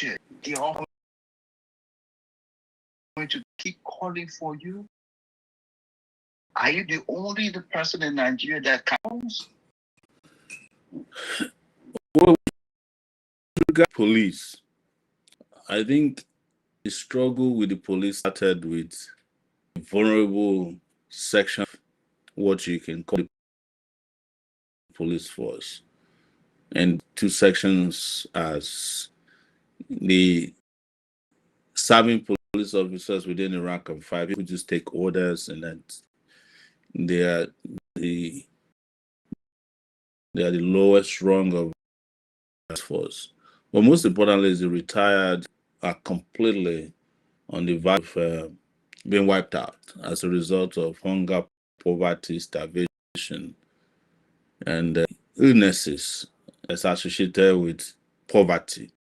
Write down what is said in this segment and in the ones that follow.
They are going to keep calling for you. Are you the only person in Nigeria that counts? Well, police. I think the struggle with the police started with a vulnerable section of what you can call the police force. And two sections as the serving police officers within the rank and file. People just take orders, and then they are the lowest rung of the force. But most importantly, is the retired are completely on the verge of being wiped out as a result of hunger, poverty, starvation, and illnesses that's associated with poverty.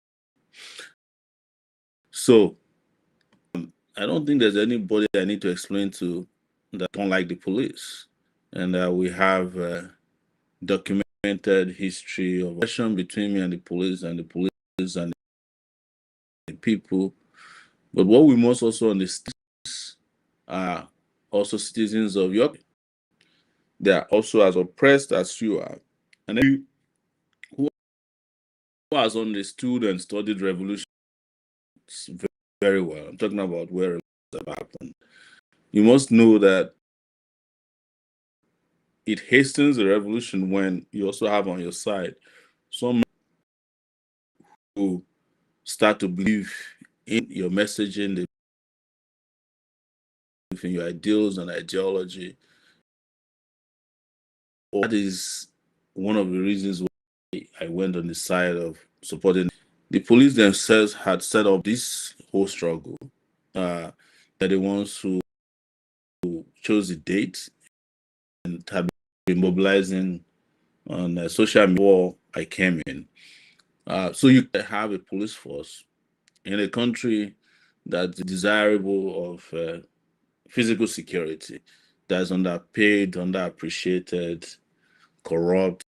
So I don't think there's anybody I need to explain to that don't like the police. And we have documented history of relation between me and the police and the people. But what we must also understand are also citizens of your country. They are also as oppressed as you are. And who has understood and studied revolutions very well, I'm talking about where revolutions have happened, you must know that it hastens the revolution when you also have on your side some who start to believe in your messaging, they believe in your ideals and ideology. That is one of the reasons why I went on the side of supporting. The police themselves had set up this whole struggle. They're the ones who chose the date and have been mobilizing on social media before I came in. So you have a police force in a country that's desirable of physical security, that's underpaid, underappreciated, corrupt,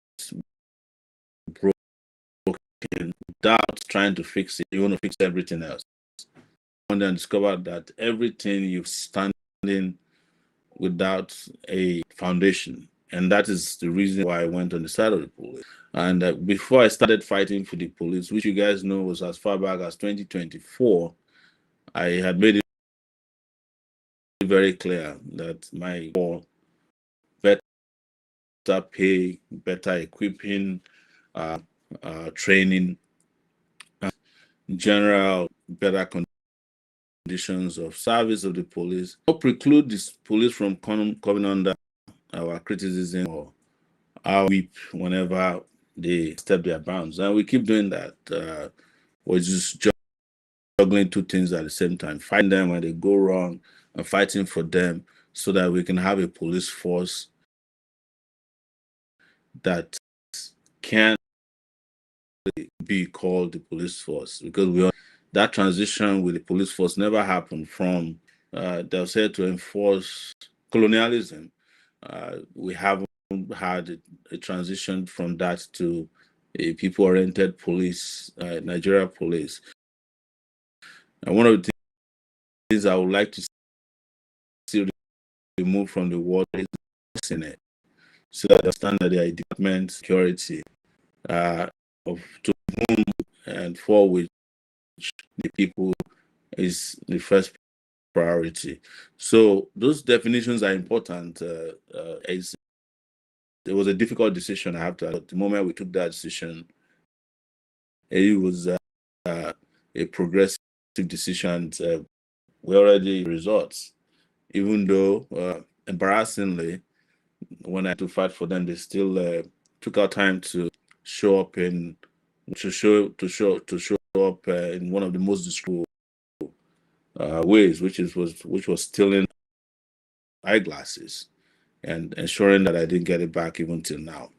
broken, without trying to fix it. You want to fix everything else. And then discover that everything you're standing without a foundation. And that is the reason why I went on the side of the police. And before I started fighting for the police, which you guys know was as far back as 2024, I had made it very clear that my goal, better pay, better equipping, training, general better conditions of service of the police, or preclude the police from coming under our criticism or our whip whenever they step their bounds. And we keep doing that. We're just juggling two things at the same time, fighting them when they go wrong and fighting for them so that we can have a police force that can be called the police force, because that transition with the police force never happened from they're said to enforce colonialism. We haven't had a transition from that to a people-oriented police, Nigeria police. And one of the things I would like to see removed from the world is Senate, so that I understand that the department security to whom and for which the people is the first priority. So those definitions are important. It was a difficult decision I have to. At the moment we took that decision, it was a progressive decision. We already results, even though embarrassingly, when I had to fight for them, they still took our time to show up in up in one of the most discreet ways, which was stealing eyeglasses and ensuring that I didn't get it back even till now.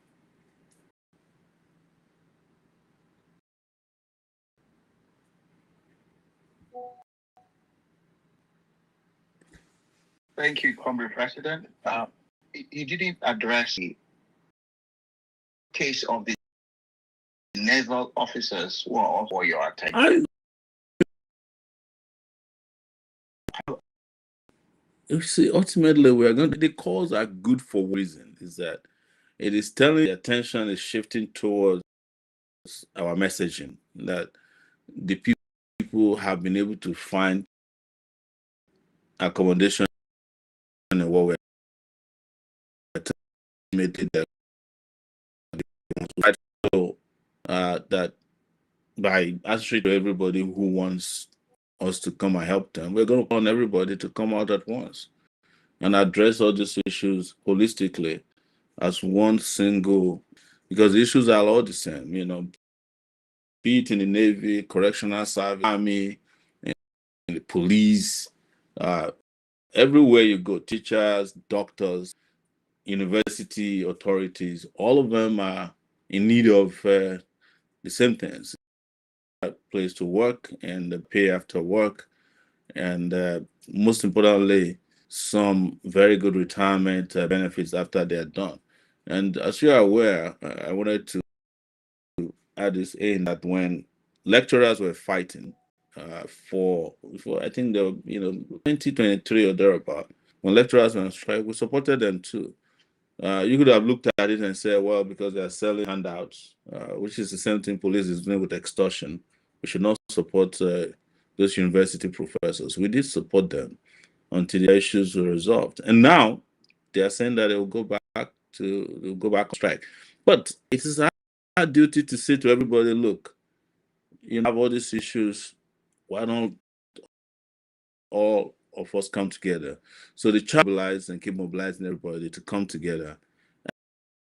Thank you, Comrade President. You didn't address the case of the naval officers who are for your attention. You see, ultimately, the calls are good for one reason, is that it is telling the attention is shifting towards our messaging, that the people have been able to find accommodation in what we're ultimately that so that by answering to everybody who wants us to come and help them, we're going to call on everybody to come out at once and address all these issues holistically as one single, because the issues are all the same, be it in the Navy, correctional service, army, in the police, everywhere you go, teachers, doctors, university authorities, all of them are in need of the same things: a place to work and the pay after work, and most importantly, some very good retirement benefits after they're done. And as you are aware, I wanted to add this in that when lecturers were fighting for I think the 2023 or thereabout, when lecturers were on strike, we supported them too. You could have looked at it and said, well, because they're selling handouts, which is the same thing police is doing with extortion, we should not support those university professors. We did support them until the issues were resolved. And now they are saying that they'll go back on strike. But it is our duty to say to everybody, look, you have all these issues. Why don't all of us come together? So the challenge is mobilize and keep mobilizing everybody to come together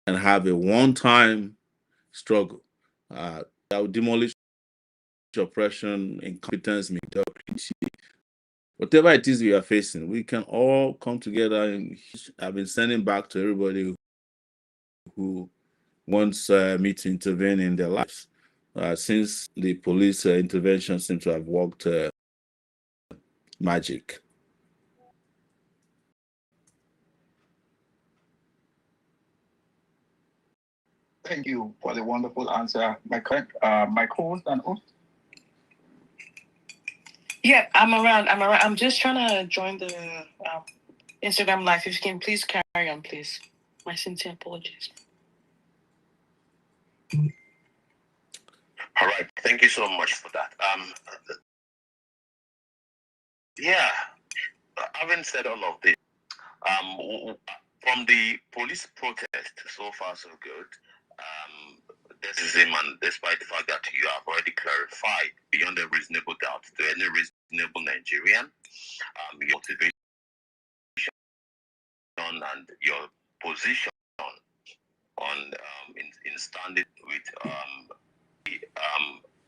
and have a one-time struggle that will demolish oppression, incompetence, mediocrity, whatever it is we are facing. We can all come together, and I've been sending back to everybody who wants me to intervene in their lives. Since the police intervention seems to have worked magic. Thank you for the wonderful answer, my co-host and host. Yeah, I'm around. I'm just trying to join the Instagram live. If you can please carry on, please. My sincere apologies. All right, thank you so much for that. Yeah, having said all of this, from the police protest, so far so good. This is him, and despite the fact that you have already clarified beyond a reasonable doubt to any reasonable Nigerian, your motivation and your position on in standing with the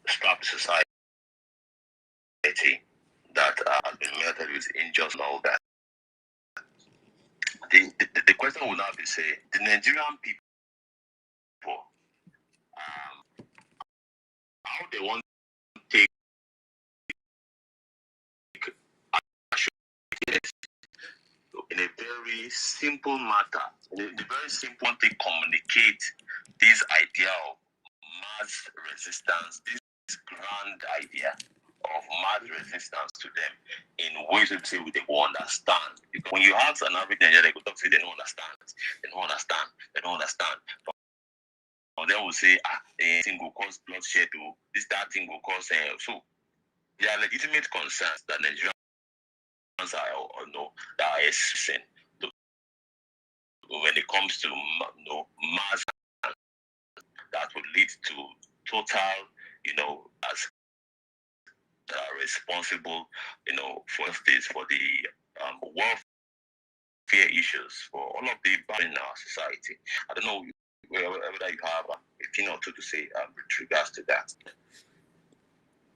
strapped society that has been melted with injustice and all that. The question will now be, say, the Nigerian people, how they want to take action in a very simple matter, in a very simple way, to communicate this idea of mass resistance, this grand idea of mass resistance to them in ways that say they will understand. Because when you ask an average Nigerian, they go talk, say they don't understand, they don't understand, they don't understand. Or they will say, this thing will cause bloodshed, or that thing will cause. So there are legitimate concerns that Nigerians are expressing when it comes to mass that would lead to total, as responsible, for states, for the welfare issues, for all of the bad in our society. I don't know whether you have a thing or two to say with regards to that.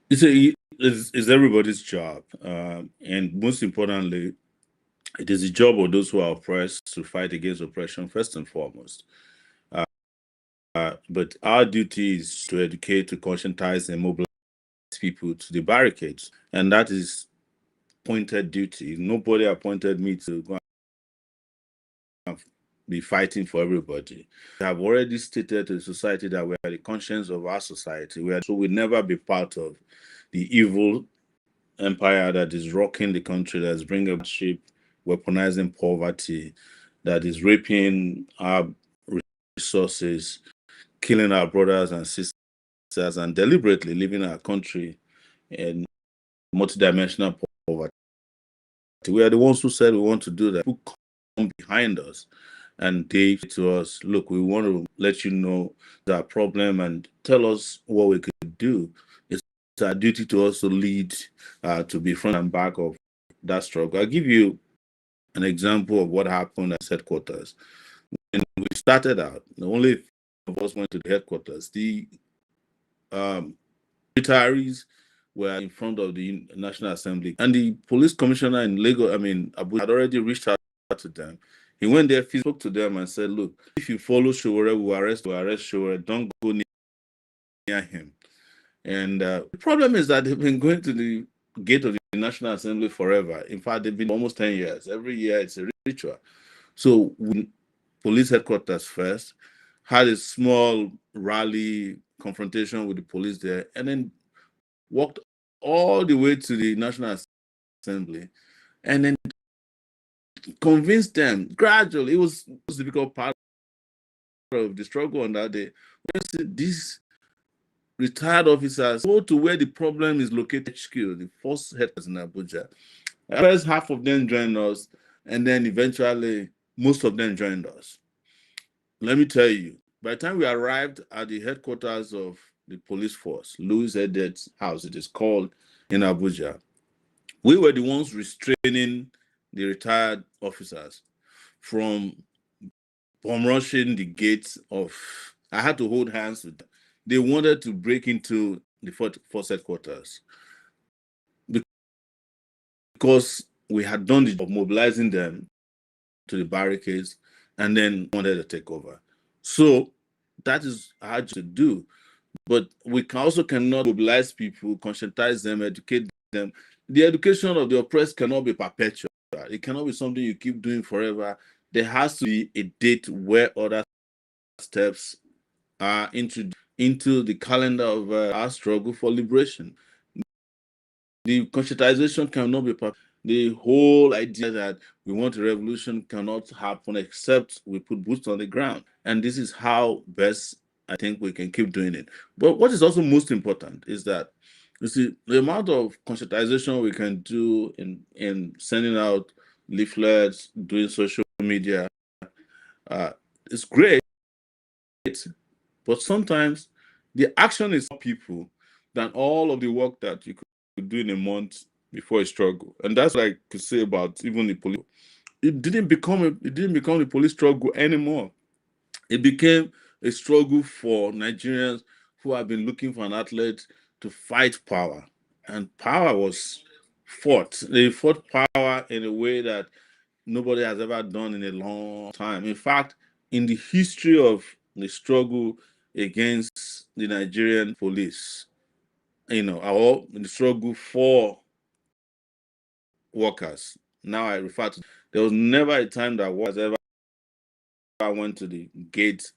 It's everybody's job, and most importantly, it is the job of those who are oppressed to fight against oppression first and foremost. But our duty is to educate, to conscientize, and mobilize people to the barricades, and that is appointed duty. Nobody appointed me to go and be fighting for everybody. We have already stated to the society that we are the conscience of our society. So we'll never be part of the evil empire that is rocking the country, that's bringing hardship, weaponizing poverty, that is raping our resources, killing our brothers and sisters, and deliberately leaving our country in multidimensional poverty. We are the ones who said we want to do that. Who come behind us and they say to us, look, we want to let you know our problem and tell us what we could do. It's our duty to also lead, to be front and back of that struggle. I'll give you an example of what happened at headquarters. When we started out, the only of us went to the headquarters. The retirees were in front of the National Assembly, and the police commissioner in Lagos, Abuja, had already reached out to them. He went there, spoke to them, and said, "Look, if you follow Showore, we'll arrest Showore. Don't go near him." And the problem is that they've been going to the gate of the National Assembly forever. In fact, they've been almost 10 years. Every year, it's a ritual. So, police headquarters first had a small rally confrontation with the police there, and then walked all the way to the National Assembly, and then convinced them gradually. It was a difficult part of the struggle on that day. These retired officers go to where the problem is located, HQ, the first headquarters in Abuja. First, half of them joined us, and then eventually most of them joined us. Let me tell you, by the time we arrived at the headquarters of the police force, Louis Edet's house, it is called, in Abuja, we were the ones restraining the retired officers from bomb rushing the gates of. I had to hold hands with them. They wanted to break into the force headquarters because we had done the job of mobilizing them to the barricades and then wanted to take over. So that is hard to do. But we also cannot mobilize people, conscientize them, educate them. The education of the oppressed cannot be perpetual. It cannot be something you keep doing forever. There has to be a date where other steps are introduced into the calendar of our struggle for liberation. The conscientization cannot be perfect. The whole idea that we want a revolution cannot happen except we put boots on the ground. And this is how best I think we can keep doing it. But what is also most important is that, you see, the amount of conscientization we can do in sending out leaflets, doing social media, is great. But sometimes the action is more people than all of the work that you could do in a month before a struggle. And that's what I could say about even the police. It didn't become the police struggle anymore. It became a struggle for Nigerians who have been looking for an outlet to fight power. And power was fought. They fought power in a way that nobody has ever done in a long time. In fact, in the history of the struggle against the Nigerian police, or the struggle for workers, now I refer to, there was never a time that workers ever went to the gate,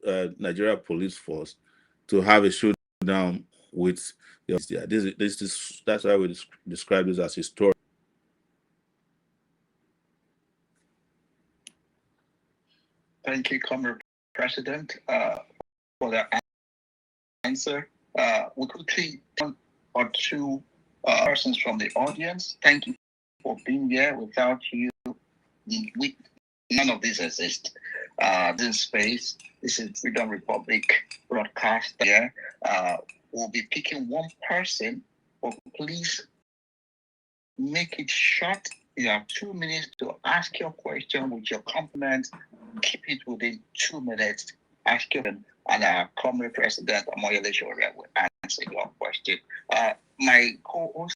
Nigeria police force, to have a showdown with that's why we describe this as historic. Thank you, Comrade President, for that answer. We quickly one or two persons from the audience. Thank you for being here. Without you, none of this exists. This space, this is Freedom Republic broadcast here. We'll be picking one person, but please make it short. You have 2 minutes to ask your question with your compliments. Keep it within 2 minutes. Ask your question, and our Comrade President Omoyele Sowore will answer your question. My co-host,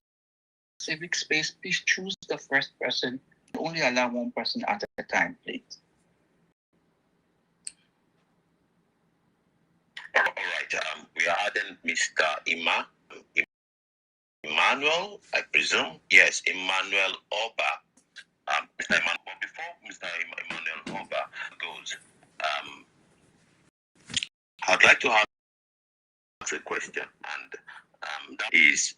Civic Space, please choose the first person. Only allow one person at a time, please. All right. We are adding Mr. Emmanuel, I presume. Yes, Emmanuel Oba. Mr. Emmanuel, but before Mr. Emmanuel Oba goes, I'd like to ask a question, and that is,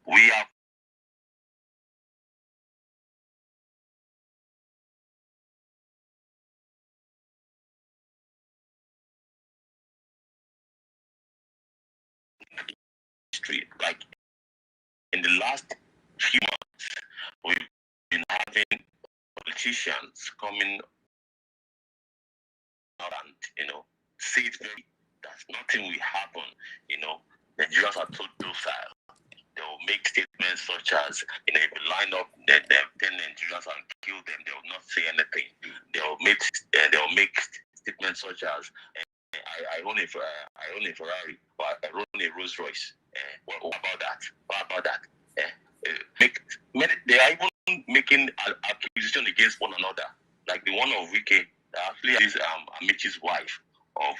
we have history, like in the last few months, we've been having politicians coming out and say it very that nothing will happen. Nigerians are too docile. They will make statements such as, if you line up 10 Nigerians and kill them, they will not say anything. They will make statements such as, I own a Ferrari, or I own a Rolls Royce. What about that? What about that? They are even making an accusation against one another, like the one of Wike. Actually, is Amichi's wife of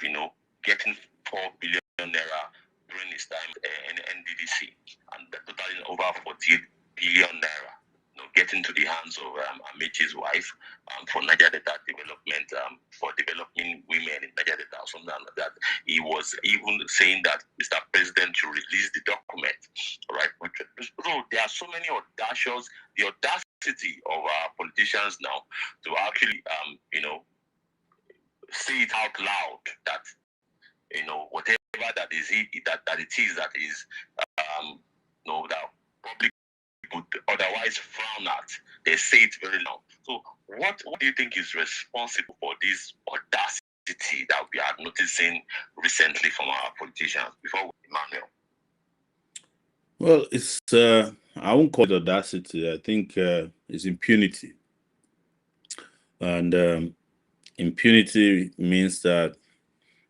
getting 4 billion naira during his time in NDDC, and totaling over 48 billion naira. Getting to the hands of Amichi's wife for Niger Delta development, for developing women in Niger Delta, or something like that. He was even saying that Mr. President should release the document, right? So there are so many audacious, the audacity of our politicians now to actually, say it out loud that, whatever that is that is, that public would otherwise frown at, they say it very loud. So what do you think is responsible for this audacity that we are noticing recently from our politicians? Before Emmanuel. Well, it's I won't call it audacity. I think it's impunity, and impunity means that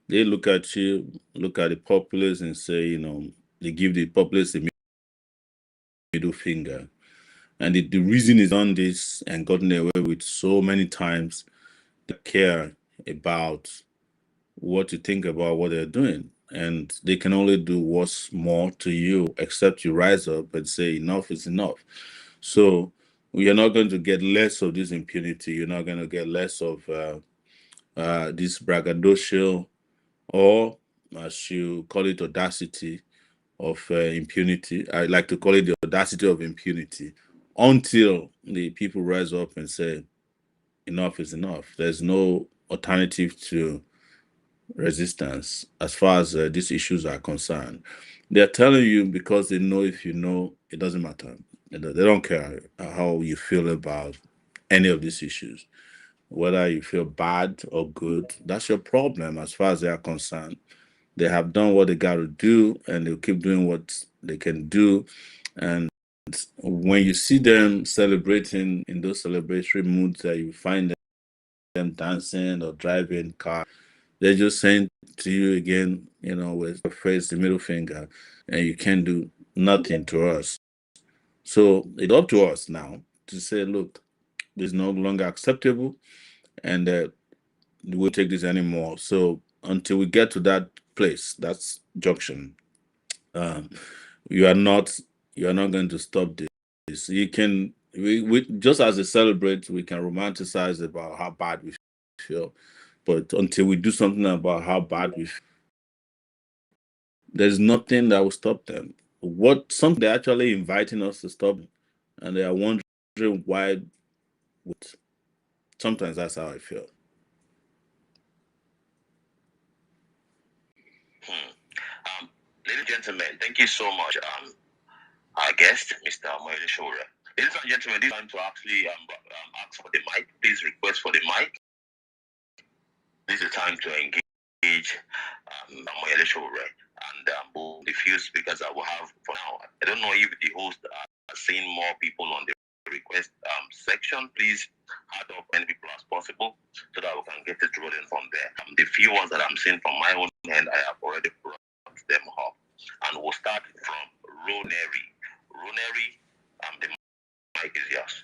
they look at you, look at the populace, and say, they give the populace a middle finger. And the reason is on this and gotten away with so many times, they care about what you think about what they're doing. And they can only do what's more to you, except you rise up and say enough is enough. So you're not going to get less of this impunity. You're not going to get less of this braggadocio, or as you call it, audacity of impunity. I like to call it the audacity of impunity, until the people rise up and say enough is enough. There's no alternative to resistance as far as these issues are concerned. They're telling you because they know if you know, it doesn't matter. They don't care how you feel about any of these issues. Whether you feel bad or good, that's your problem as far as they are concerned. They have done what they got to do, and they'll keep doing what they can do. And when you see them celebrating in those celebratory moods, that you find them dancing or driving cars, they're just saying to you again, with your face, the middle finger, and you can't do nothing to us. So it's up to us now to say, look, this is no longer acceptable, and we won't take this anymore. So until we get to that place, that's junction, you are not going to stop this. You can, we just as they celebrate, we can romanticize about how bad we feel, but until we do something about how bad we feel, there's nothing that will stop them. Something they're actually inviting us to stop, and they are wondering why. Sometimes that's how I feel. Ladies and gentlemen, thank you so much. Our guest, Mr. Moile Shore. Ladies and gentlemen, this time to actually ask for the mic. Please request for the mic. This is the time to engage Moile Shore and the few speakers I will have for now. I don't know if the host are seeing more people on the request section. Please add up many people as possible so that we can get it rolling from there. The few ones that I'm seeing from my own hand, I have already brought them up. And we'll start from Roneri. Roneri, the mic is yours.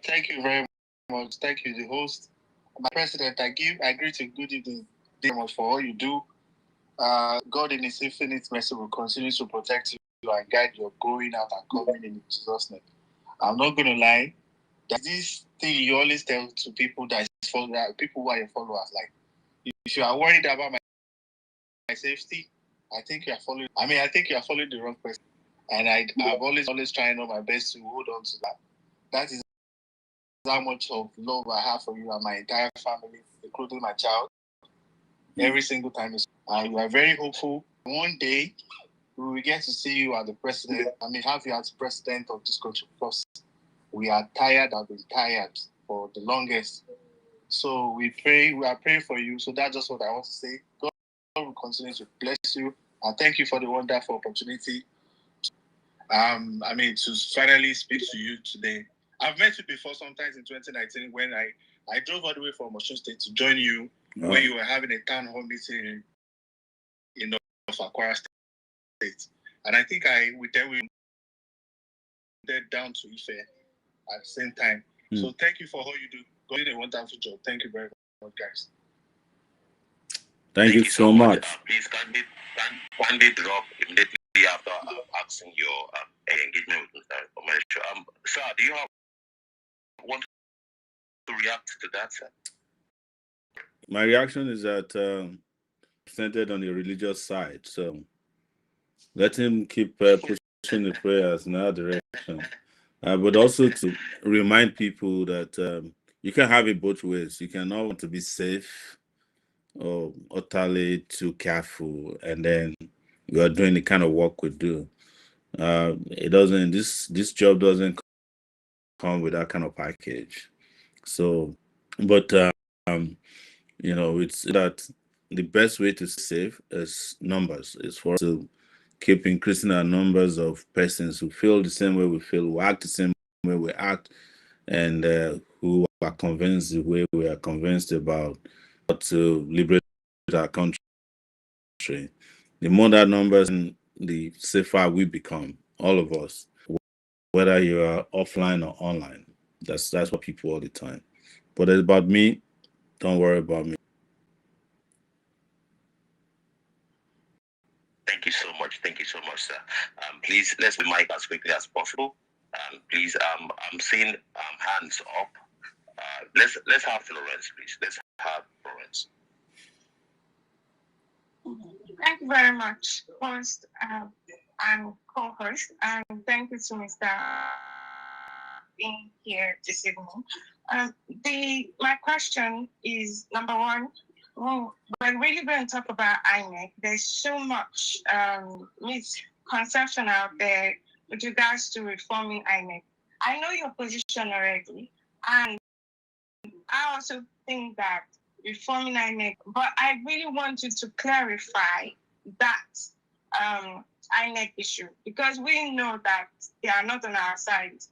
Thank you very much. Thank you, the host. My president, I greet you. Good evening. Thank you very much for all you do. God in His infinite mercy will continue to protect you and guide your going out and coming in Jesus' name. I'm not going to lie. There's this thing you always tell to people that people who are your followers. Like, if you are worried about my safety. I think you are following. I think you are following the wrong person. And I've always trying my best to hold on to that. That is how much of love I have for you and my entire family, including my child. Every single time you are very hopeful. One day we will get to see you as the president. Have you as president of this country, because we are tired. I've been tired for the longest. So we are praying for you. So that's just what I want to say. God will continue to bless you. And thank you for the wonderful opportunity. To finally speak to you today. I've met you before, sometimes in 2019, when I drove all the way from Osun State to join you when you were having a town hall meeting in Akwara State. And I think we went down to Ife at the same time. So thank you for all you do. God did a wonderful job. Thank you very much, guys. Thank you so much. Please kindly drop immediately after asking your engagement with Mr. Sir, do you want to react to that, sir? My reaction is that centered on the religious side, so let him keep pushing the prayers in that direction. But also to remind people that you can have it both ways. You cannot want to be safe or utterly too careful, and then you are doing the kind of work we do. It doesn't. This job doesn't come with that kind of package. So, but it's that the best way to save is numbers. Is for us to keep increasing our numbers of persons who feel the same way we feel, who act the same way we act, and who are convinced the way we are convinced about how to liberate our country. The more that numbers, the safer we become, all of us, whether you are offline or online. That's what people all the time. But it's about me. Don't worry about me. Thank you so much. Thank you so much, sir. Please, let's be mic as quickly as possible. Please, I'm seeing hands up. Let's have Florence, please. Let's have Florence. Thank you very much, host and co-host, and thank you to Mr. being here this evening. My question is, number one, we're really going to talk about INEC. There's so much misconception out there with regards to reforming INEC. I know your position already, and I also think that reforming INEC, but I really want you to clarify that INEC issue, because we know that they are not on our side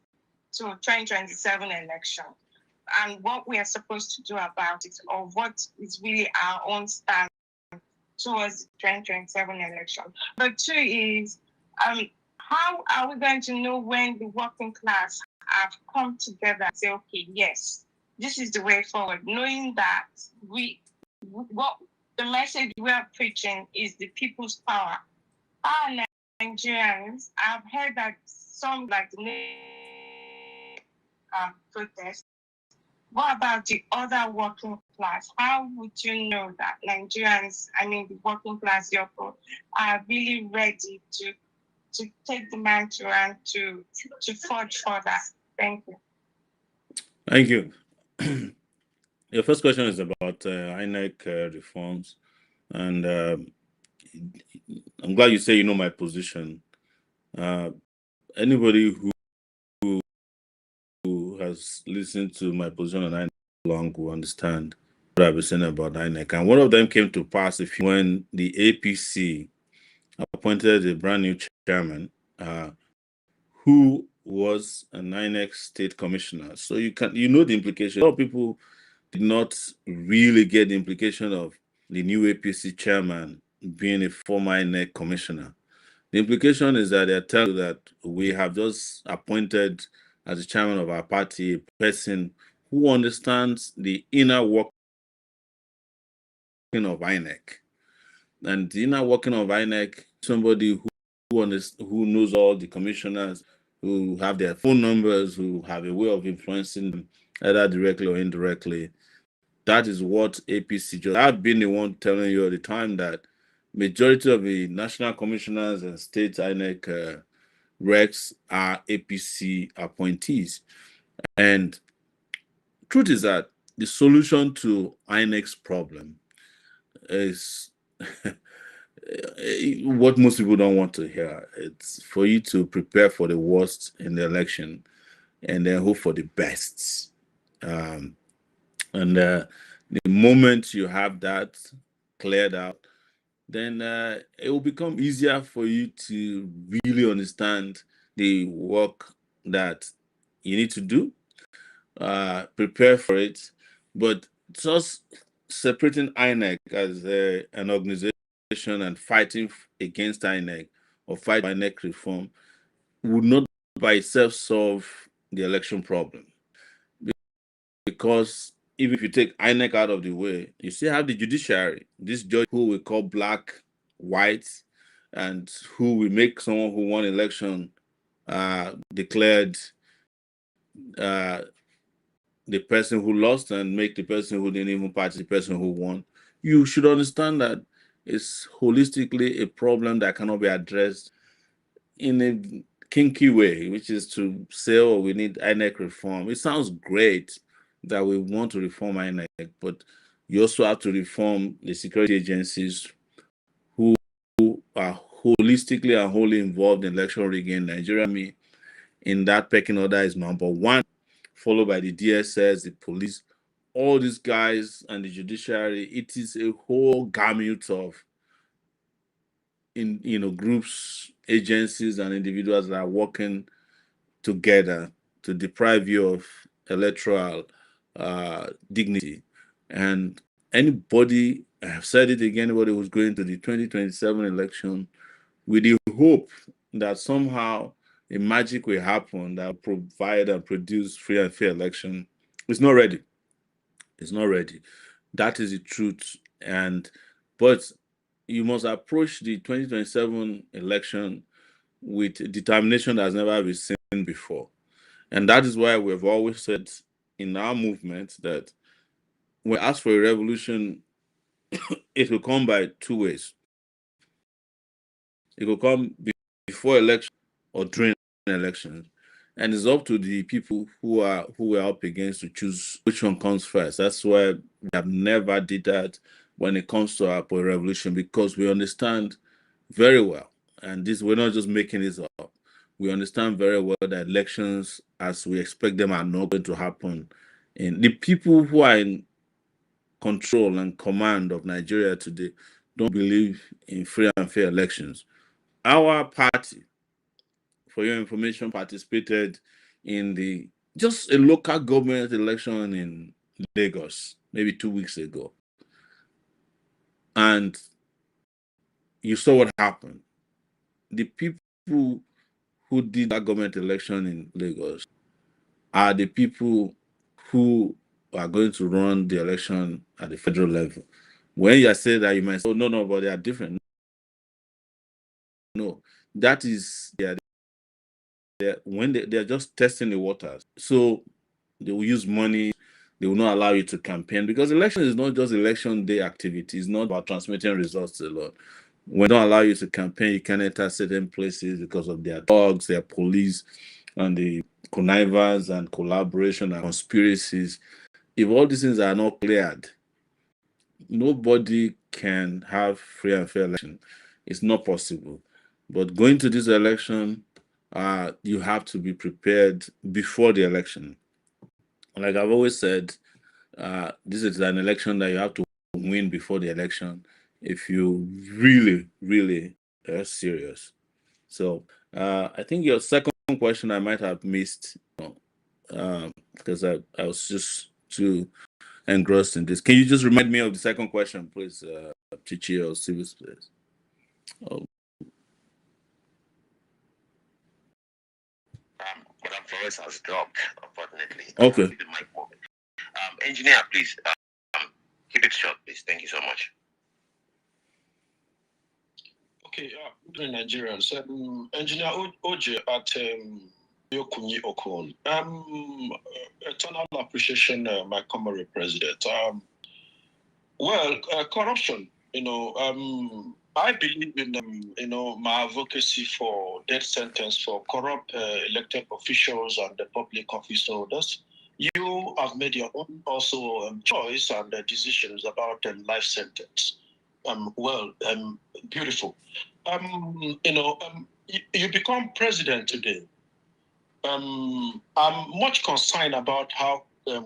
to 2027 election, and what we are supposed to do about it, or what is really our own stand towards the 2027 election. But two is, how are we going to know when the working class have come together and say, okay, yes, this is the way forward, knowing that what the message we are preaching is the people's power. Our Nigerians, I've heard that some, like the protest. What about the other working class? How would you know that Nigerians, the working class, are really ready to take the mantle and to forge further? Thank you. Thank you. Your first question is about INEC reforms, and I'm glad you say you know my position. Anybody who has listened to my position on INEC long will understand what I've been saying about INEC. And one of them came to pass when the APC appointed a brand new chairman who was an INEC state commissioner. So you know the implication. A lot of people did not really get the implication of the new APC chairman being a former INEC commissioner. The implication is that they're telling you that we have just appointed as the chairman of our party a person who understands the inner working of INEC. And the inner working of INEC, somebody who knows all the commissioners, who have their phone numbers, who have a way of influencing them, either directly or indirectly. That is what APC just. I've been the one telling you all the time that majority of the national commissioners and state INEC recs are APC appointees. And truth is that the solution to INEC's problem is what most people don't want to hear. It's for you to prepare for the worst in the election and then hope for the best. And the moment you have that cleared out, then it will become easier for you to really understand the work that you need to do, prepare for it. But just separating INEC as an organization and fighting against INEC or fight INEC reform would not by itself solve the election problem. Because even if you take INEC out of the way, you still have the judiciary, this judge who we call black, white, and who will make someone who won election declared the person who lost and make the person who didn't even participate the person who won. You should understand that it's holistically a problem that cannot be addressed in a kinky way, which is to say, oh, we need INEC reform. It sounds great that we want to reform INEC, but you also have to reform the security agencies who are holistically and wholly involved in election rigging in Nigeria. In that pecking order is number one, followed by the DSS, the police, all these guys, and the judiciary. It is a whole gamut of groups, agencies, and individuals that are working together to deprive you of electoral dignity. And anybody, I have said it again, anybody who's going to the 2027 election with the hope that somehow a magic will happen that will provide and produce free and fair election, it's not ready. It's not ready. That is the truth. But you must approach the 2027 election with determination that has never been seen before. And that is why we've always said in our movement that when we ask for a revolution, it will come by two ways. It will come before election or during elections. And it's up to the people who are up against to choose which one comes first. That's why we have never did that when it comes to our revolution, because we understand very well, and this, we're not just making this up. We understand very well that elections, as we expect them, are not going to happen. And the people who are in control and command of Nigeria today don't believe in free and fair elections. Our party, for your information, participated in just a local government election in Lagos, maybe 2 weeks ago. And you saw what happened. The people who did that government election in Lagos are the people who are going to run the election at the federal level. When you say that, you might say, oh, no, but they are different. No, that is, when they're just testing the waters. So they will use money. They will not allow you to campaign, because election is not just election day activity. It's not about transmitting results alone. When they don't allow you to campaign, you can enter certain places because of their dogs, their police, and the connivance and collaboration and conspiracies. If all these things are not cleared, nobody can have free and fair election. It's not possible. But going to this election, you have to be prepared before the election. Like I've always said, this is an election that you have to win before the election if you really, really are serious. So I think your second question I might have missed, because I was just too engrossed in this. Can you just remind me of the second question, please, Chichi or Civis, please? Oh. Madam Flores has dropped, unfortunately. Okay. The mic moment. Engineer, please, keep it short, please. Thank you so much. Okay, good Nigerians. Engineer Oje at Yokunyi Okon. Eternal appreciation, my comrade president. Well, corruption, I believe in my advocacy for death sentence for corrupt elected officials and the public office holders. You have made your own also choice and decisions about life sentence. Beautiful. You become president today. I'm much concerned about how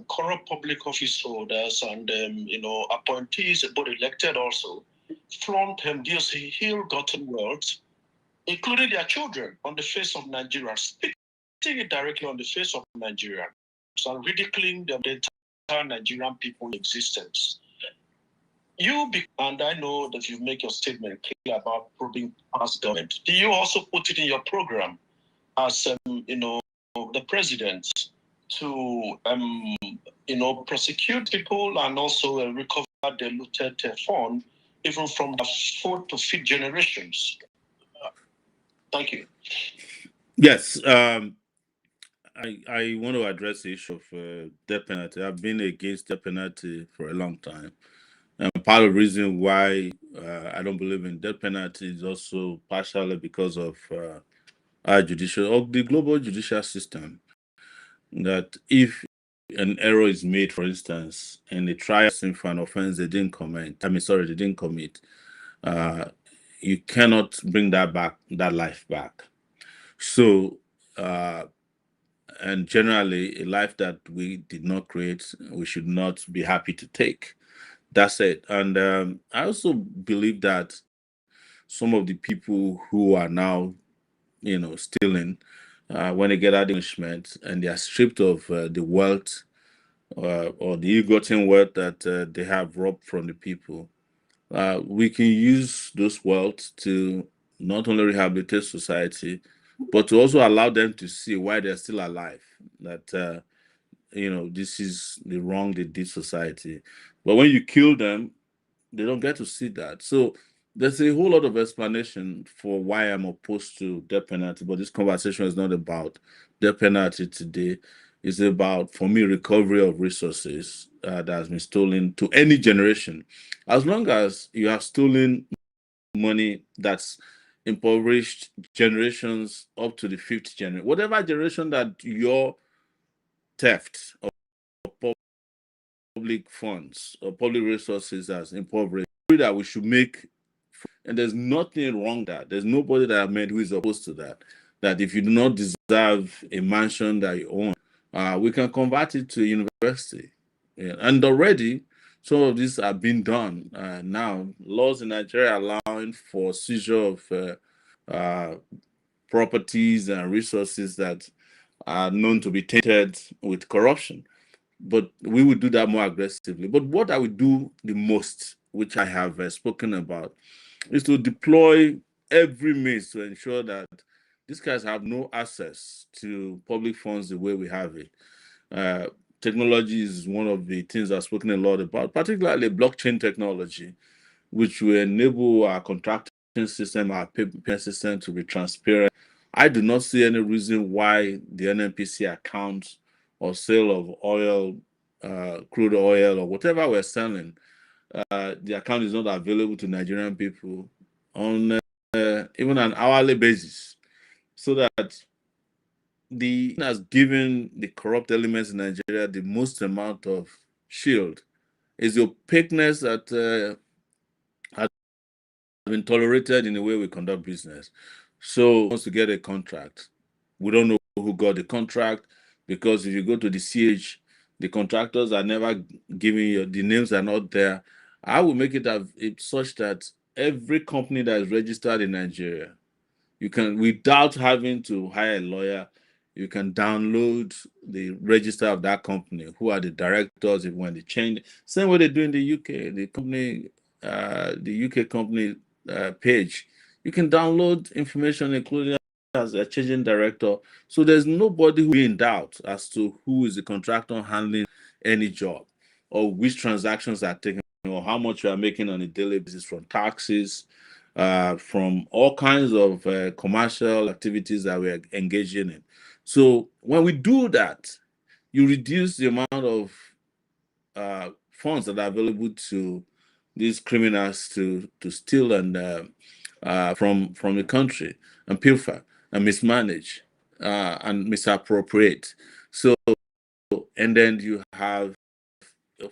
corrupt public office holders and appointees, both elected also, flaunt these ill-gotten wealth, including their children, on the face of Nigeria, spitting it directly on the face of Nigeria, so ridiculing the entire Nigerian people in existence. And I know that you make your statement clear about probing past government. Do you also put it in your program as the president to prosecute people and also recover the looted fund even from the fourth to fifth generations? Thank you. Yes, I want to address the issue of death penalty. I've been against death penalty for a long time. And part of the reason why I don't believe in death penalty is also partially because of our judicial or the global judicial system. That if an error is made, for instance, and they try for an offense they didn't commit, they didn't commit, you cannot bring that life back. So, and generally, a life that we did not create, we should not be happy to take. That's it. And I also believe that some of the people who are now, stealing, when they get that punishment and they are stripped of the wealth or the ill-gotten wealth that they have robbed from the people, we can use those wealth to not only rehabilitate society, but to also allow them to see why they're still alive. That this is the wrong they did society. But when you kill them, they don't get to see that. So there's a whole lot of explanation for why I'm opposed to death penalty. But this conversation is not about death penalty today. It's about, for me, recovery of resources that has been stolen to any generation. As long as you have stolen money that's impoverished generations up to the fifth generation, whatever generation that your theft of public funds or public resources has impoverished, that we should make. And there's nothing wrong with that. There's nobody that I've met who is opposed to that. That if you do not deserve a mansion that you own, we can convert it to a university. Yeah. And already, some of these are being done now. Laws in Nigeria allowing for seizure of properties and resources that are known to be tainted with corruption. But we would do that more aggressively. But what I would do the most, which I have spoken about, is to deploy every means to ensure that these guys have no access to public funds the way we have it. Uh, Technology is one of the things I've spoken a lot about, particularly blockchain technology, which will enable our contracting system, our payment system to be transparent. I do not see any reason why the NNPC accounts or sale of oil, crude oil, or whatever we're selling, the account is not available to Nigerian people on even an hourly basis, so that the has given the corrupt elements in Nigeria the most amount of shield is the opaqueness that has been tolerated in the way we conduct business. So, wants to get a contract, we don't know who got the contract, because if you go to the CH, the contractors are never giving you, the names are not there. I will make it such that every company that is registered in Nigeria, you can, without having to hire a lawyer, you can download the register of that company, who are the directors, if when they change. Same way they do in the UK, the UK company page. You can download information, including as a changing director. So there's nobody who in doubt as to who is the contractor handling any job, or which transactions are taken, or how much you are making on a daily basis from taxes, from all kinds of commercial activities that we're engaging in. So when we do that, you reduce the amount of funds that are available to these criminals to steal and from the country and pilfer and mismanage and misappropriate. So, and then you have, of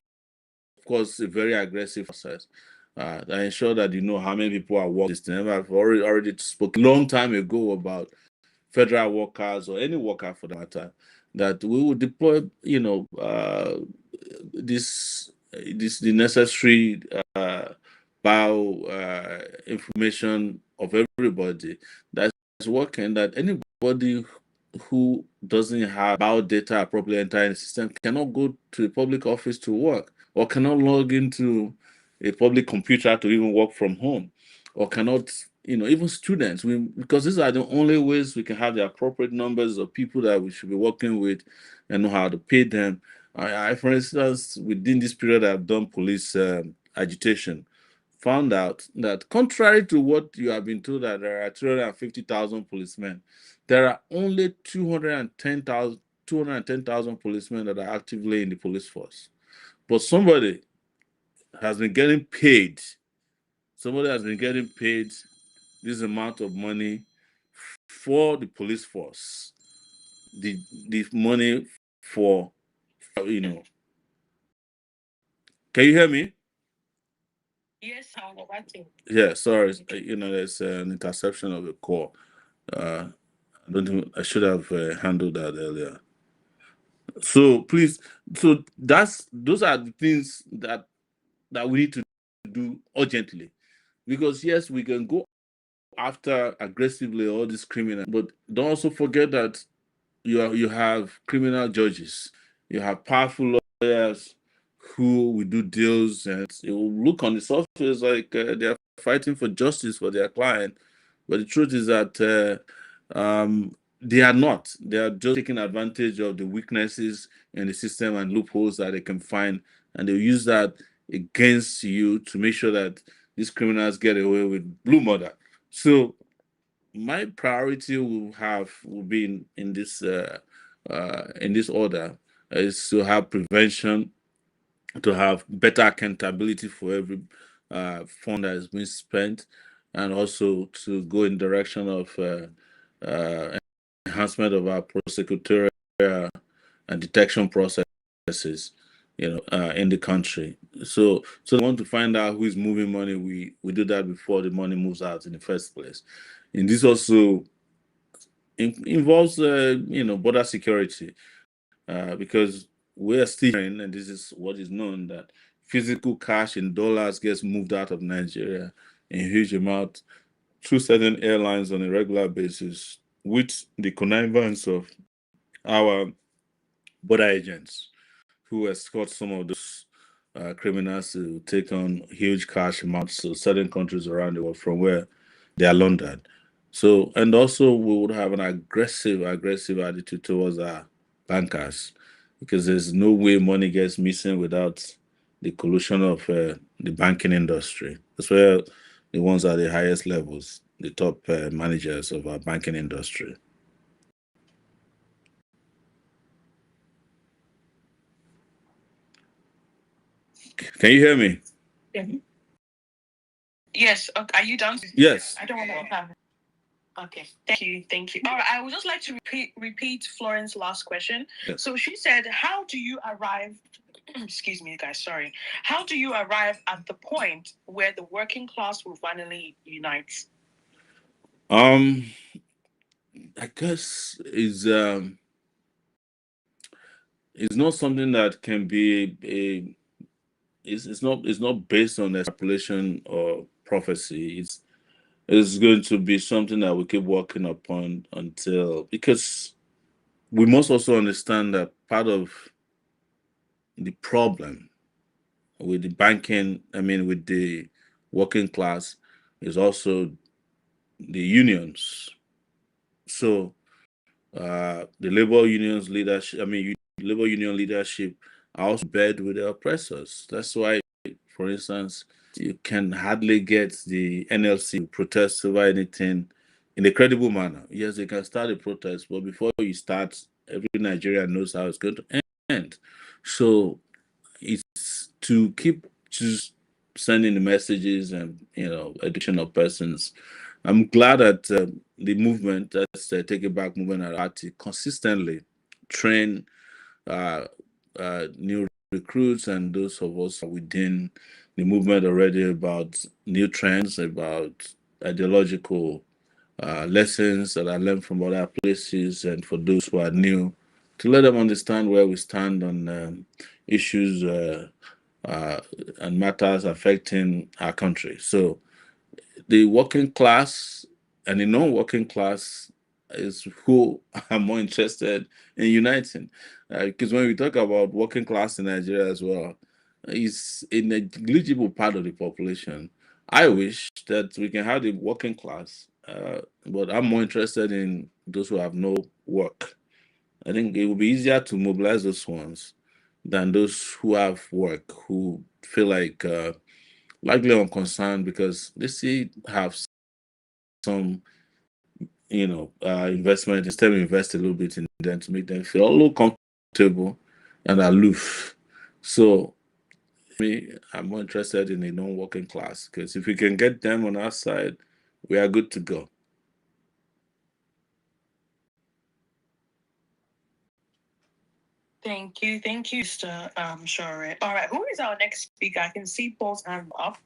course, a very aggressive process that ensure that you know how many people are working. I've already spoke a long time ago about federal workers or any worker for that matter, that we will deploy, the necessary bio information of everybody that's working, that anybody who doesn't have bio data appropriately entering the system cannot go to a public office to work, or cannot log into a public computer to even work from home, or cannot, even students, because these are the only ways we can have the appropriate numbers of people that we should be working with and know how to pay them. For instance, within this period, I've done police agitation, found out that contrary to what you have been told, that there are 350,000 policemen, there are only 210,000 policemen that are actively in the police force. But somebody has been getting paid. Somebody has been getting paid this amount of money for the police force. The money for, Can you hear me? Yes, I'm watching. Yeah, sorry. There's an interception of a call. I don't think I should have handled that earlier. So please, those are the things that we need to do urgently, because yes, we can go after aggressively all these criminals, but don't also forget that you have criminal judges, you have powerful lawyers who will do deals, and it will look on the surface like they're fighting for justice for their client, but the truth is that they are not. They are just taking advantage of the weaknesses in the system and loopholes that they can find, and they'll use that against you to make sure that these criminals get away with blue murder. So my priority will be in this order, is to have prevention, to have better accountability for every fund that is being spent, and also to go in direction of enhancement of our prosecutorial and detection processes, in the country. So we want to find out who is moving money. We do that before the money moves out in the first place. And this also involves, border security, because we are still hearing, and this is what is known, that physical cash in dollars gets moved out of Nigeria in huge amount through certain airlines on a regular basis, with the connivance of our border agents who escort some of those criminals to take on huge cash amounts to certain countries around the world from where they are laundered. So, and also we would have an aggressive attitude towards our bankers, because there's no way money gets missing without the collusion of the banking industry. That's where the ones at the highest levels, the top managers of our banking industry. Can you hear me? Yes. Okay. Are you done? Yes. I don't want to have. Okay. Thank you. All right. I would just like to repeat Florence's last question. Yes. So she said, "How do you arrive?" Excuse me, guys. Sorry. How do you arrive at the point where the working class will finally unite? I guess it's not something that can be it's not based on extrapolation or prophecy. It's going to be something that we keep working upon until, because we must also understand that part of the problem with the banking, with the working class, is also the unions. So the labor unions leadership, labor union leadership are also bed with the oppressors. That's why, for instance, you can hardly get the NLC to protest over anything in a credible manner. Yes, they can start a protest, but before you start, every Nigerian knows how it's going to end. So it's to keep just sending the messages and education of persons. I'm glad that the movement, that's Take It Back movement at RT, consistently train new recruits and those of us within the movement already about new trends, about ideological lessons that I learned from other places, and for those who are new, to let them understand where we stand on issues and matters affecting our country. So the working class and the non-working class is who are more interested in uniting. Because when we talk about working class in Nigeria as well, it's a negligible part of the population. I wish that we can have the working class, but I'm more interested in those who have no work. I think it will be easier to mobilize those ones than those who have work, who feel like likely unconcerned because they still have some investment. Instead, we invest a little bit in them to make them feel a little comfortable and aloof. So me, I'm more interested in a non-working class, because if we can get them on our side, we are good to go. Thank you, Mr. Shore. All right, who is our next speaker? I can see Paul's hand up.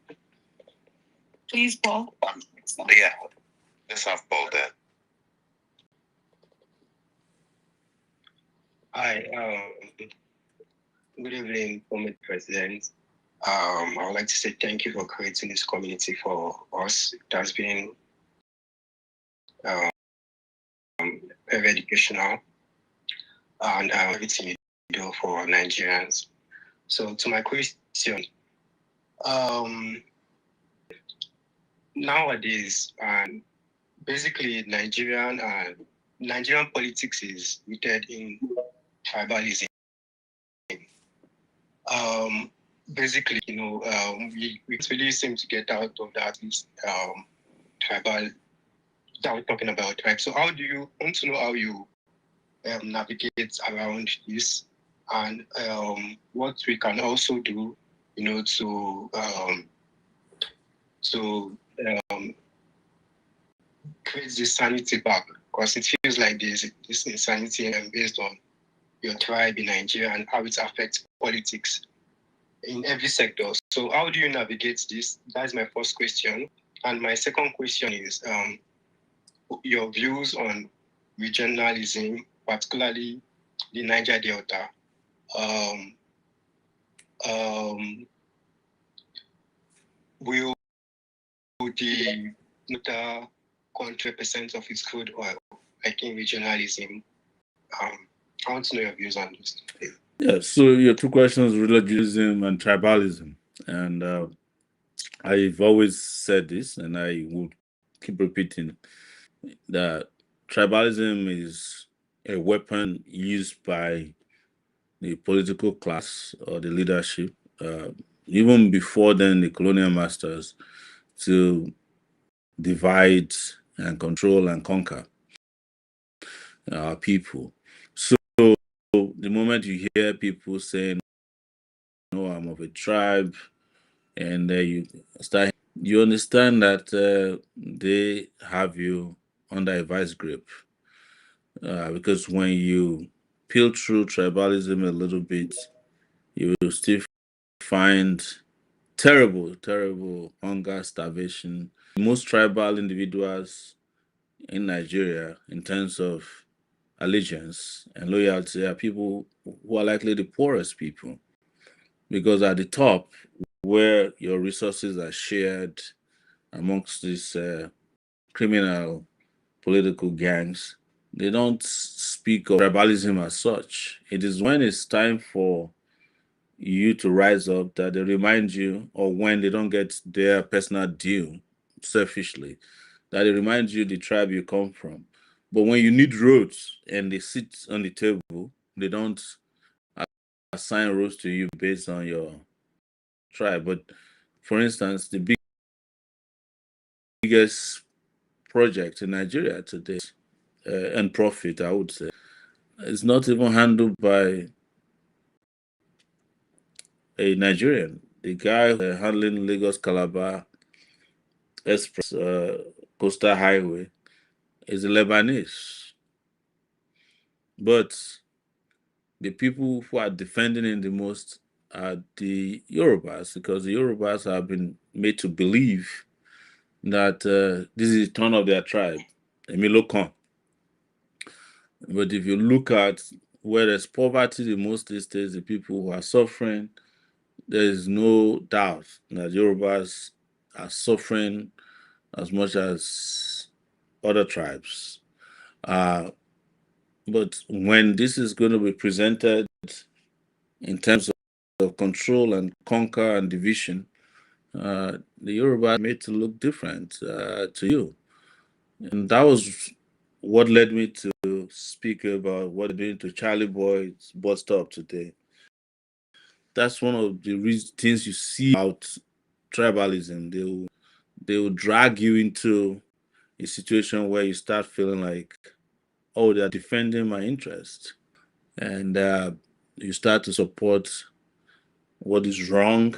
Please, Paul. Yeah, let's have Paul there. Hi, good evening, former President. I would like to say thank you for creating this community for us. It has been very educational and everything you do for Nigerians. So to my question, nowadays, basically Nigerian politics is rooted in tribalism. Basically, we really seem to get out of that tribal that we're talking about, right? So how do you want to know how you navigate around this, and what we can also do, to create this sanity back, because it feels like there's this insanity based on your tribe in Nigeria and how it affects politics in every sector. So how do you navigate this? That's my first question. And my second question is your views on regionalism, particularly the Niger Delta. Will the country percent of its crude oil, like in regionalism? I want to know your views on this. Yeah, so your two questions, religion and tribalism. And I've always said this, and I will keep repeating that tribalism is a weapon used by the political class or the leadership, even before then, the colonial masters, to divide and control and conquer our people. So the moment you hear people saying, "No, I'm of a tribe," and you understand that they have you under a vice grip, because when you peel through tribalism a little bit, you will still find terrible hunger, starvation. Most tribal individuals in Nigeria, in terms of allegiance and loyalty, are people who are likely the poorest people, because at the top, where your resources are shared amongst these criminal political gangs, they don't speak of tribalism as such. It is when it's time for you to rise up that they remind you, or when they don't get their personal due selfishly, that they remind you the tribe you come from. But when you need roads and they sit on the table, they don't assign roads to you based on your tribe. But for instance, the biggest project in Nigeria today, and profit, I would say, is not even handled by a Nigerian. the guy handling Lagos Calabar Express Coastal Highway is a Lebanese. But the people who are defending it the most are the Yorubas, because the Yorubas have been made to believe that this is the turn of their tribe, Emilokan. But if you look at where there's poverty the most these days, the people who are suffering, there is no doubt that Yorubas are suffering as much as other tribes. But when this is going to be presented in terms of control and conquer and division, the Yoruba are made to look different to you. And that was what led me to speak about what they're doing to Charlie Boy's bus stop today. That's one of the things you see about tribalism. They will drag you into a situation where you start feeling like, oh, they're defending my interest. And you start to support what is wrong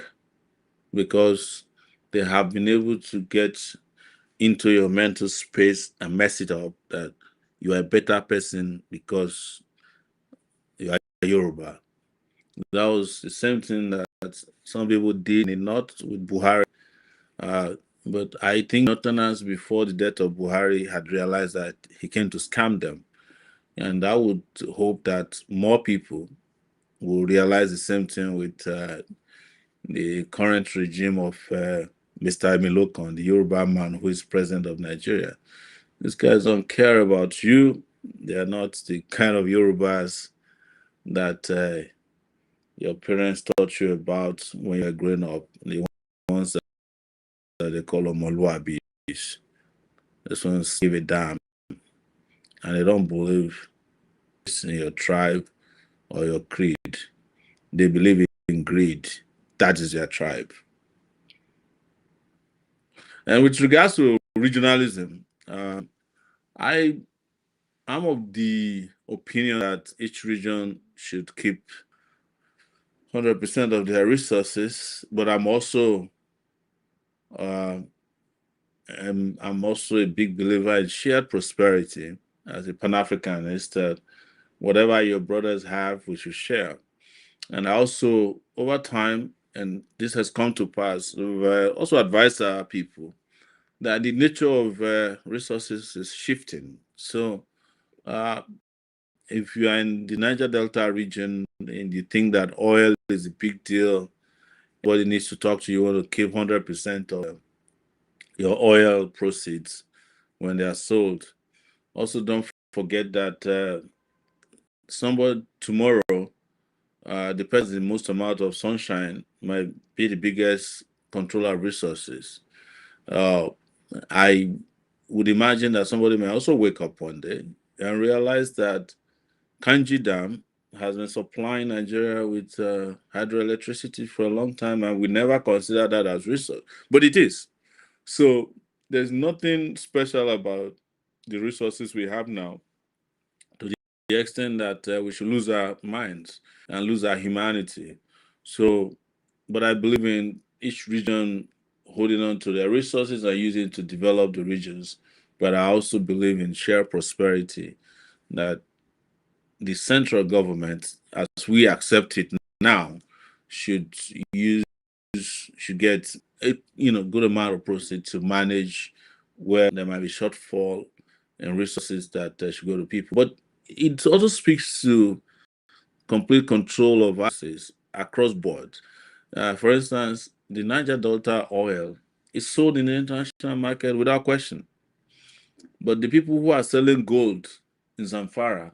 because they have been able to get into your mental space and mess it up that you are a better person because you are Yoruba. That was the same thing that some people did in the north with Buhari. But I think Northerners before the death of Buhari had realized that he came to scam them. And I would hope that more people will realize the same thing with the current regime of Mr. Emilokon, the Yoruba man who is president of Nigeria. These guys don't care about you. They are not the kind of Yorubas that your parents taught you about when you were growing up. The ones that they call Omoluabis. This ones give a damn. And they don't believe in your tribe or your creed. They believe in greed. That is their tribe. And with regards to regionalism, I'm of the opinion that each region should keep 100% of their resources, but I'm also a big believer in shared prosperity as a Pan-Africanist. That whatever your brothers have, we should share. And also, over time, and this has come to pass, we've also advised our people that the nature of resources is shifting. So, if you are in the Niger Delta region and you think that oil is a big deal, everybody needs to talk to you, want to keep 100% of your oil proceeds when they are sold. Also, don't forget that somebody tomorrow, the person with the most amount of sunshine might be the biggest controller of resources. I would imagine that somebody may also wake up one day and realize that Kanji Dam has been supplying Nigeria with hydroelectricity for a long time, and we never consider that as resource, but it is. So there's nothing special about the resources we have now, to the extent that we should lose our minds and lose our humanity. So, but I believe in each region holding on to their resources and using it to develop the regions. But I also believe in shared prosperity, that the central government, as we accept it now, should get a good amount of proceeds to manage where there might be shortfall in resources that should go to people. But it also speaks to complete control of access across board. For instance, the Niger Delta oil is sold in the international market without question. But the people who are selling gold in Zamfara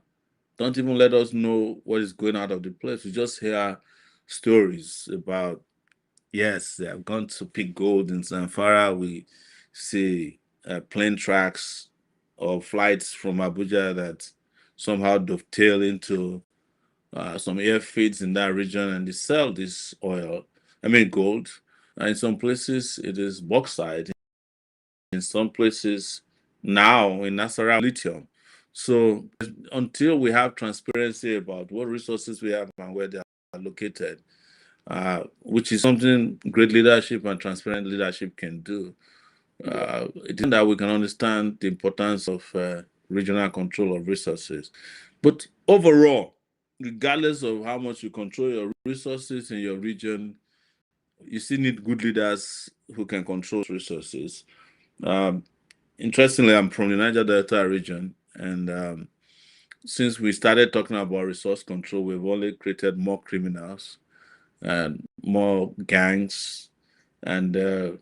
don't even let us know what is going out of the place. We just hear stories about, yes, they have gone to pick gold in Zamfara. We see plane tracks or flights from Abuja that somehow dovetail into some airfields in that region, and they sell this gold. In some places, it is bauxite. In some places, now in Nasarawa, lithium. So until we have transparency about what resources we have and where they are located, which is something great leadership and transparent leadership can do. It is that we can understand the importance of regional control of resources. But overall, regardless of how much you control your resources in your region, you still need good leaders who can control resources. Um, Interestingly, I'm from the Niger Delta region, and since we started talking about resource control, we've only created more criminals and more gangs and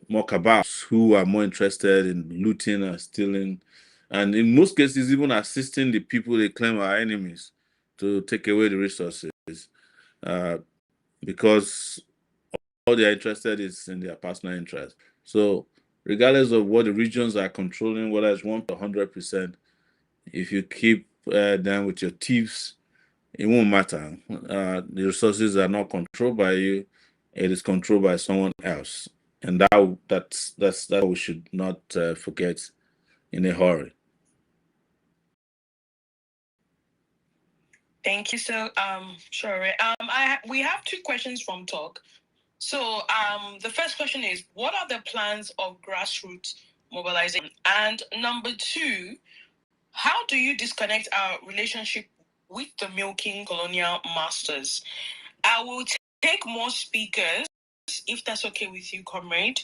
more cabals who are more interested in looting and stealing, and in most cases, even assisting the people they claim are enemies to take away the resources uh, because all they're interested is in their personal interest. So, regardless of what the regions are controlling, whether it's 100%, if you keep them with your thieves, it won't matter. The resources are not controlled by you; it is controlled by someone else, and that's that we should not forget in a hurry. Thank you. So, sure. We have two questions from Talk. So, the first question is, what are the plans of grassroots mobilizing? And number two, how do you disconnect our relationship with the milking colonial masters? I will take more speakers, if that's okay with you, comrade.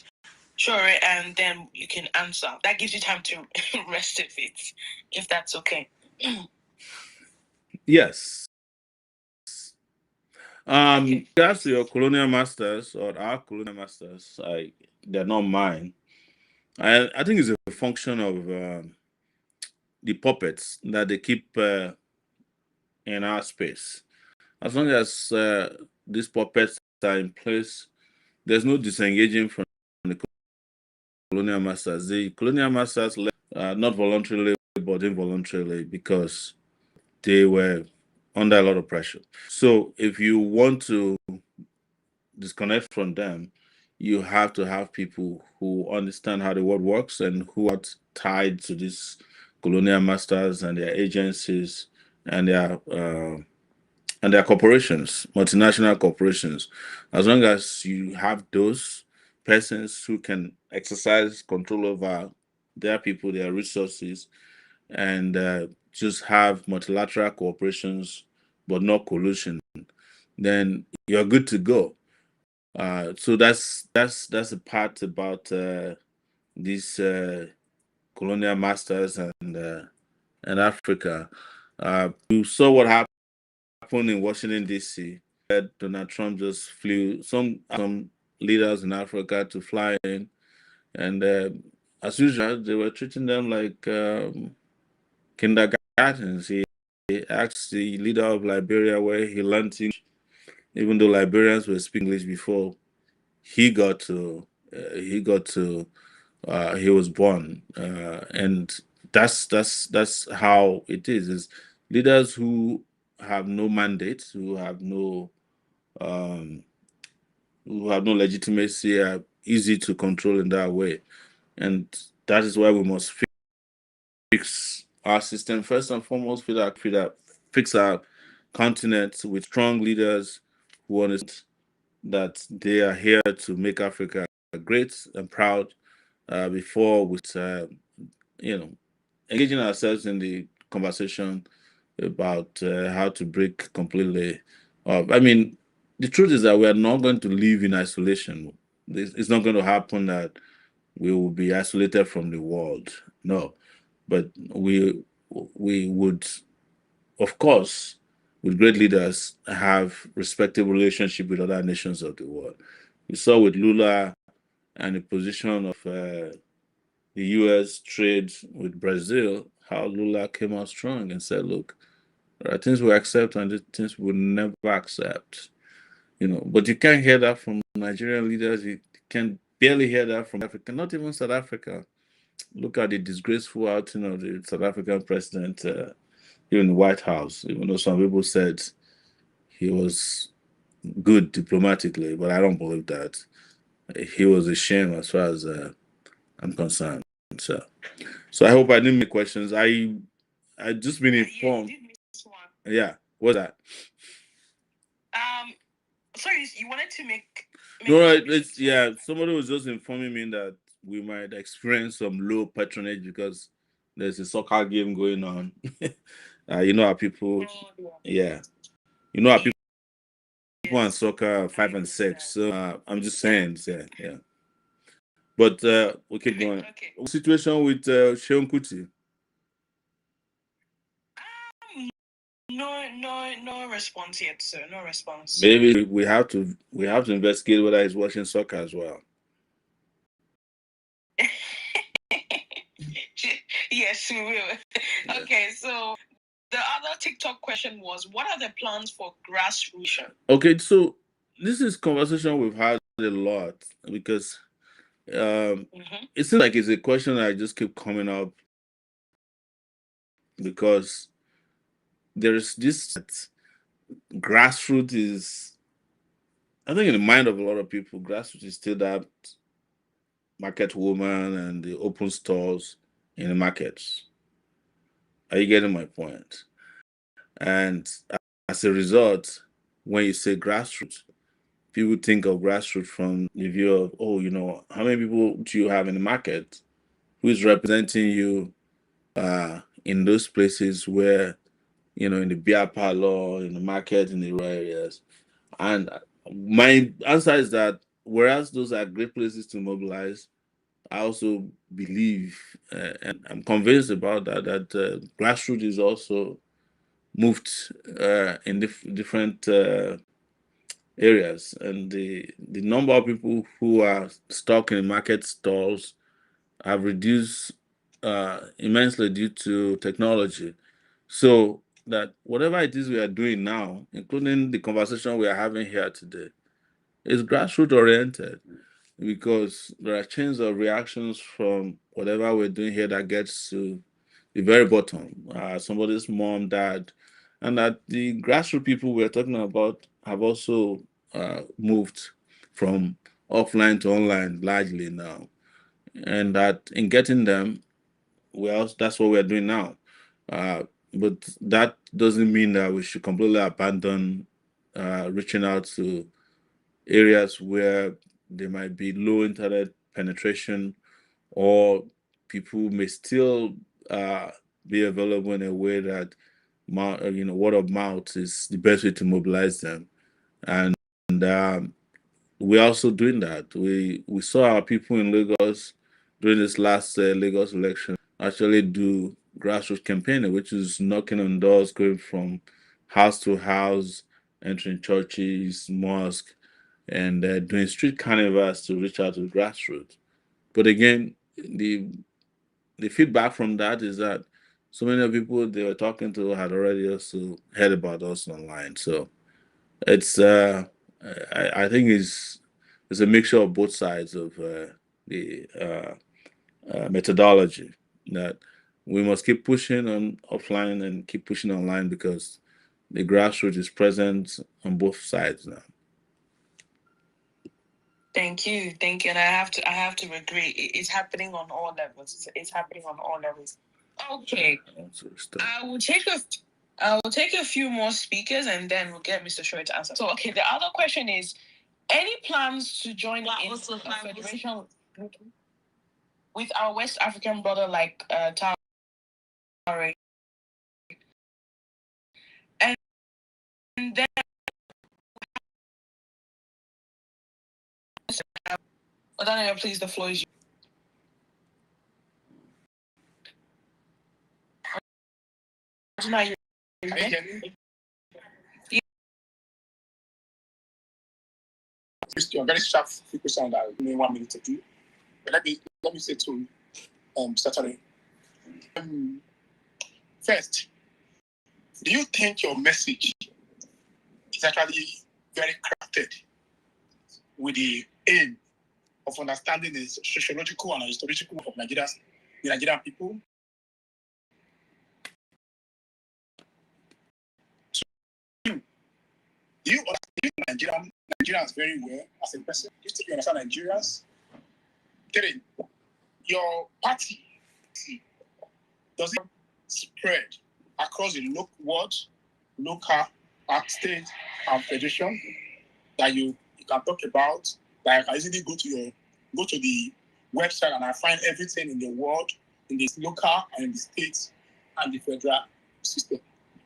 Sure, and then you can answer. That gives you time to rest a bit, if that's okay. Yes. Okay. Regards to your colonial masters or our colonial masters, they're not mine. I think it's a function of the puppets that they keep in our space. As long as these puppets are in place, there's no disengaging from the colonial masters. The colonial masters left not voluntarily but involuntarily because they were under a lot of pressure. So if you want to disconnect from them, you have to have people who understand how the world works and who are tied to these colonial masters and their agencies and their corporations, multinational corporations. As long as you have those persons who can exercise control over their people, their resources, and just have multilateral cooperations, but not collusion, then you're good to go. So that's the part about these colonial masters and Africa. You saw what happened in Washington D.C. Donald Trump just flew some leaders in Africa to fly in, and as usual, they were treating them like kindergartens. He asked the leader of Liberia where he learned English, even though Liberians were speaking English before he got to he was born, and that's how it is. Is leaders who have no mandate, um, who have no legitimacy, are easy to control in that way, and that is why we must fix our system first and foremost. Fix our continent with strong leaders who understand that they are here to make Africa great and proud. Before we, engaging ourselves in the conversation about how to break completely up. I mean, the truth is that we are not going to live in isolation. It's not going to happen that we will be isolated from the world. No, but we would, of course, with great leaders, have respectable relationship with other nations of the world. We saw with Lula and the position of the U.S. trade with Brazil, how Lula came out strong and said, "Look, there are things we accept and there are things we will never accept." But you can't hear that from Nigerian leaders. You can barely hear that from Africa, not even South Africa. Look at the disgraceful outing of the South African president here in the White House, even though some people said he was good diplomatically, but I don't believe that. He was a shame as far as I'm concerned. So I hope I didn't make questions. I just been informed. Yeah, you did miss one. Yeah, what's that? sorry, you wanted to make No, a it's submission. somebody was just informing me that we might experience some low patronage because there's a soccer game going on. You know how people, yeah, you know how people on soccer are 5 and 6. So I'm just saying, yeah. But we keep going. Okay. Situation with Sheon Kuti. No response yet, sir. No response. Maybe we have to investigate whether he's watching soccer as well. Yes, we will. Yeah. Okay, so the other TikTok question was, what are the plans for Grassroots? Okay, so this is conversation we've had a lot because it seems like it's a question that just keep coming up because there's this grassroots is, I think in the mind of a lot of people, grassroots is still that market woman and the open stores in the markets. Are you getting my point? And as a result, when you say grassroots, people think of grassroots from the view of, oh, how many people do you have in the market? Who is representing you in those places where, in the beer parlor, in the market, in the rural areas? And my answer is that whereas those are great places to mobilize, I also believe, and I'm convinced about that grassroots is also moved in different areas, and the number of people who are stuck in market stalls have reduced immensely due to technology. So that whatever it is we are doing now, including the conversation we are having here today, is grassroots oriented because there are chains of reactions from whatever we're doing here that gets to the very bottom, somebody's mom, dad, and that the grassroots people we're talking about have also moved from offline to online largely now, and that in getting them, well, that's what we're doing now. But that doesn't mean that we should completely abandon reaching out to areas where there might be low internet penetration, or people may still uh, be available in a way that word of mouth is the best way to mobilize them. And we're also doing that. We saw our people in Lagos during this last Lagos election actually do grassroots campaigning, which is knocking on doors, going from house to house, entering churches, mosques, and doing street carnivals to reach out to the grassroots. But again, the feedback from that is that so many of the people they were talking to had already also heard about us online. So it's I think it's a mixture of both sides of the methodology that we must keep pushing on offline and keep pushing online because the grassroots is present on both sides now. Thank you, and I have to agree. It's happening on all levels. It's happening on all levels. Okay, I will take a few more speakers and then we'll get Mr. Shoy to answer. So, okay, the other question is, any plans to join in a federation with our West African brother like Tare? And then Daniel, please, the floor is yours. Question, very sharp question that I only 1 minute to do. But let me say to Saturday. First, do you think your message is actually very crafted with the aim of understanding the sociological and historical of the Nigerian people? Two, do you understand Nigerians very well as a person? Do you think you understand Nigerians? Three, your party, does it spread across the local, state, and federation? that you can talk about, that I can easily go to the website and I find everything in the world, in the local and in the state and the federal system.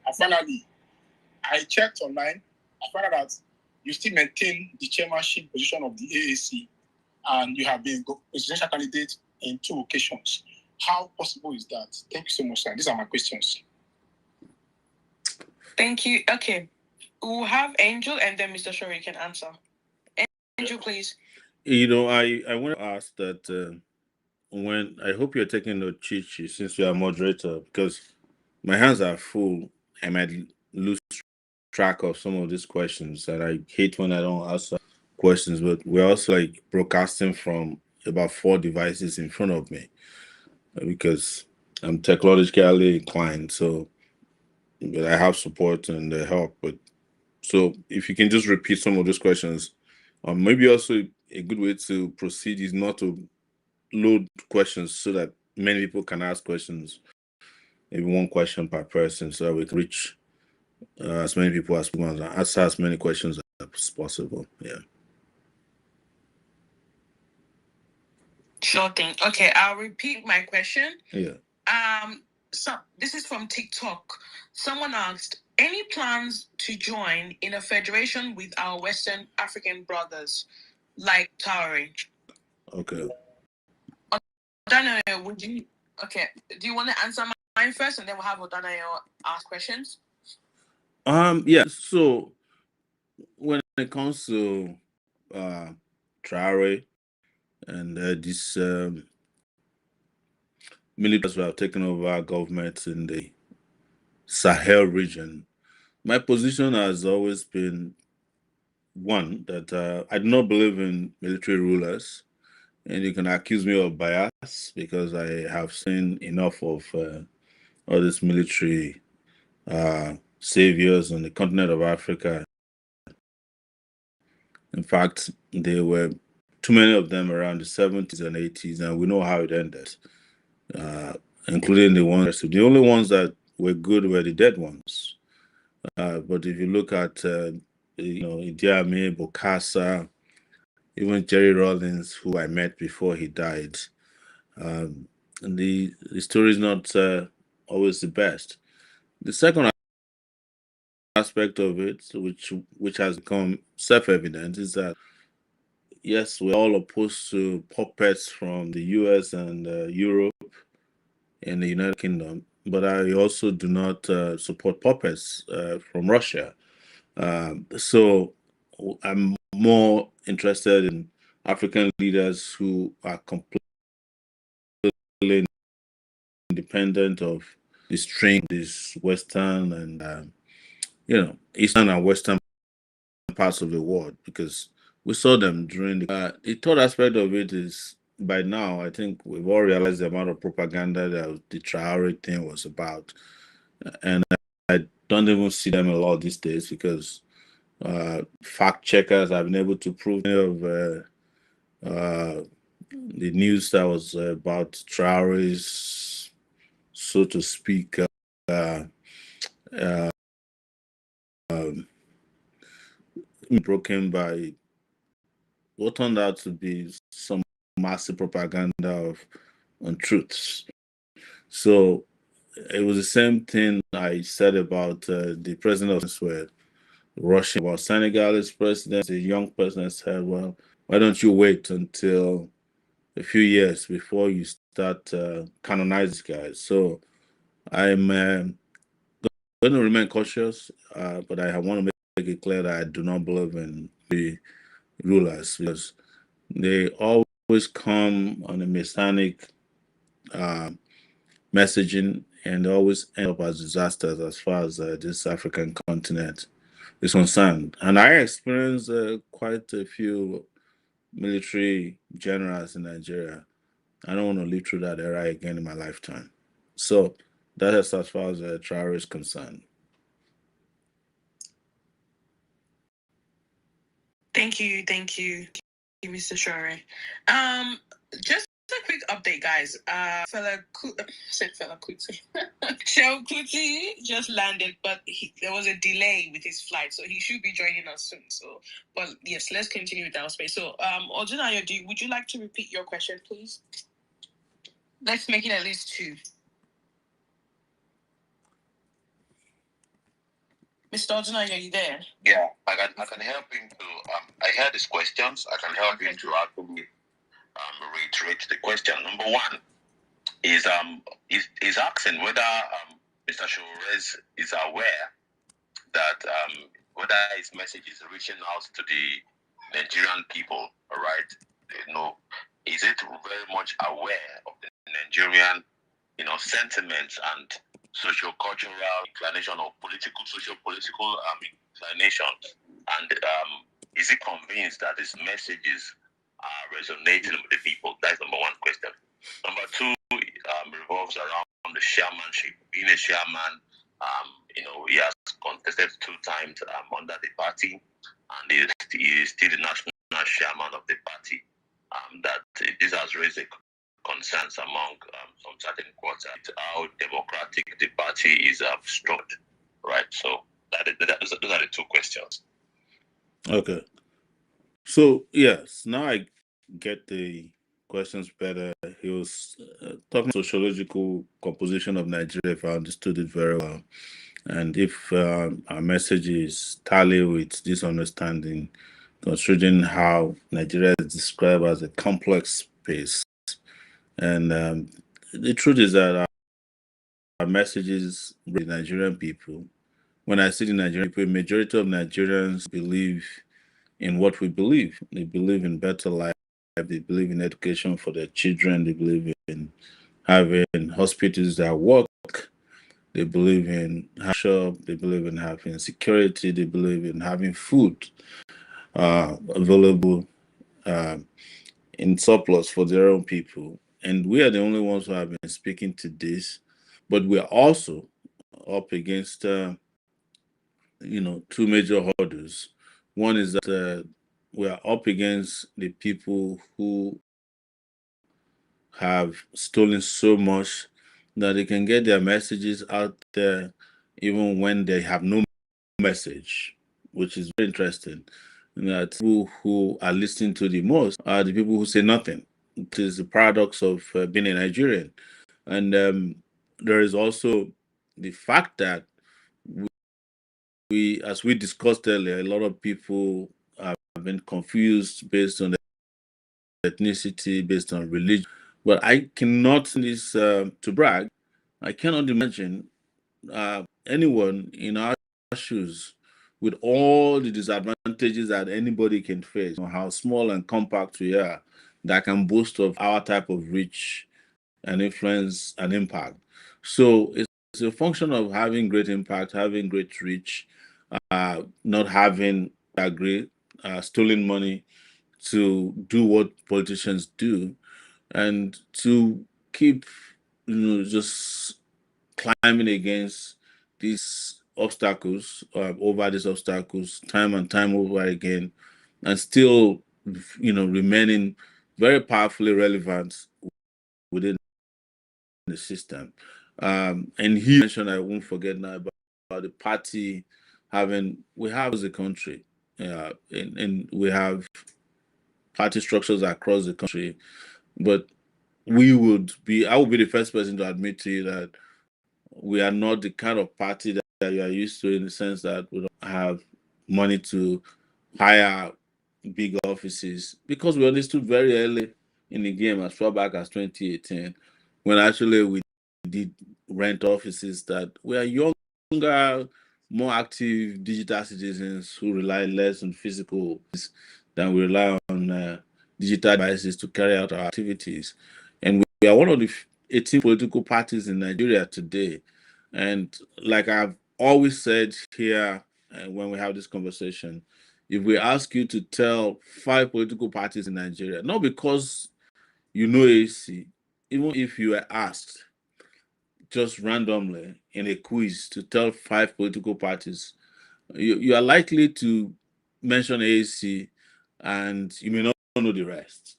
And finally, I checked online. I found out that you still maintain the chairmanship position of the AAC, and you have been presidential candidate in 2 occasions. How possible is that? Thank you so much, sir. These are my questions. Thank you. Okay. We'll have Angel and then Mr. Shori can answer. Angel, please. You know, I want to ask that when I hope you're taking note, Chichi, since you're a moderator, because my hands are full. I might lose track of some of these questions, and I hate when I don't answer questions. But we're also like broadcasting from about 4 devices in front of me because I'm technologically inclined. So, but I have support and help. But so if you can just repeat some of those questions, maybe also a good way to proceed is not to load questions so that many people can ask questions. Maybe 1 question per person, so that we can reach as many people as possible and answer as many questions as possible. Yeah. Sure thing. Okay, I'll repeat my question. Yeah. So this is from TikTok. Someone asked, any plans to join in a federation with our Western African brothers, like Tauri? Okay. Odanayo, would you? Okay. Do you want to answer mine first, and then we'll have Odanayo ask questions? Yeah. So when it comes to Traore and these militaries who have taken over our government in the Sahel region, my position has always been one that I do not believe in military rulers, and you can accuse me of bias because I have seen enough of all these military saviors on the continent of Africa. In fact, there were too many of them around the 70s and 80s, and we know how it ended, including the ones. The only ones that were good were the dead ones. But if you look at, Idi Amin, Bokassa, even Jerry Rawlings, who I met before he died, and the story is not always the best. The second aspect of it, which has become self-evident, is that yes, we're all opposed to puppets from the US and Europe and the United Kingdom, but I also do not support puppets from Russia. So I'm more interested in African leaders who are completely independent of the string, this Western and Eastern and Western parts of the world, because we saw them during the third aspect of it is, by now I think we've all realized the amount of propaganda that the Traore thing was about, and I don't even see them a lot these days because fact checkers have been able to prove of the news that was about Traore's, so to speak, broken by what turned out to be some massive propaganda of untruths. So it was the same thing I said about the president of where Russian about Senegalese president. The young president said, "Well, why don't you wait until a few years before you start canonizing guys?" So I'm going to remain cautious, but I want to make it clear that I do not believe in the rulers because they always come on a messianic messaging and they always end up as disasters as far as this African continent is concerned. And I experienced quite a few military generals in Nigeria. I don't want to live through that era again in my lifetime. So that is as far as Traore is concerned. Thank you, Mr. Shore. Just a quick update, guys. Fela Kuti. Shell Kuti just landed, but there was a delay with his flight, so he should be joining us soon. So, but yes, let's continue with our space. So, Odunayo, would you like to repeat your question, please? Let's make it at least 2. Mr. Odunayo, are you there? Yeah, I can help him to. I heard his questions. I can help him to actually reiterate the question. Number one is asking whether Mr. Shores is aware that whether his message is reaching out to the Nigerian people. All right, is it very much aware of the Nigerian, sentiments and socio-cultural inclination or socio-political inclinations, and is he convinced that his messages are resonating with the people? That's number one question. Number two revolves around the chairmanship. Being a chairman, he has contested 2 times under the party, and he is still the national chairman of the party. That this has raised concerns among some certain quarters how democratic the party is structured, right? So those are the 2 questions. Okay. So yes, now I get the questions better. He was talking sociological composition of Nigeria, if I understood it very well, and if our messages tally with this understanding, considering how Nigeria is described as a complex space, and the truth is that our messages with the Nigerian people. When I say the Nigerian people, majority of Nigerians believe in what we believe. They believe in better life. They believe in education for their children. They believe in having hospitals that work. They believe in shop. They believe in having security. They believe in having food available in surplus for their own people. And we are the only ones who have been speaking to this. But we are also up against, 2 major hurdles. One is that we are up against the people who have stolen so much that they can get their messages out there even when they have no message, which is very interesting. That people who are listening to the most are the people who say nothing. It is the paradox of being a Nigerian. And there is also the fact that we, as we discussed earlier, a lot of people have been confused based on ethnicity, based on religion. But I cannot, this to brag, I cannot imagine anyone in our shoes with all the disadvantages that anybody can face, how small and compact we are, that can boast of our type of reach and influence and impact. So it's a function of having great impact, having great reach, not having stolen money to do what politicians do, and to keep just climbing against these obstacles, over these obstacles, time and time over again, and still, remaining very powerfully relevant within the system. And he mentioned, I won't forget now, about the party we have as a country, and we have party structures across the country, but I would be the first person to admit to you that we are not the kind of party that you are used to, in the sense that we don't have money to hire big offices, because we understood very early in the game, as far back as 2018, when actually we did rent offices, that we are younger, more active digital citizens who rely less on physical than we rely on digital devices to carry out our activities. And we are one of the 18 political parties in Nigeria today. And like I've always said here, when we have this conversation, if we ask you to tell 5 political parties in Nigeria, not because you know AC, even if you were asked just randomly in a quiz to tell 5 political parties, you are likely to mention AC, and you may not know the rest.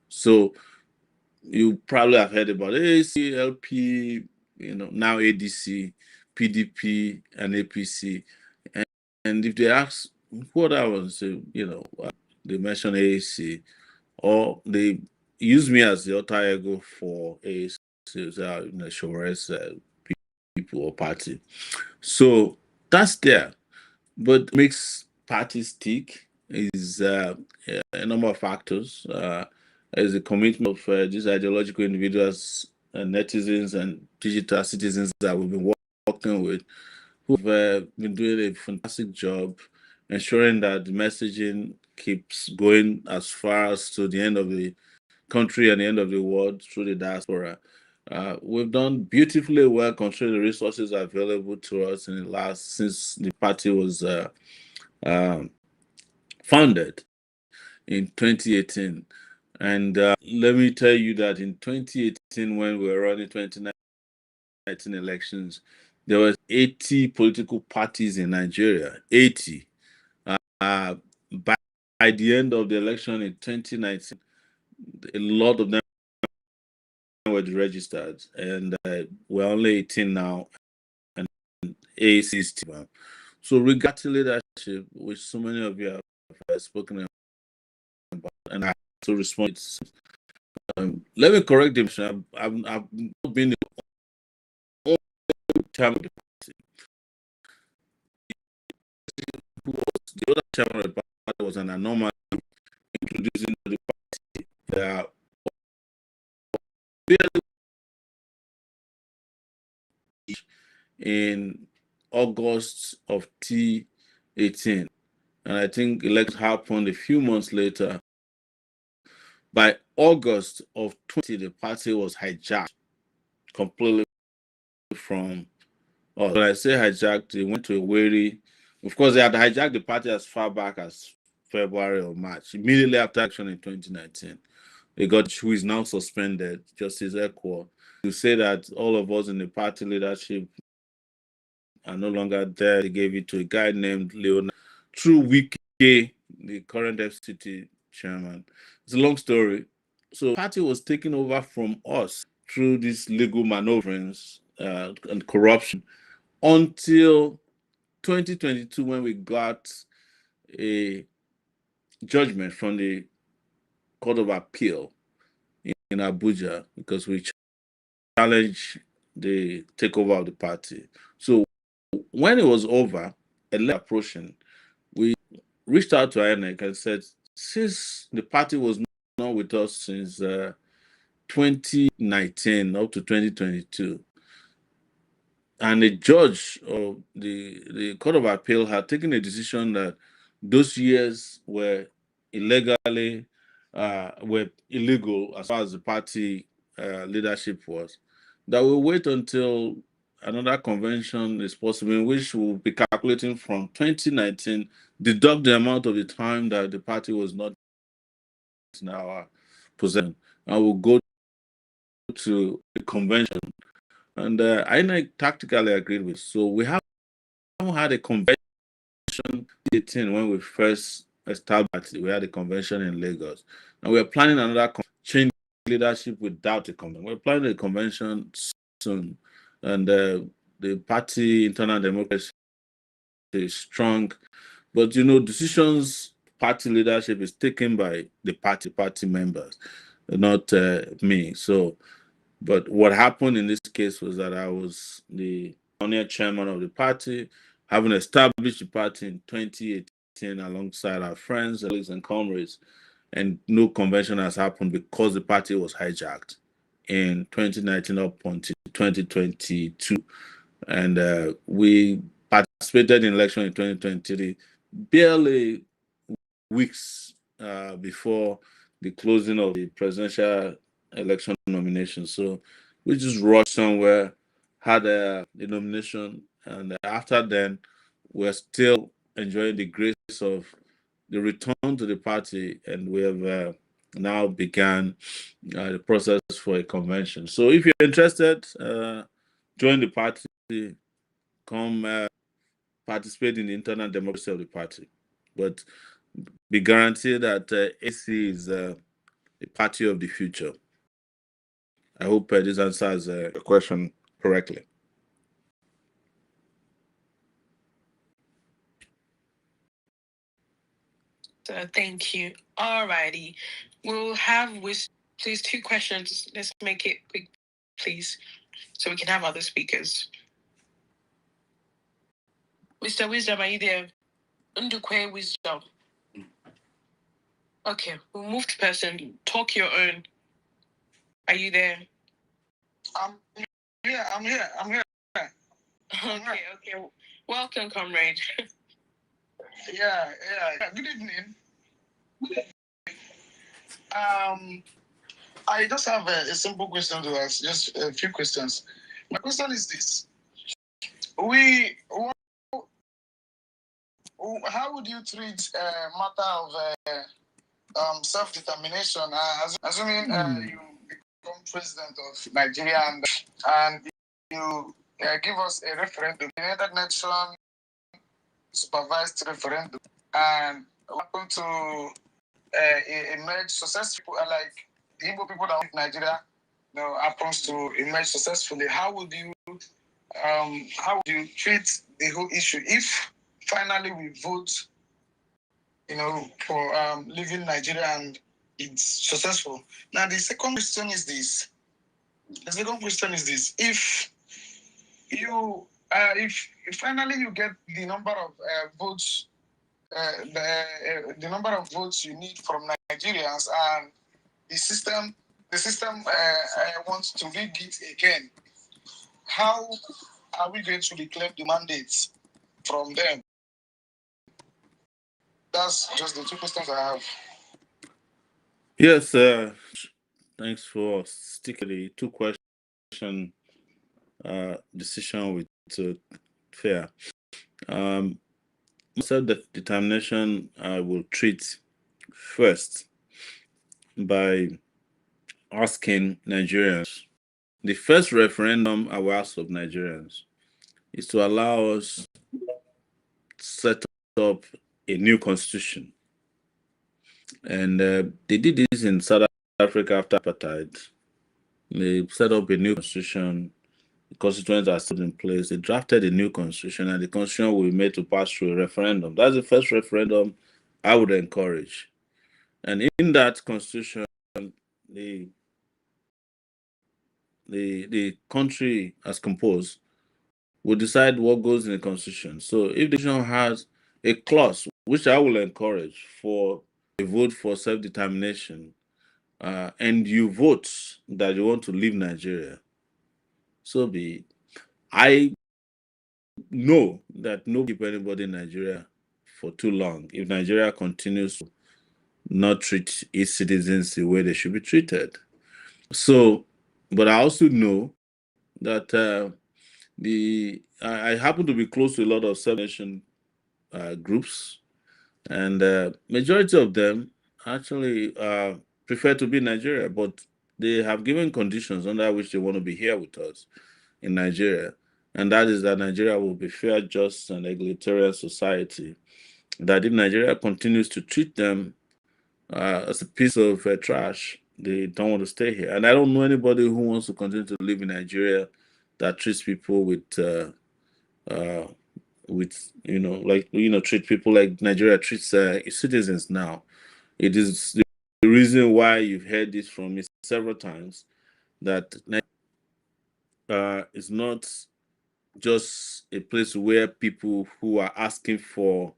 So you probably have heard about AAC, LP, now ADC, PDP, and APC. And if they ask what I was, they mention AAC, or they use me as the alter ego for AAC, Shore's people or party. So that's there. But makes parties tick is a number of factors. Is the commitment of these ideological individuals and netizens and digital citizens that we've been working with, who've been doing a fantastic job ensuring that the messaging keeps going as far as to the end of the country and the end of the world through the diaspora. We've done beautifully well considering the resources available to us in the last since the party was um, founded in 2018. And let me tell you that in 2018, when we were running 2019 elections, there were 80 political parties in Nigeria. 80. Uh, by the end of the election in 2019, a lot of them were registered, and we're only 18 now, and AAC is still. So regarding leadership, which so many of you have spoken about, and I have to respond. Let me correct him. I've not been the only chairman of the party. The other chairman of the party was an anomaly introducing the party. In August of 2018, and I think election happened a few months later. By August of 2020, the party was hijacked completely from us. When I say hijacked, they went to a wary. Of course, they had hijacked the party as far back as February or March, immediately after action in 2019. They got who is now suspended, Justice Equal, to say that all of us in the party leadership are no longer there. They gave it to a guy named Leonard through Wike, the current FCT chairman. It's a long story. So the party was taken over from us through these legal maneuverings and corruption until 2022, when we got a judgment from the Court of Appeal in Abuja, because we challenged the takeover of the party. So when it was over, a letter approaching, we reached out to INEC and said, since the party was not with us since 2019 up to 2022, and the judge of the Court of Appeal had taken a decision that those years were were illegal as far as the party leadership was, that we'll wait until another convention is possible, in which we'll be calculating from 2019, deduct the amount of the time that the party was not in our possession, and we'll go to a convention. And INEC tactically agreed with. So we haven't had a convention 18 when we first established. We had a convention in Lagos, and we're planning another change leadership without a convention. We're planning a convention soon, and the party internal democracy is strong, but decisions party leadership is taken by the party members, not me. So, but what happened in this case was that I was the pioneer chairman of the party, having established the party in 2018 alongside our friends, colleagues, and comrades, and no convention has happened because the party was hijacked in 2019 up until 2022. And we participated in election in 2023, barely weeks before the closing of the presidential election nomination. So we just rushed somewhere, had a nomination, and after then, we're still enjoying the grace of the return to the party, and we have now began the process for a convention. So if you're interested, join the party, come participate in the internal democracy of the party. But be guaranteed that AC is a party of the future. I hope this answers the question correctly. So thank you. Alrighty. We'll have please 2 questions. Let's make it quick, please, so we can have other speakers. Mr. Wisdom, are you there? Ndukwe Wisdom. Okay, we'll move to person. Talk your own. Are you there? I'm here. Okay. Welcome, comrade. Yeah. Good evening. I just have a simple question to ask, just a few questions. My question is this: how would you treat a matter of self-determination, assuming you become president of Nigeria and you give us a referendum, United Nations supervised referendum, and happen to emerge successful, like the Igbo people that live in Nigeria, happens to emerge successfully. How would you treat the whole issue if finally we vote, for leaving Nigeria and it's successful? Now the second question is this: if you if finally you get the number of votes, the number of votes you need from Nigerians, and the system wants to rig it again, how are we going to reclaim the mandates from them? That's just the 2 questions I have. Yes, thanks for sticking the 2-question decision with fair. Self-determination I will treat first by asking Nigerians. The first referendum I will ask of Nigerians is to allow us to set up a new constitution. And they did this in South Africa after apartheid. They set up a new constitution. The constituents are still in place. They drafted a new constitution, and the constitution will be made to pass through a referendum. That's the first referendum I would encourage. And in that constitution, the country as composed will decide what goes in the constitution. So if the constitution has a clause, which I will encourage, for a vote for self-determination, and you vote that you want to leave Nigeria, so be it. I know that nobody keep anybody in Nigeria for too long if Nigeria continues to not treat its citizens the way they should be treated. So, but I also know that I happen to be close to a lot of self-nation groups, and majority of them actually prefer to be in Nigeria, but they have given conditions under which they want to be here with us in Nigeria, and that is that Nigeria will be fair, just, and egalitarian society. That if Nigeria continues to treat them as a piece of trash, they don't want to stay here. And I don't know anybody who wants to continue to live in Nigeria that treats people with treat people like Nigeria treats its citizens now. It is the reason why you've heard this from me several times, that is not just a place where people who are asking for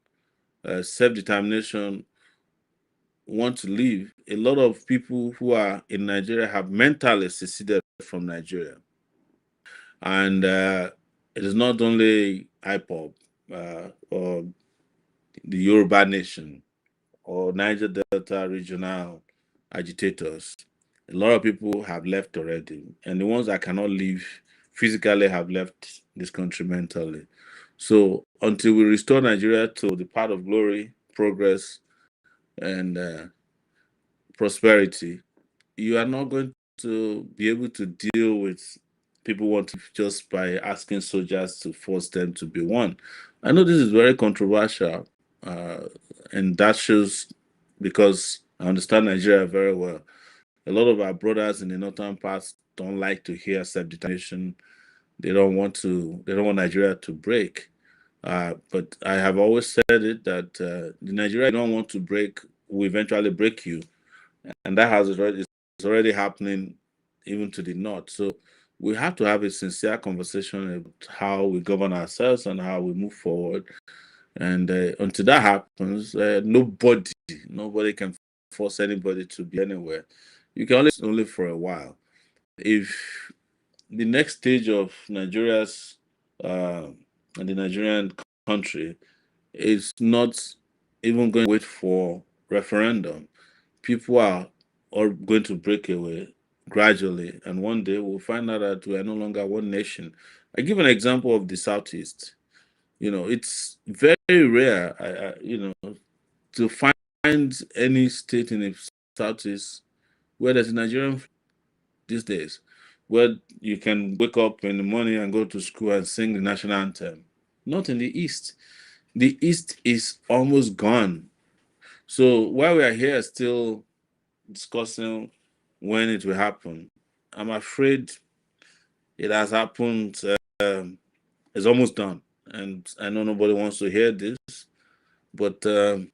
self-determination want to live. A lot of people who are in Nigeria have mentally seceded from Nigeria. And it is not only IPOB or the Yoruba Nation or Niger Delta regional agitators. A lot of people have left already, and the ones that cannot leave physically have left this country mentally. So until we restore Nigeria to the path of glory, progress, and prosperity, you are not going to be able to deal with people wanting just by asking soldiers to force them to be one. I know this is very controversial, and that shows because I understand Nigeria very well. A lot of our brothers in the northern parts don't like to hear self-determination. They don't want Nigeria to break. But I have always said it that the Nigeria don't want to break will eventually break you, and that it's already happening even to the north. So we have to have a sincere conversation about how we govern ourselves and how we move forward. And until that happens, nobody can force anybody to be anywhere. You can only for a while. If the next stage of Nigeria's and the Nigerian country is not even going to wait for referendum, people are all going to break away gradually, and one day we'll find out that we are no longer one nation. I give an example of the Southeast. It's very rare, to find any state in the Southeast where there's a Nigerian these days, where you can wake up in the morning and go to school and sing the national anthem. Not in the East. The East is almost gone. So while we are here still discussing when it will happen, I'm afraid it has happened. It's almost done. And I know nobody wants to hear this, but I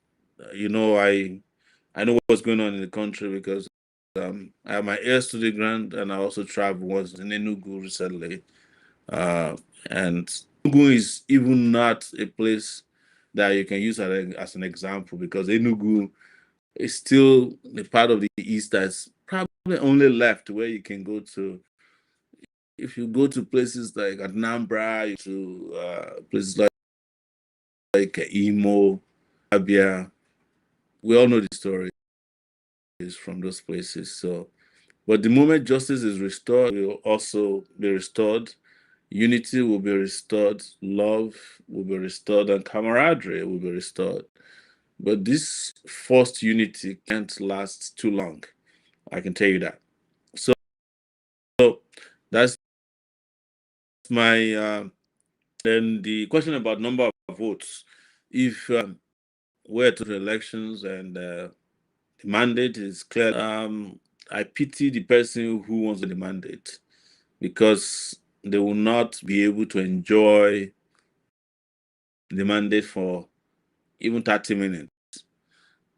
know what's going on in the country because I have my ears to the ground, and I also traveled once in Enugu recently. Uh, and Enugu is even not a place that you can use as an example because Enugu is still the part of the East that's probably only left where you can go to. If you go to places like Anambra, to places like Imo, Abia, we all know the stories from those places. So, but the moment justice is restored, will also be restored. Unity will be restored. Love will be restored, and camaraderie will be restored. But this forced unity can't last too long. I can tell you that. So that's my. Then the question about number of votes. If we're to the elections and the mandate is clear, I pity the person who wants the mandate because they will not be able to enjoy the mandate for even 30 minutes.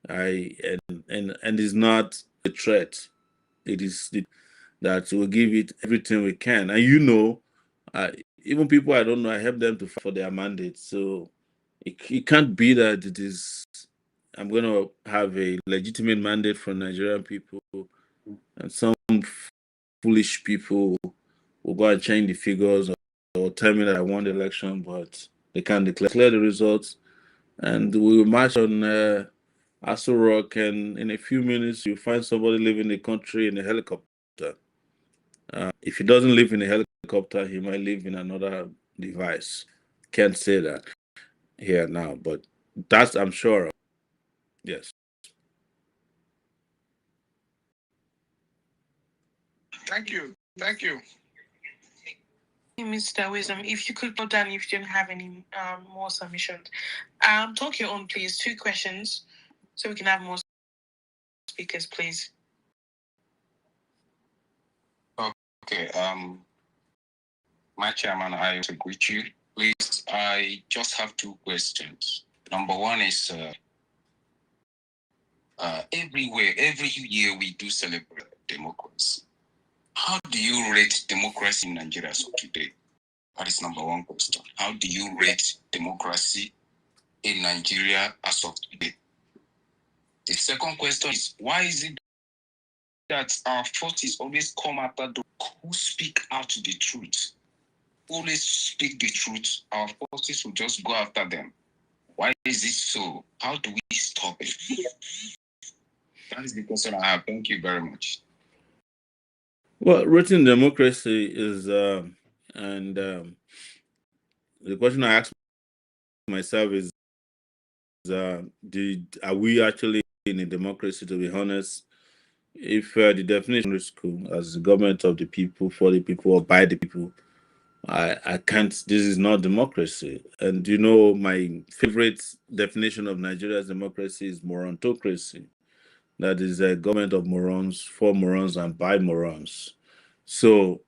And it's not a threat. It is that we'll give it everything we can. And uh, even people I don't know, I help them to fight for their mandate. So it can't be that I'm going to have a legitimate mandate from Nigerian people and some foolish people will go and change the figures or tell me that I won the election, but they can't declare the results. And we will march on Aso Rock, and in a few minutes, you find somebody living in the country in a helicopter. If he doesn't live in a helicopter, he might live in another device. Can't say that here now, but that's I'm sure of. Yes. Thank you. Thank you. Mr. Wisdom, if you could put down if you don't have any more submissions. Talk your own, please. 2 questions so we can have more speakers, please. Okay. My chairman, I want to greet you. Please, I just have 2 questions. Number one is every year we do celebrate democracy. How do you rate democracy in Nigeria as of today? That is number one question. How do you rate democracy in Nigeria as of today? The second question is, why is it that our forces always come after those who speak out the truth? Always speak the truth. Our forces will just go after them. Why is it so? How do we stop it? That is the question I have. Thank you very much. Well, written democracy is, and the question I ask myself is, are we actually in a democracy? To be honest, if the definition is school as the government of the people, for the people, or by the people, I can't. This is not democracy. And my favorite definition of Nigeria's democracy is morontocracy. That is a government of morons, for morons, and by morons. So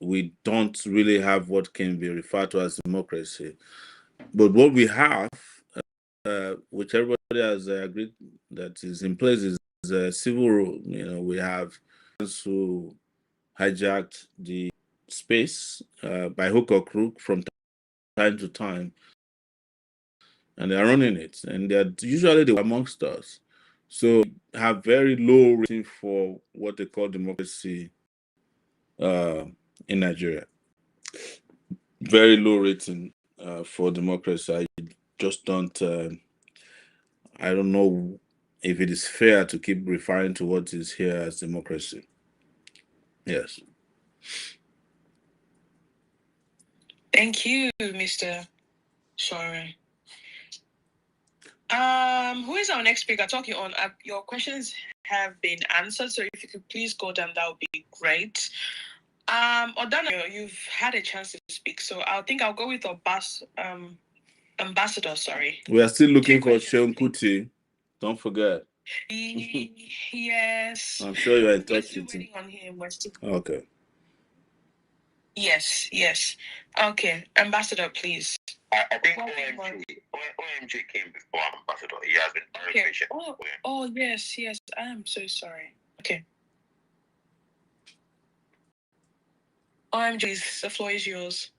we don't really have what can be referred to as democracy. But what we have, which everybody has agreed that is in place, is civil rule. We have who hijacked the space by hook or crook from time to time, and they're running it, and they're usually the amongst us. So have very low rating for what they call democracy in Nigeria. Very low rating for democracy. I just don't. I don't know if it is fair to keep referring to what is here as democracy. Yes. Thank you, Mr. Sorry. Who is our next speaker? Talking on your questions have been answered, so if you could please go down, that would be great. Odana, you've had a chance to speak, so I think I'll go with Ambassador. Sorry. We are still looking for Seun Kuti. Don't forget. Yes. I'm sure you are in touch with him. On him. Okay. Yes. Okay, Ambassador, please. I think OMG came before Ambassador. He has been very patient. Oh, yes. I am so sorry. Okay. OMG, the floor is yours.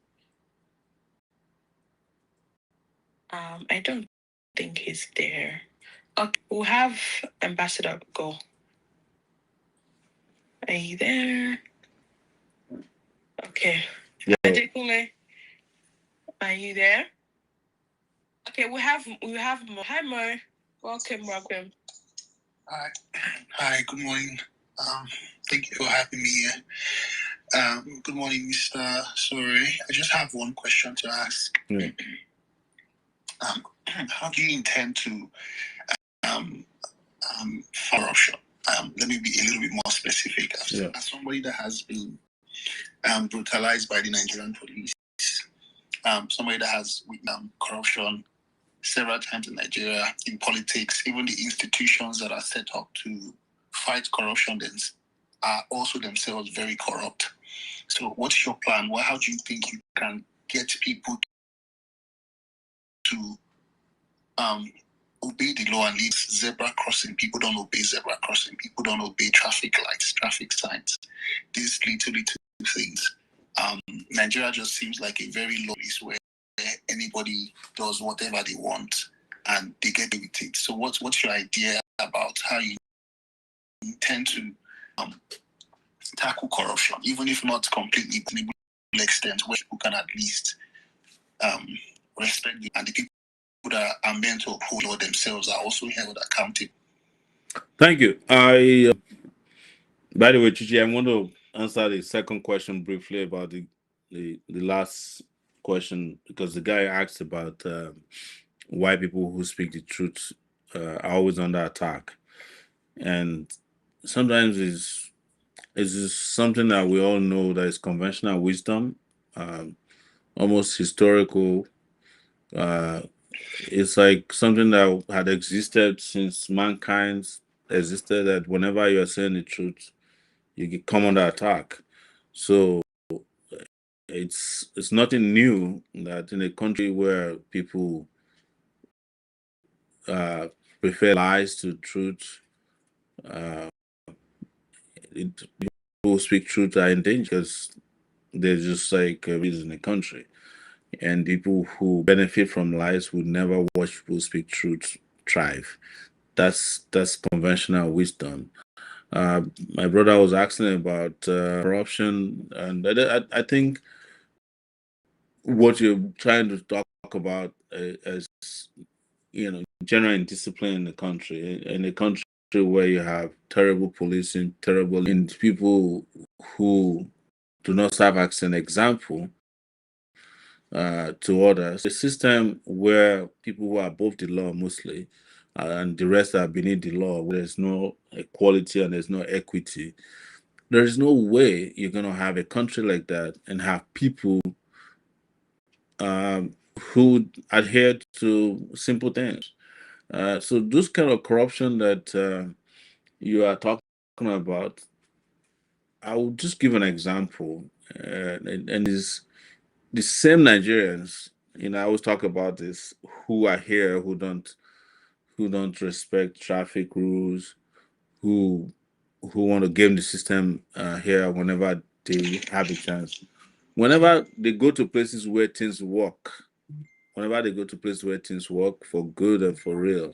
I don't think he's there. Okay, we'll have Ambassador go. Are you there? Okay. Yeah. Adekule, are you there? Okay, we have Mo. Hi, Mo. Welcome. Hi, good morning. Thank you for having me here. Good morning, Mr. Sorry. I just have one question to ask. Yeah. How do you intend to corruption? Let me be a little bit more specific. As somebody that has been brutalized by the Nigerian police, somebody that has witnessed corruption several times in Nigeria, in politics, even the institutions that are set up to fight corruption are also themselves very corrupt. So what's your plan? How do you think you can get people to obey the law and leave zebra crossing? People don't obey zebra crossing. People don't obey traffic lights, traffic signs. These little things. Nigeria just seems like a very low place where anybody does whatever they want and they get away with it. So what's your idea about how you intend to tackle corruption, even if not completely to the extent where people can at least respect it, and the people that are meant to uphold law themselves are also held accountable? Thank you. By the way, Chichi, I want to answer the second question briefly about the last question, because the guy asked about why people who speak the truth are always under attack, and sometimes it's something that we all know that is conventional wisdom, almost historical. It's like something that had existed since mankind existed, that whenever you are saying the truth, you come under attack. So it's nothing new that in a country where people prefer lies to truth, people who speak truth are in danger, because there's just like a reason in the country, and people who benefit from lies would never watch people speak truth thrive. That's conventional wisdom. My brother was asking about corruption, and I think what you're trying to talk about is, general indiscipline in the country, in a country where you have terrible policing, terrible and people who do not serve as an example to others. A system where people who are above the law mostly and the rest are beneath the law, where there's no equality and there's no equity. There's no way you're going to have a country like that and have people who adhere to simple things. So this kind of corruption that you are talking about, I will just give an example, and is the same Nigerians. I always talk about this, who are here, who don't respect traffic rules, who want to game the system here whenever they have a chance. Whenever they go to places where things work, for good and for real,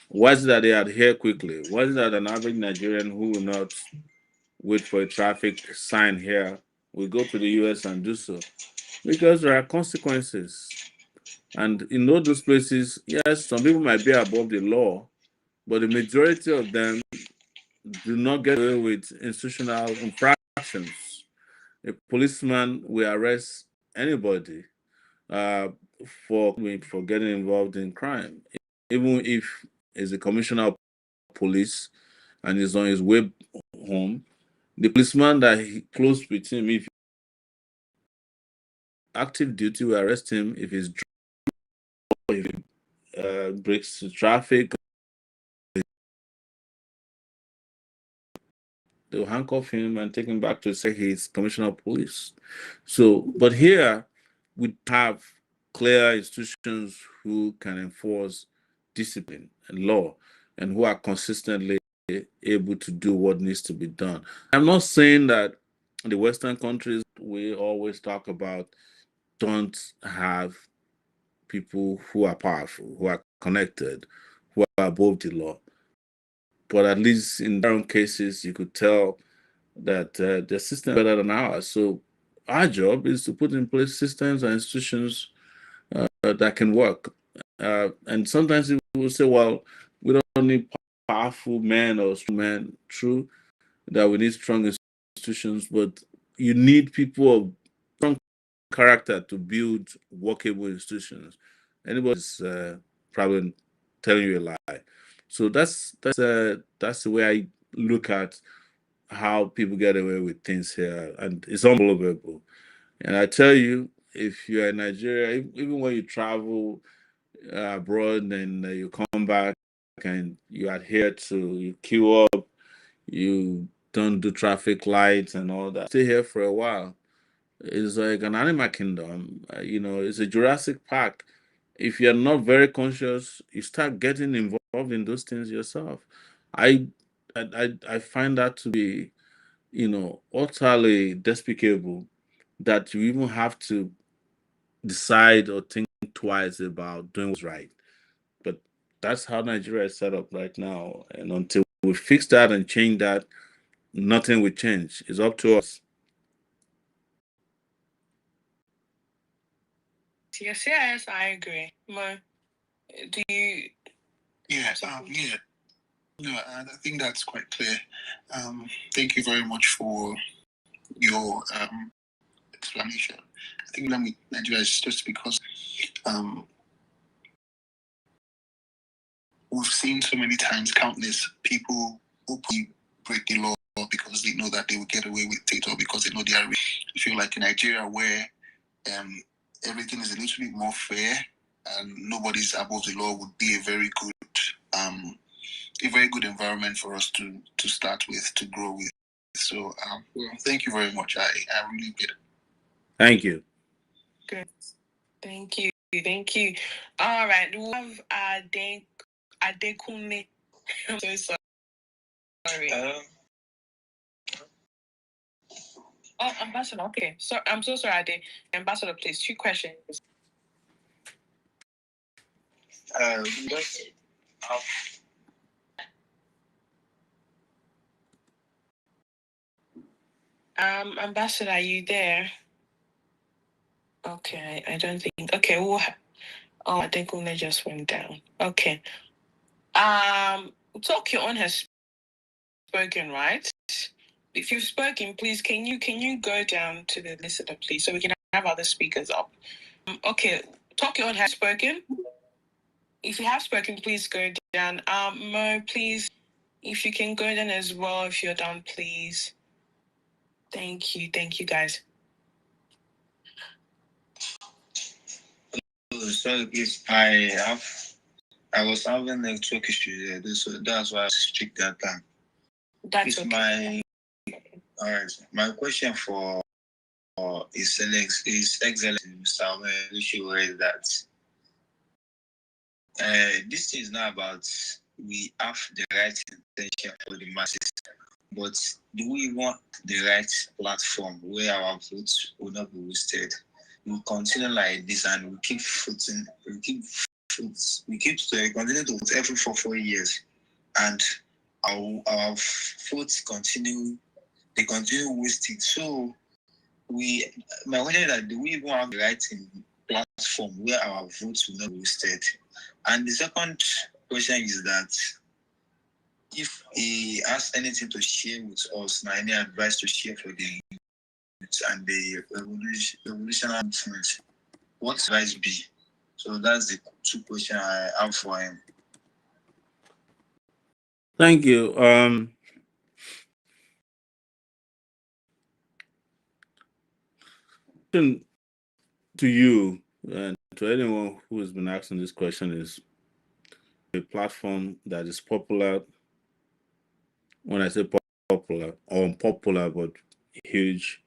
why is it that they adhere quickly? Why is it that an average Nigerian who will not wait for a traffic sign here will go to the US and do so? Because there are consequences. And in all those places, yes, some people might be above the law, but the majority of them do not get away with institutional infractions. A policeman will arrest anybody uh, for getting involved in crime, even if he's a commissioner of police and he's on his way home. The policeman that he close with him, if active duty, will arrest him if he's drunk, if he breaks the traffic. They'll handcuff him and take him back to say he's commissioner of police. So, but here we have clear institutions who can enforce discipline and law and who are consistently able to do what needs to be done. I'm not saying that the Western countries we always talk about don't have people who are powerful, who are connected, who are above the law. But at least in their own cases, you could tell that the system is better than ours. So our job is to put in place systems and institutions that can work. And sometimes people will say, well, we don't need powerful men or strong men. True that we need strong institutions, but you need people of strong character to build workable institutions. Anybody's probably telling you a lie. So that's the way I look at how people get away with things here, and it's unbelievable. And I tell you, if you're in Nigeria, even when you travel abroad and you come back and you adhere to, you queue up, you don't do traffic lights and all that, stay here for a while. It's like an animal kingdom. It's a Jurassic Park. If you're not very conscious, you start getting involved in those things yourself. I I find that to be utterly despicable that you even have to decide or think twice about doing what's right. But that's how Nigeria is set up right now. And until we fix that and change that, nothing will change. It's up to us. Yes, I agree. Mo, do you? Yeah, yeah. No, I think that's quite clear. Thank you very much for your explanation. I think with Nigeria is just because we've seen so many times countless people openly break the law because they know that they will get away with it or because they know they are rich. I feel like in Nigeria where everything is a little bit more fair and nobody's above the law would be a very good environment for us to start with, to grow with. So well, thank you very much. I really get it. Thank you. Good. Thank you. All right. We have Adekunle. I'm so sorry. Ambassador. Okay. So I'm so sorry, Ade. Ambassador, please. 2 questions. Ambassador, are you there? Okay, I don't think. Okay, I think Una just went down. Okay. Tokyo on has spoken, right? If you've spoken, please can you go down to the listener, please, so we can have other speakers up. Okay, Tokyo on has spoken. If you have spoken, please go down. Mo, please, if you can go down as well, if you're done, please. Thank you, guys. Sorry, please. I was having network issues there, so that's why I strict that time. That's okay. My All right. My question for His Excellency Mr. Olusegun is that this is not about we have the right intention for the masses, but do we want the right platform where our votes will not be wasted? We continue like this and we keep voting, we continue to vote every 4 years, and our votes continue wasting. So my question is that do we even have the right platform where our votes will not be wasted? And the second question is that if he has anything to share with us, now any advice to share for the youth and the revolutionary movement, what advice be? So that's the 2 questions I have for him. Thank you. To you and to anyone who has been asking this question is a platform that is popular. When I say popular or unpopular, but huge,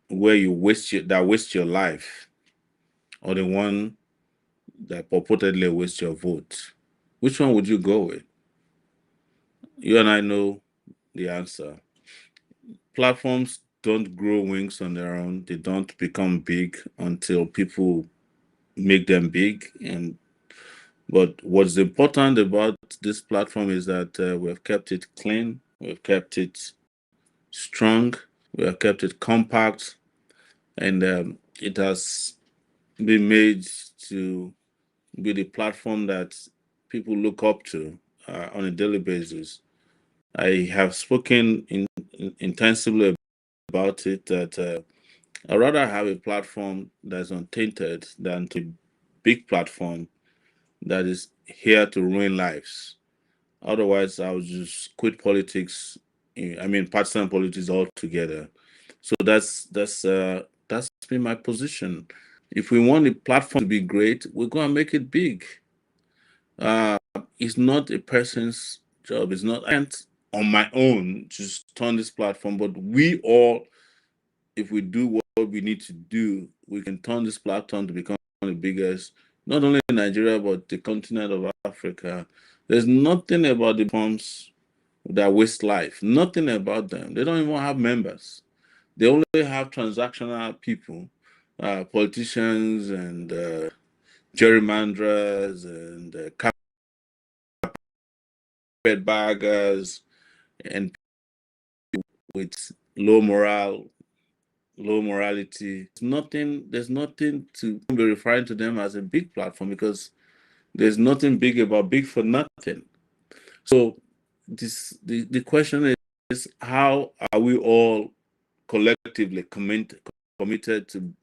where you waste your life, or the one that purportedly waste your vote, which one would you go with? You and I know the answer. Platforms don't grow wings on their own. They don't become big until people make them big. But what's important about this platform is that we've kept it clean, we've kept it strong, we have kept it compact, and it has been made to be the platform that people look up to on a daily basis. I have spoken intensively about it that I'd rather have a platform that's untainted than to big platform that is here to ruin lives. Otherwise, I would just quit politics. I mean, partisan politics altogether. So that's been my position. If we want the platform to be great, we're going to make it big. It's not a person's job. It's not I can't on my own just turn this platform, but we all, if we do what we need to do, we can turn this platform to become the biggest, not only in Nigeria, but the continent of Africa. There's nothing about the platforms that waste life. Nothing about them. They don't even have members. They only have transactional people, politicians and gerrymanders and carpetbaggers and with low morality. There's nothing to be referring to them as a big platform because there's nothing big about big for nothing. So the question is how are we all collectively committed to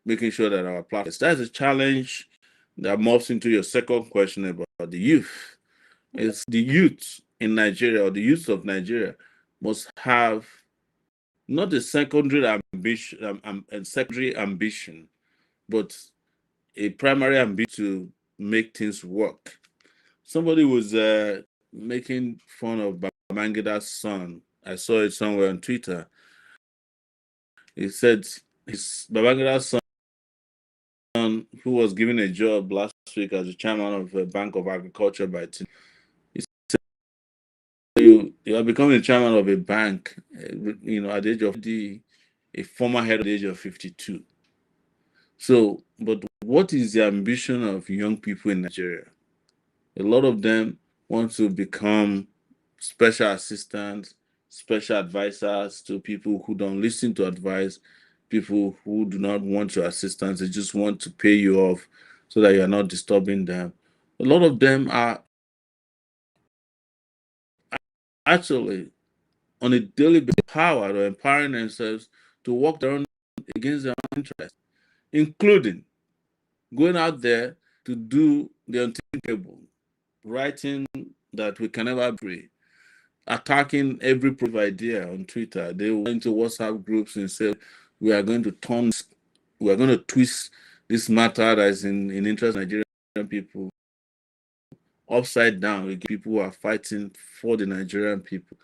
making sure that our platform, that's a challenge that morphs into your second question about the youth. It's the youth in Nigeria, or the youth of Nigeria must have not a secondary ambition, but a primary ambition to make things work. Somebody was making fun of Babangida's son. I saw it somewhere on Twitter. He said his Babangida's son, who was given a job last week as the chairman of the Bank of Agriculture by Tinubu, he said, you are becoming the chairman of a bank, at the age of a former head at the age of 52. So, but what is the ambition of young people in Nigeria? A lot of them want to become special assistants, special advisors to people who don't listen to advice, people who do not want your assistance. They just want to pay you off so that you're not disturbing them. A lot of them are actually on a daily basis empowered or empowering themselves to work their own against their own interests, including going out there to do the unthinkable, writing that we can never be, attacking every proof idea on Twitter. They went into WhatsApp groups and said, we are going to twist this matter that is in interest of Nigerian people upside down. We get people who are fighting for the Nigerian people.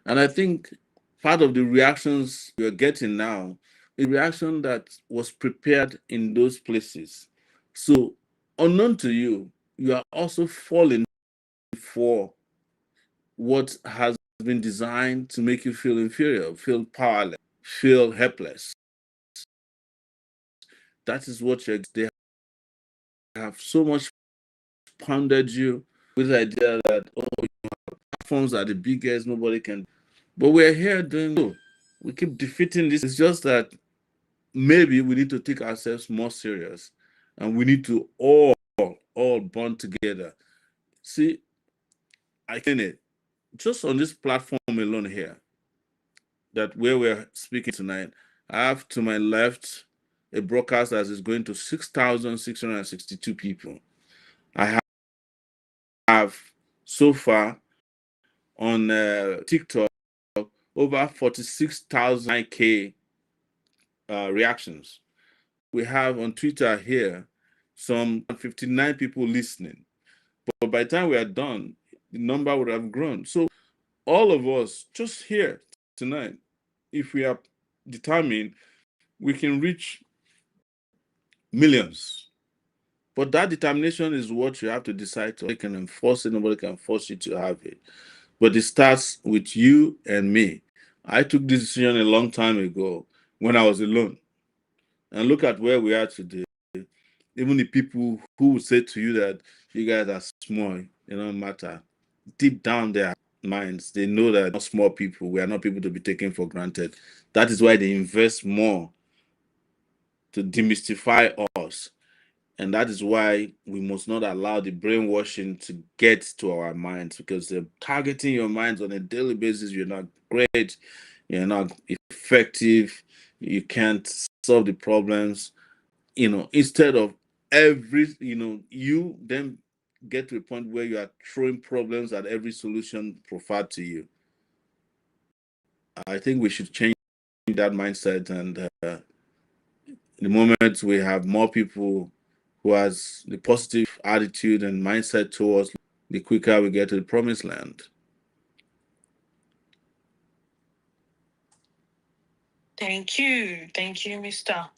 And I think part of the reactions you're getting now, a reaction that was prepared in those places. So, unknown to you, you are also falling for what has been designed to make you feel inferior, feel powerless, feel helpless. That is what they have so much pounded you with the idea that, oh, platforms are the biggest, nobody can. But we're here doing so. We keep defeating this. It's just that maybe we need to take ourselves more serious and we need to all bond together. See, I can it just on this platform alone here, that where we're speaking tonight, I have to my left a broadcast that is going to 6,662 people. I have so far on TikTok over 46,000 IK reactions. We have on Twitter here some 59 people listening. But by the time we are done, the number would have grown. So all of us just here tonight, if we are determined, we can reach millions. But that determination is what you have to decide to. Nobody can enforce it, nobody can force you to have it. But it starts with you and me. I took this decision a long time ago when I was alone. And look at where we are today. Even the people who would say to you that you guys are small, it don't matter. Deep down their minds, they know that we're not small people. We are not people to be taken for granted. That is why they invest more to demystify us. And that is why we must not allow the brainwashing to get to our minds, because they're targeting your minds on a daily basis. You're not great, you're not effective, you can't solve the problems, instead of you then get to a point where you are throwing problems at every solution proffered to you. I think we should change that mindset, and the moment we have more people who has the positive attitude and mindset towards, the quicker we get to the promised land. Thank you, Mr.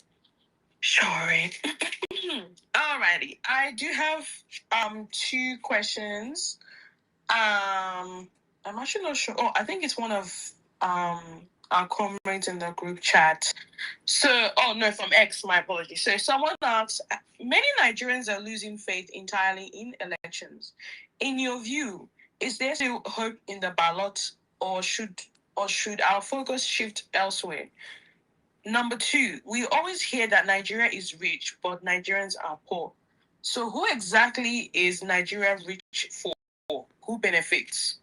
Shori. Alrighty, I do have two questions. I'm actually not sure. Oh, I think it's one of our comrades in the group chat. So, oh no, from X, my apologies. So someone asks, many Nigerians are losing faith entirely in elections. In your view, is there still hope in the ballot, or should our focus shift elsewhere? Number two, we always hear that Nigeria is rich, but Nigerians are poor. So who exactly is Nigeria rich for? Who benefits?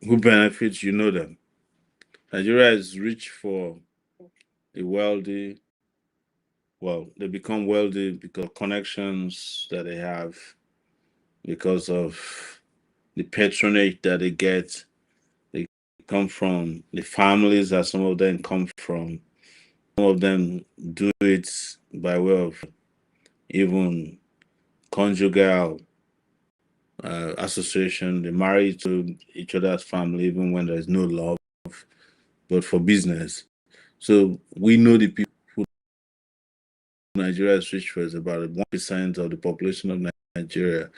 Who benefits? You know them. Nigeria is rich for the wealthy. Well, they become wealthy because of connections that they have, because of the patronage that they get. They come from the families that some of them come from. Some of them do it by way of even conjugal association. They marry to each other's family even when there's no love, but for business. So we know the people who Nigeria is rich for is about 1% of the population of Nigeria.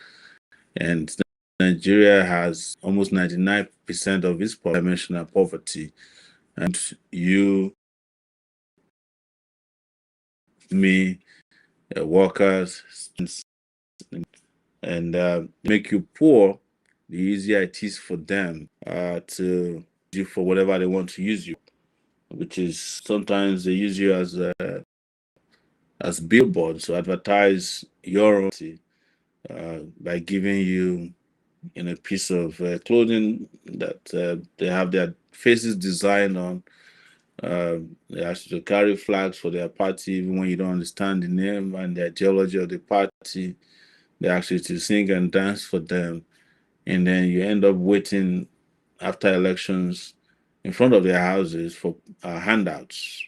And Nigeria has almost 99% of its dimensional poverty. And you, me, workers, and make you poor, the easier it is for them to use you for whatever they want to use you, which is sometimes they use you as billboards to advertise your own by giving you a piece of clothing that they have their faces designed on. They ask you to carry flags for their party, even when you don't understand the name and the ideology of the party. They ask you to sing and dance for them. And then you end up waiting after elections in front of their houses for handouts.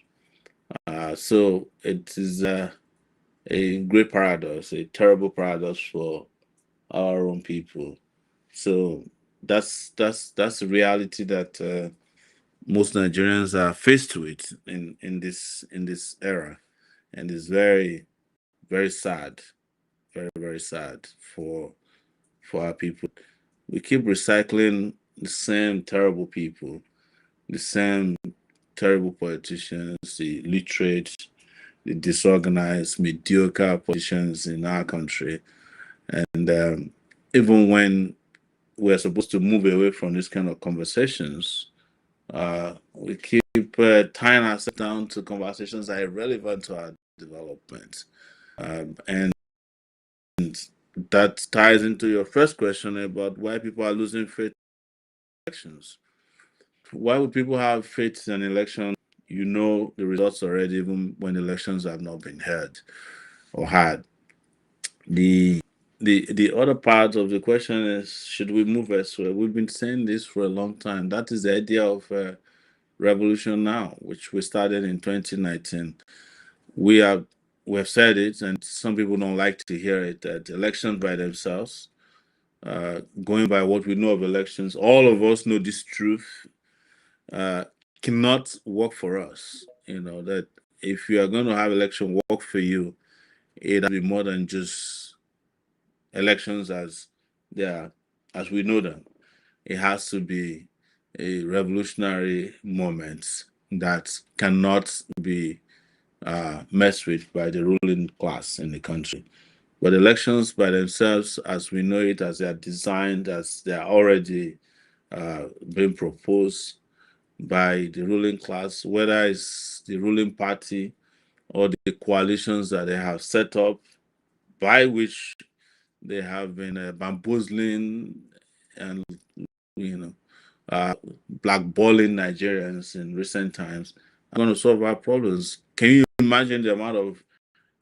So it is a great paradox, a terrible paradox for our own people. So that's the reality that most Nigerians are faced with in this era, and it's very, very sad, very sad for our people. We keep recycling the same terrible people, the same terrible politicians, the literate, the disorganized, mediocre politicians in our country. And even when we're supposed to move away from this kind of conversations, we keep tying ourselves down to conversations that are irrelevant to our development. And that ties into your first question about why people are losing faith in elections. Why would people have faith in an election? You know the results already, even when elections have not been held or had. The other part of the question is, should we move elsewhere? We've been saying this for a long time. That is the idea of revolution now, which we started in 2019. We have said it, and some people don't like to hear it, that elections by themselves, going by what we know of elections, all of us know this truth, cannot work for us. You know, that if you are going to have election work for you, it has to be more than just elections as they are, as we know them. It has to be a revolutionary moment that cannot be messed with by the ruling class in the country. But elections by themselves, as we know it, as they are designed, as they are already being proposed by the ruling class, whether it's the ruling party or the coalitions that they have set up, by which they have been bamboozling and, you know, blackballing Nigerians in recent times, are going to solve our problems. Can you imagine the amount of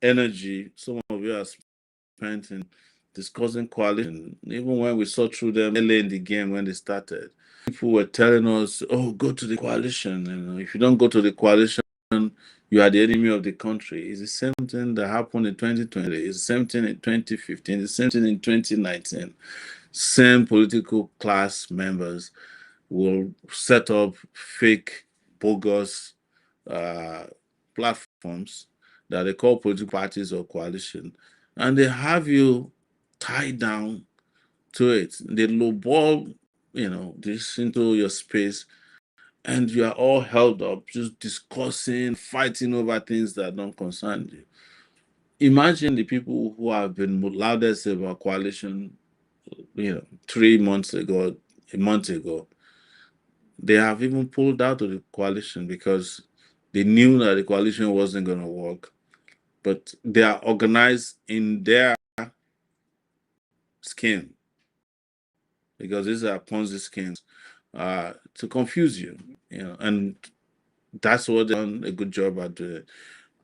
energy some of you have spent in discussing coalition? Even when we saw through them early in the game when they started, people were telling us, "Oh, go to the coalition. You know, if you don't go to the coalition, you are the enemy of the country." It's the same thing that happened in 2020. It's the same thing in 2015. The same thing in 2019. Same political class members will set up fake, bogus platforms that they call political parties or coalition, and they have you tied down to it. They lowball, this into your space, and you are all held up just discussing, fighting over things that don't concern you. Imagine the people who have been loudest about coalition, 3 months ago, a month ago. They have even pulled out of the coalition because they knew that the coalition wasn't going to work. But they are organized in their scheme, because these are Ponzi schemes, to confuse you, and that's what they've done a good job at doing.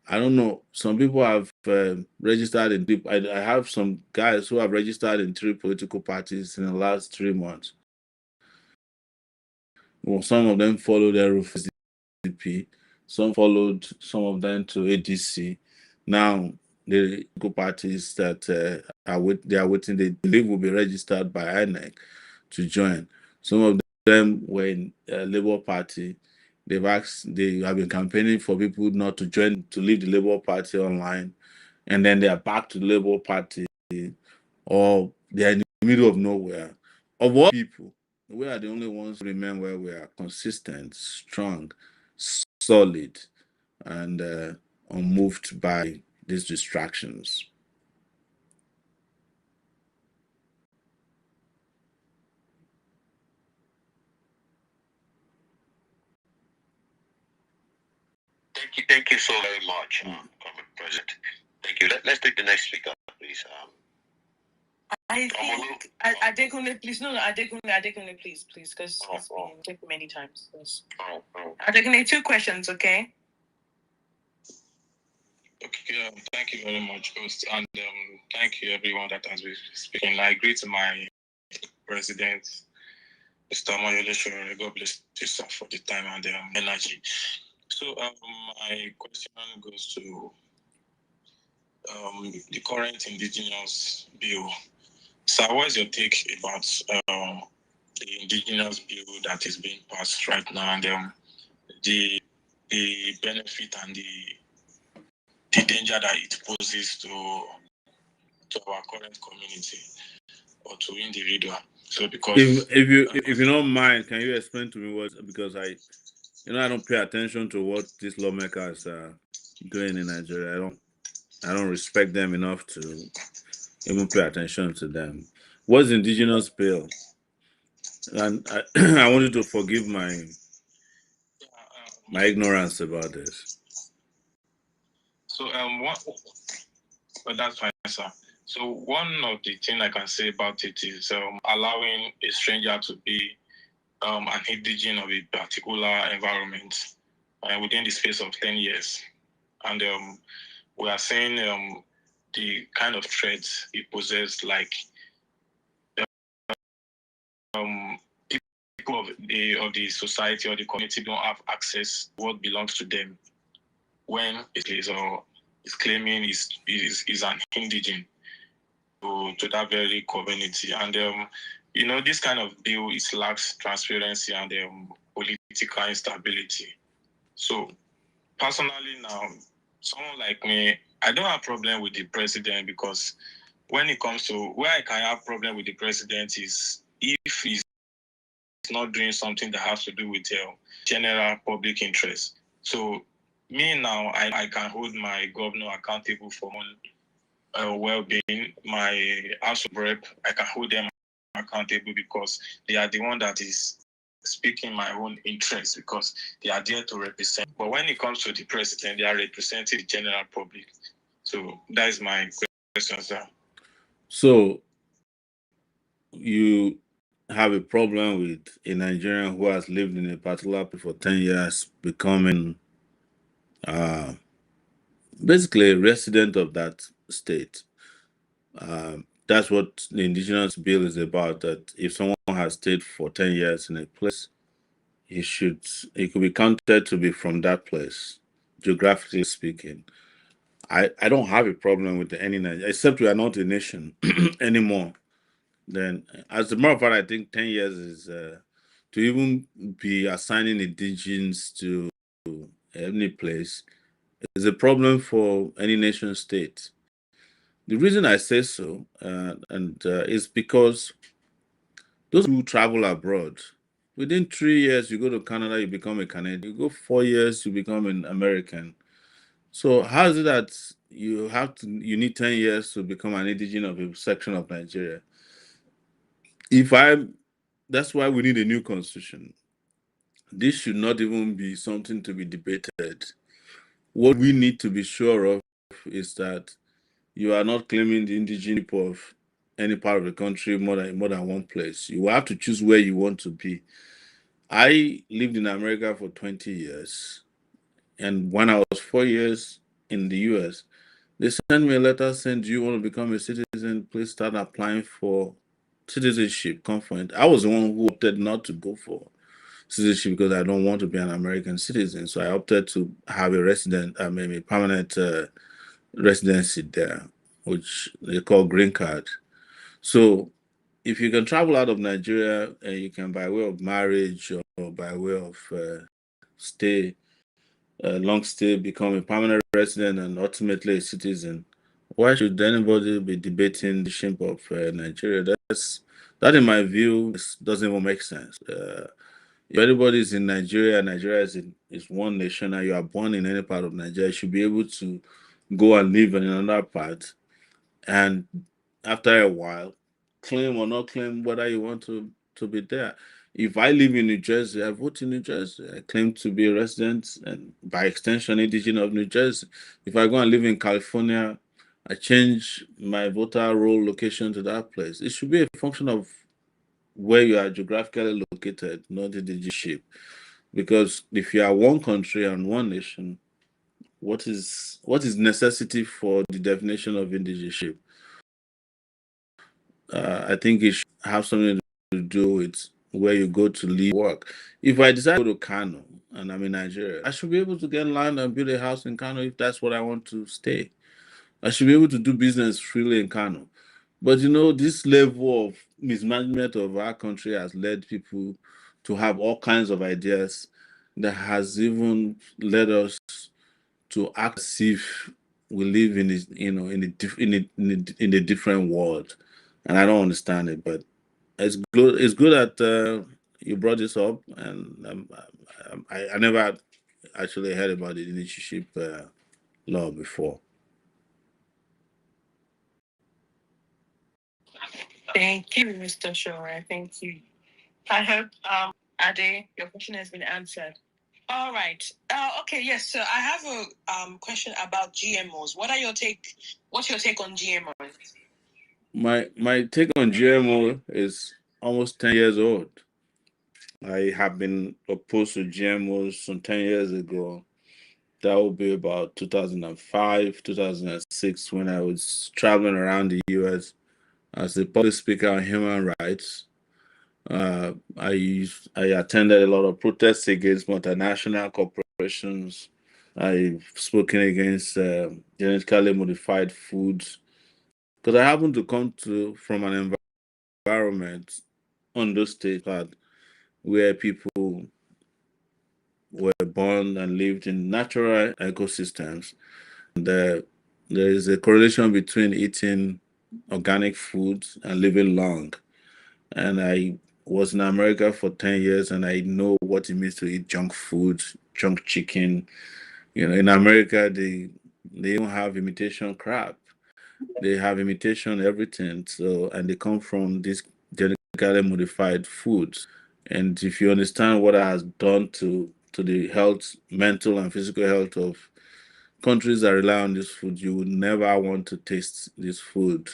I don't know. Some people have registered in. I have some guys who have registered in 3 political parties in the last 3 months. Well, some of them follow their roof SDP. Some followed some of them to ADC. Now the political parties that they are waiting, they believe will be registered by INEC to join. Some of them were in Labour Party. They have been campaigning for people not to join, to leave the Labour Party online, and then they are back to the Labour Party, or they are in the middle of nowhere. Of all people, we are the only ones who remain where we are consistent, strong, solid, and unmoved by these distractions. Thank you so very much, Comrade President. Thank you. Let's take the next speaker, please. I think Adekunle, please. No, Adekunle, please, because it's been taken many times. Yes. Adekunle, 2 questions, okay? Okay, thank you very much, host, and thank you everyone that has been speaking. I agree to my president, Mr. Moyole. God bless you, sir, for the time and energy. So my question goes to the current indigenous bill. So what is your take about the indigenous bill that is being passed right now, and the benefit and the danger that it poses to our current community or to individual. So because if you don't mind, can you explain to me what, because I don't pay attention to what these lawmakers are doing in Nigeria. I don't respect them enough to even pay attention to them. What's the indigenous bill? And I, I want you to forgive my ignorance about this. So but that's fine, sir. So one of the things I can say about it is allowing a stranger to be an indigene of a particular environment within the space of 10 years. And we are saying the kind of threats it possesses, like people of the society or the community don't have access to what belongs to them when it is claiming is an indigene to that very community. And this kind of bill lacks transparency and political instability. So personally now, someone like me, I don't have problem with the president, because when it comes to where I can have problem with the president is if he's not doing something that has to do with general public interest. So me now, I can hold my governor accountable for well-being. My House of Rep, I can hold them accountable because they are the one that is speaking my own interest, because they are there to represent. But when it comes to the president, they are representing the general public. So that is my question, sir. So you have a problem with a Nigerian who has lived in a particular place for 10 years becoming basically a resident of that state. That's what the indigenous bill is about, that if someone has stayed for 10 years in a place, he could be counted to be from that place, geographically speaking. I don't have a problem with any Nigeria, except we are not a nation anymore. Then, as a matter of fact, I think 10 years is to even be assigning indigenous to any place is a problem for any nation state. The reason I say so, is because those who travel abroad, within 3 years, you go to Canada, you become a Canadian. You go 4 years, you become an American. So how is it that you need 10 years to become an indigene of a section of Nigeria? That's why we need a new constitution. This should not even be something to be debated. What we need to be sure of is that you are not claiming the indigenous people of any part of the country more than one place. You have to choose where you want to be. I lived in America for 20 years, and when I was 4 years in the US, they sent me a letter saying, "Do you want to become a citizen? Please start applying for citizenship." Confident. I was the one who opted not to go for citizenship because I don't want to be an American citizen. So I opted to have a permanent residency there, which they call green card. So if you can travel out of Nigeria, and you can, by way of marriage or by way of long stay, become a permanent resident and ultimately a citizen, why should anybody be debating the shape of Nigeria? That, in my view, doesn't even make sense. If anybody is in Nigeria, Nigeria is one nation, and you are born in any part of Nigeria, you should be able to go and live in another part, and after a while, claim or not claim whether you want to be there. If I live in New Jersey, I vote in New Jersey. I claim to be a resident and by extension indigene of New Jersey. If I go and live in California, I change my voter roll location to that place. It should be a function of where you are geographically located, not indigenship. Because if you are one country and one nation, what is necessity for the definition of indigenship? I think it should have something to do with where you go to live, work. If I decide to go to Kano and I'm in Nigeria, I should be able to get land and build a house in Kano if that's what I want to stay. I should be able to do business freely in Kano. But this level of mismanagement of our country has led people to have all kinds of ideas that has even led us to act as if we live in this, in a different world. And I don't understand it, but it's good. It's good that you brought this up, and I never actually heard about the relationship law before. Thank you, Mr. Shore. Thank you. I hope, Ade, your question has been answered. All right. Okay. Yes. So I have a question about GMOs. What's your take on GMOs? My take on GMO is almost 10 years old. I have been opposed to GMOs some 10 years ago. That would be about 2005, 2006, when I was traveling around the US as a public speaker on human rights. I attended a lot of protests against multinational corporations. I've spoken against genetically modified foods because I happen to come from an environment on those states where people were born and lived in natural ecosystems. And there is a correlation between eating organic foods and living long. And I was in America for 10 years and I know what it means to eat junk food, junk chicken. In America, they don't have imitation crab. They have imitation everything. So, and they come from these genetically modified foods. And if you understand what it has done to the health, mental and physical health of countries that rely on this food, you would never want to taste this food.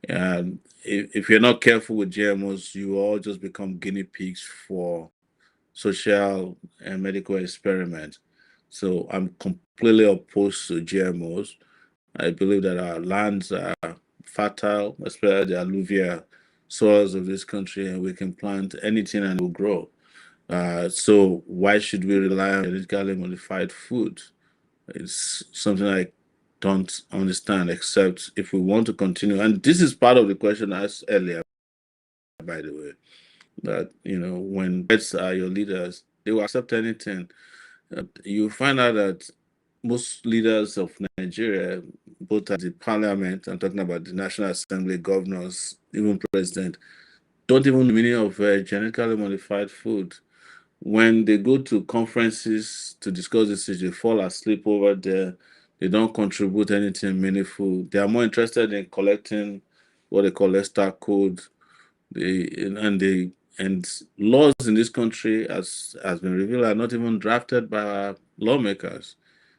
And if you're not careful with GMOs, you all just become guinea pigs for social and medical experiments. So I'm completely opposed to GMOs. I believe that our lands are fertile, especially the alluvial soils of this country, and we can plant anything and it will grow. So why should we rely on genetically modified food? It's something I don't understand, except if we want to continue. And this is part of the question I asked earlier, by the way, that, when pets are your leaders, they will accept anything. You find out that most leaders of Nigeria, both at the parliament, I'm talking about the National Assembly, governors, even president, don't even know the meaning of genetically modified food. When they go to conferences to discuss this issue, they fall asleep over there. They don't contribute anything meaningful. They are more interested in collecting what they call Leicester Code. And laws in this country, as has been revealed, are not even drafted by our lawmakers.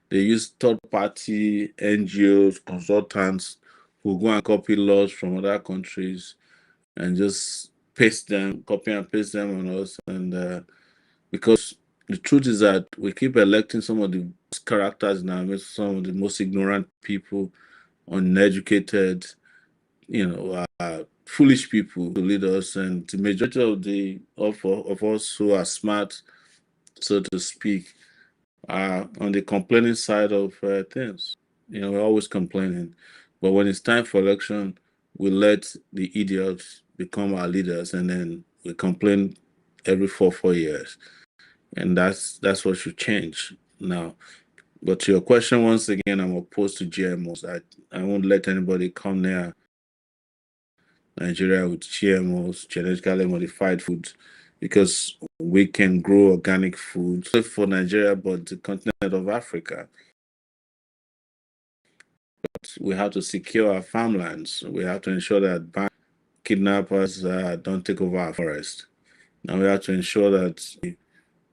They use third-party NGOs, consultants who go and copy laws from other countries and just copy and paste them on us. And because the truth is that we keep electing some of the worst characters in our midst, some of the most ignorant people, uneducated, foolish people to lead us, and the majority of us who are smart, so to speak, are on the complaining side of things. We're always complaining, but when it's time for election, we let the idiots become our leaders, and then we complain every 4 years. And that's what should change now. But to your question, once again, I'm opposed to GMOs. I won't let anybody come near Nigeria with GMOs, genetically modified foods, because we can grow organic food not for Nigeria, but the continent of Africa. But we have to secure our farmlands. We have to ensure that kidnappers don't take over our forest. And we have to ensure that we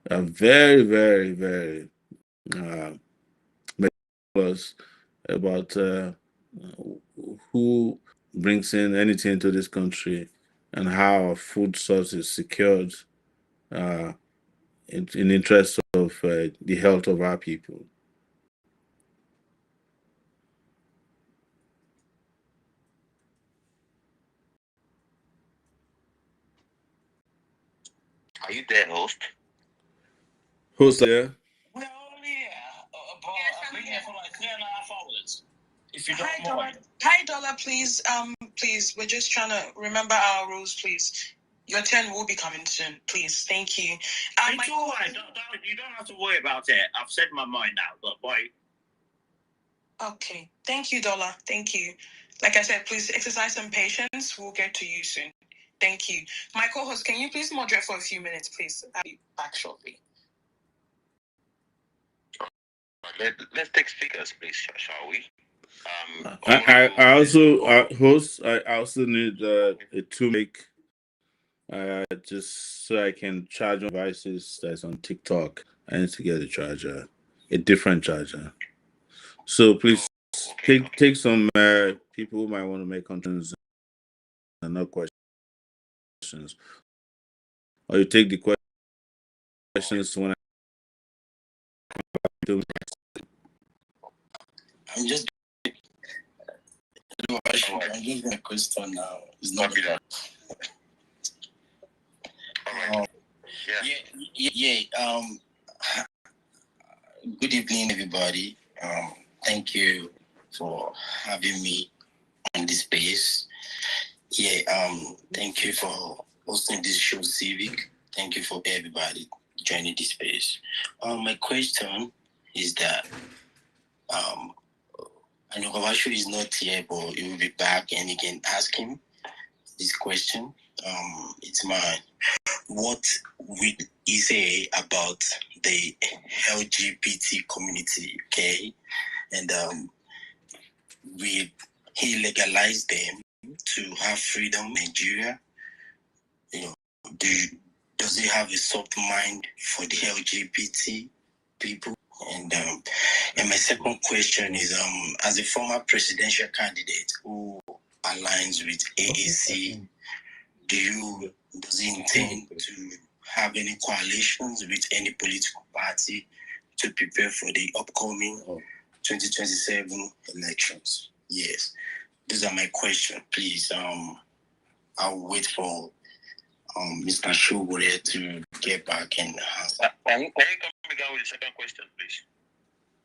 are very, very, very meticulous about who brings in anything to this country and how our food source is secured in interest of the health of our people. Are you there, host? Who's there? We're only here, I've been here for like 3.5 hours. If you don't Hi, mind. Dollar. Hi, Dollar, please. please, we're just trying to remember our rules, please. Your turn will be coming soon, please. Thank you. It's all right. You don't have to worry about it. I've said my mind now, but bye. Okay. Thank you, Dollar. Thank you. Like I said, please exercise some patience. We'll get to you soon. Thank you. My co-host, can you please moderate for a few minutes, please? I'll be back shortly. Let's take speakers, please, shall we? I also I also need a to make just so I can charge my devices that's on TikTok. I need to get a charger, a different charger. So please take some people who might want to make contributions and not questions, or you take the questions when I do. I'm just I'm just going to question now. It's not that. Good evening, everybody. Thank you for having me on this space. Thank you for hosting this show, Civic. Thank you for everybody joining this space. My question is that I know Gavashu is not here, but he will be back and he can ask him this question. It's mine. What would he say about the LGBT community, okay? And will he legalize them to have freedom in Nigeria? You know, does he have a soft mind for the LGBT people? And my second question is, as a former presidential candidate who aligns with AAC, does he intend to have any coalitions with any political party to prepare for the upcoming 2027 elections? Yes. These are my questions. Please, I'll wait for Mr. Shogore to get back and answer. Can you come again with the second question, please?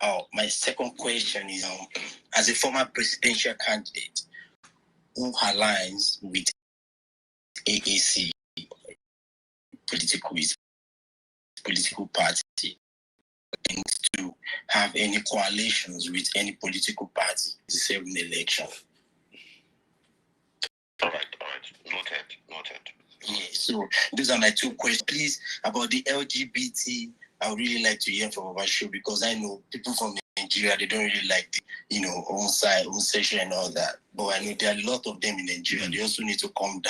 Oh, my second question is, as a former presidential candidate who aligns with AAC political party, intends to have any coalitions with any political party in the 7 election? All right. Noted. Yeah, so those are my two questions. Please, about the LGBT, I would really like to hear from our show, because I know people from Nigeria, they don't really like the, homosexual and all that. But I know there are a lot of them in Nigeria. They also need to come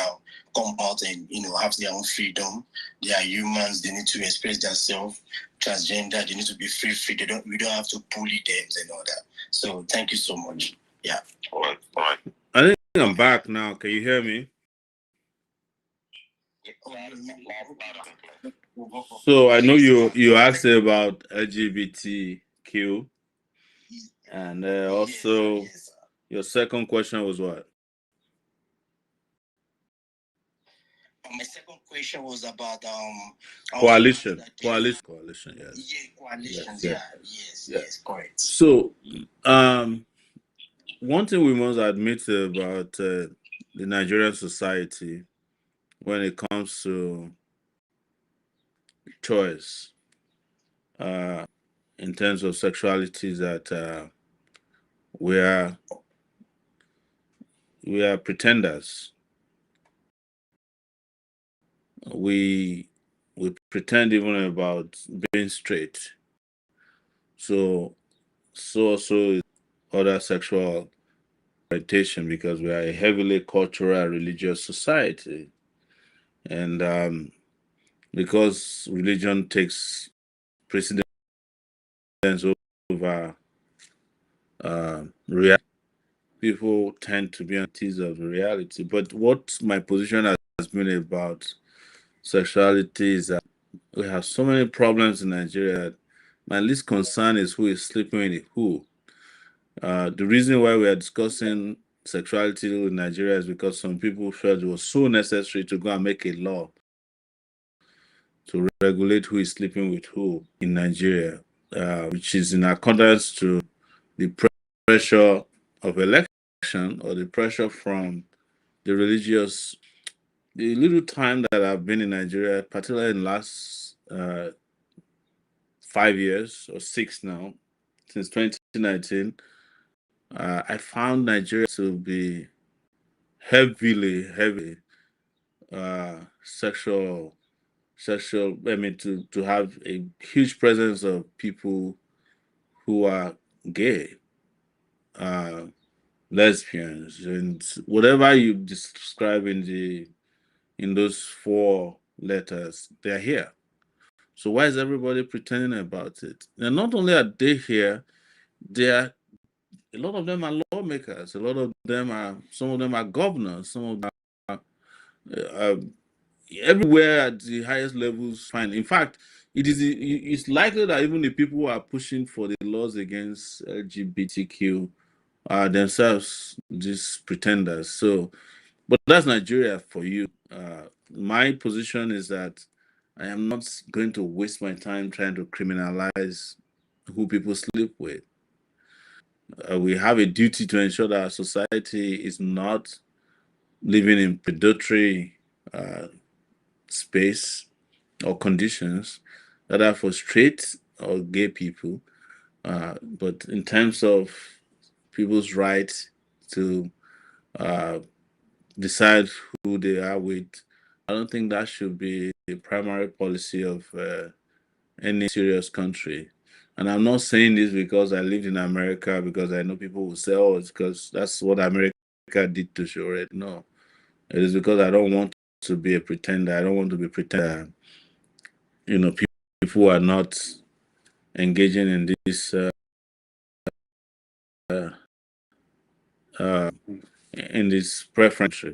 out and, have their own freedom. They are humans. They need to express themselves. Transgender, they need to be free. We don't have to bully them and all that. So thank you so much. Yeah. All right. I think I'm back now. Can you hear me? So I know you asked about LGBTQ, and also your second question was what? My second question was about coalition. Yes. Yeah, coalitions. Yes, correct. So, one thing we must admit about the Nigerian society when it comes to choice in terms of sexuality is that we are pretenders. We pretend even about being straight. So also other sexual orientation, because we are a heavily cultural and religious society, and because religion takes precedence over reality, people tend to be antithesis of reality. But what my position has been about sexuality is that we have so many problems in Nigeria that my least concern is who is sleeping with who. The reason why we are discussing sexuality in Nigeria is because some people felt it was so necessary to go and make a law to regulate who is sleeping with who in Nigeria, which is in accordance to the pressure of election or the pressure from the religious, the little time that I've been in Nigeria, particularly in the last 5 years or 6 now, since 2019, I found Nigeria to be heavily sexual, I mean, to have a huge presence of people who are gay, uh, lesbians, and whatever you describe in those 4 letters, they're here. So why is everybody pretending about it? And not only are they here, they are a lot of them are lawmakers. Some of them are governors. Some of them are everywhere at the highest levels. Fine. In fact, it's likely that even the people who are pushing for the laws against LGBTQ are themselves just pretenders. So, but that's Nigeria for you. My position is that I am not going to waste my time trying to criminalize who people sleep with. We have a duty to ensure that our society is not living in predatory space or conditions that are for straight or gay people. But in terms of people's right to uh, decide who they are with, I don't think that should be the primary policy of any serious country. And I'm not saying this because I lived in America, because I know people will say, oh, it's because that's what America did to show it. No, it is because I don't want to be a pretender. I don't want to be pretender. People who are not engaging in this uh, in this preference.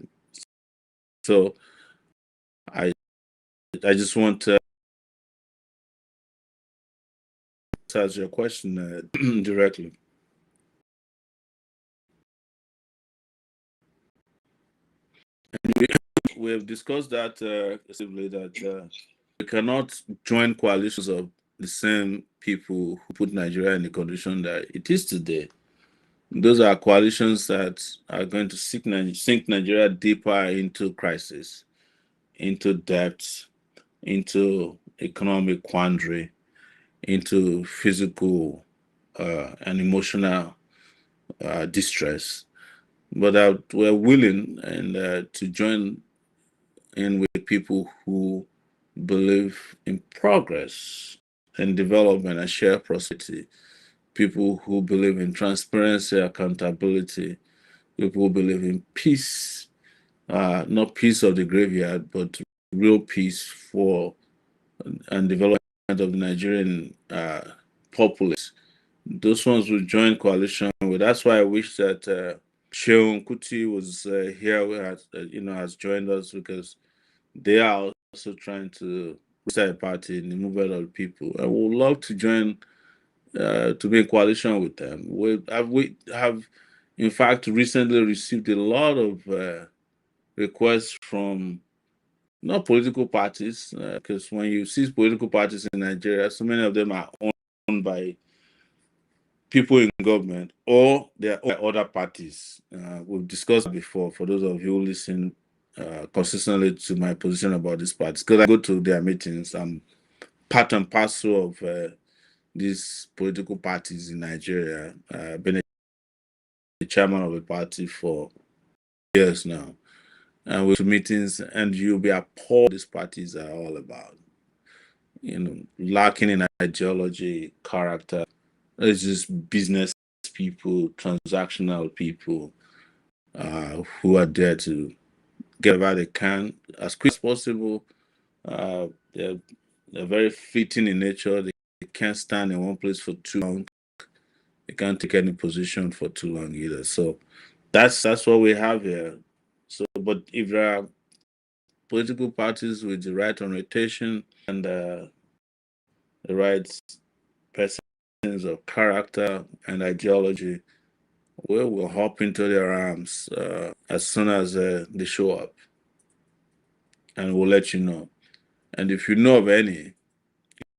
So I just want to answer your question directly. We have discussed that extensively, that we cannot join coalitions of the same people who put Nigeria in the condition that it is today. Those are coalitions that are going to sink Nigeria deeper into crisis, into debt, into economic quandary, into physical and emotional distress. But we're willing and to join in with people who believe in progress and development and shared prosperity, people who believe in transparency, accountability, people who believe in peace, not peace of the graveyard, but real peace for and development of the Nigerian populace. Those ones will join coalition with. That's why I wish that Sheon Kuti was here, has joined us, because they are also trying to start a party in the movement of people. I would love to join to be in coalition with them. We have, in fact, recently received a lot of requests from not political parties, because when you see political parties in Nigeria, so many of them are owned by people in government, or they're owned by other parties. We've discussed before, for those of you who listen consistently to my position about these parties, because I go to their meetings. I'm part and parcel of these political parties in Nigeria. I've been a chairman of a party for years now. And with meetings, and you'll be appalled these parties are all about. Lacking in ideology, character. It's just business people, transactional people who are there to get whatever they can as quick as possible. They're very fleeting in nature. They can't stand in one place for too long. They can't take any position for too long either. So that's what we have here. So, but if there are political parties with the right orientation and the right persons of character and ideology, we will hop into their arms as soon as they show up, and we'll let you know. And if you know of any,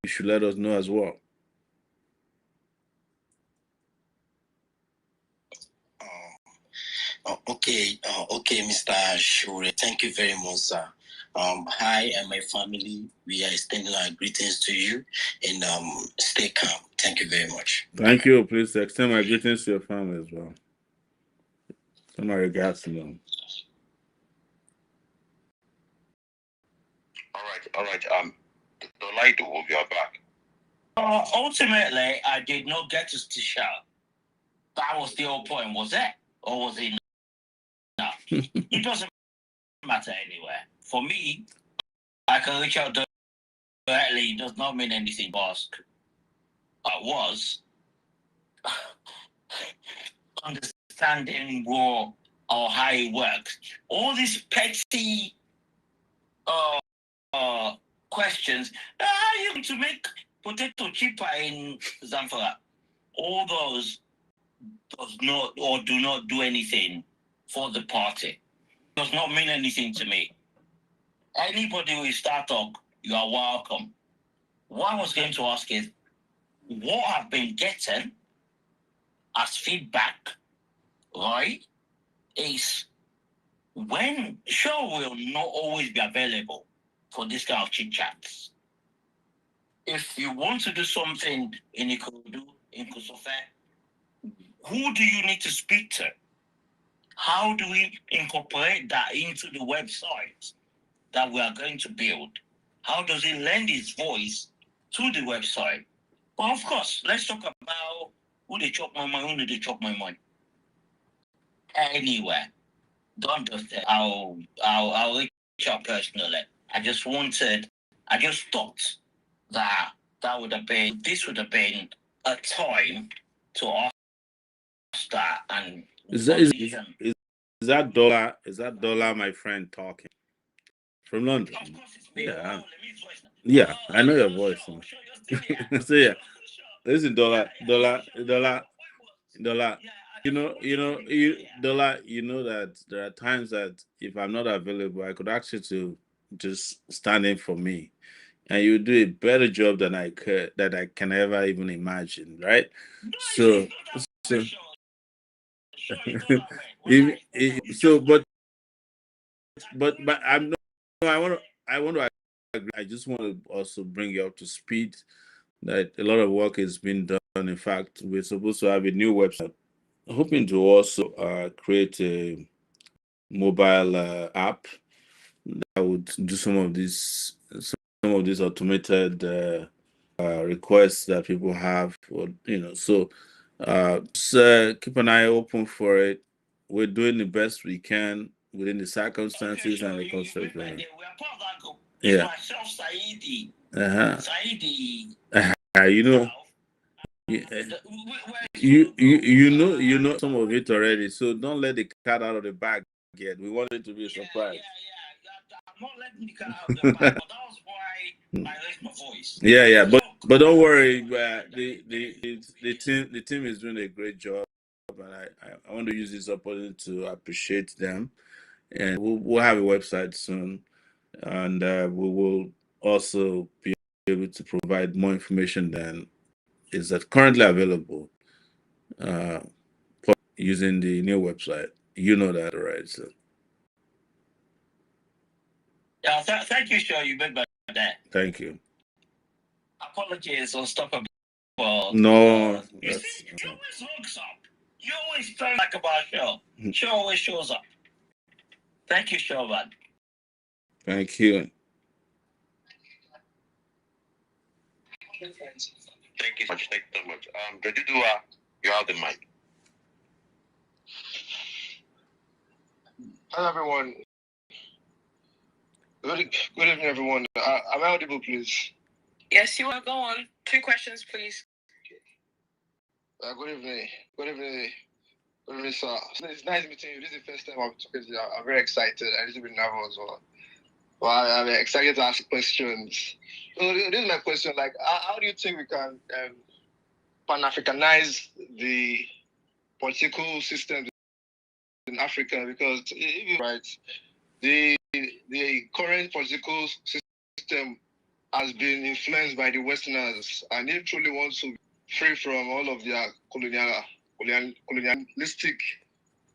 you should let us know as well. Okay, Mr. Shure, thank you very much, sir. Hi, and my family, we are extending our greetings to you, and stay calm. Thank you very much. Thank you. Please extend my greetings to your family as well. Send my regards to them. All right. The light will be back. Ultimately, I did not get to shout. That was the whole point, was it? Or was it not? It doesn't matter anywhere. For me, I can reach out directly. It does not mean anything to ask. Was understanding war or how it works. All these petty questions. How are you going to make potato cheaper in Zamfara? All those does not or do not do anything for the party. Does not mean anything to me. Anybody who is start talk, you are welcome. What I was going to ask is, what I've been getting as feedback, right, is when show will not always be available for this kind of chit chats. If you want to do something in Ikodu, in Kosofe, who do you need to speak to? How do we incorporate that into the website that we are going to build? How does it lend its voice to the website? Well, of course, let's talk about who they chop my mind, who they chop my mind. Anywhere. Don't just say, I'll reach out personally. I just thought that this would have been a time to ask that and Is that dollar my friend talking from London? Of course it's me. Yeah. Let me voice now. Yeah, I know your voice. Sure, you're still here. So yeah, Sure. listen, dollar. Yeah, Dollar. You know that there are times that if I'm not available, I could ask you to just stand in for me, and you do a better job than I can ever even imagine, right? So, but I'm not. I want to agree. I just want to also bring you up to speed that a lot of work has been done. In fact, we're supposed to have a new website. Hoping to also create a mobile app that would do some of these automated requests that people have, or so keep an eye open for it. We're doing the best we can within the circumstances and the constraints. Yeah. Myself, Saidi. Saidi. You know. You know some of it already, so don't let the cat out of the bag yet. We want it to be a surprise. I'm not letting the cat out of the bag, but that was why I raised my voice. Yeah, but don't worry. The team is doing a great job, and I want to use this opportunity to appreciate them. And we'll have a website soon, and we will also be able to provide more information than is that currently available. Using the new website. You know that, right? So. Yeah, thank you, sure. You made my day. Thank you. Apologies on stuff about. No. You see, you always hooks up. You always turn like about show. Show always shows up. Thank you, Shovan. Thank you. Thank you so much. Dedudua, you have the mic. Hello, everyone. Good evening, everyone. Am I audible, please? Yes, you are. Go on. 2 questions, please. Good evening. Good evening, sir. It's nice meeting you. This is the first time I'm talking to you. I'm very excited. I'm a little bit nervous. Well, I'm excited to ask questions. So this is my question. Like, how do you think we can Pan-Africanize the political system in Africa? Because if you're right, the current political system has been influenced by the Westerners, and they truly want to be free from all of their colonialistic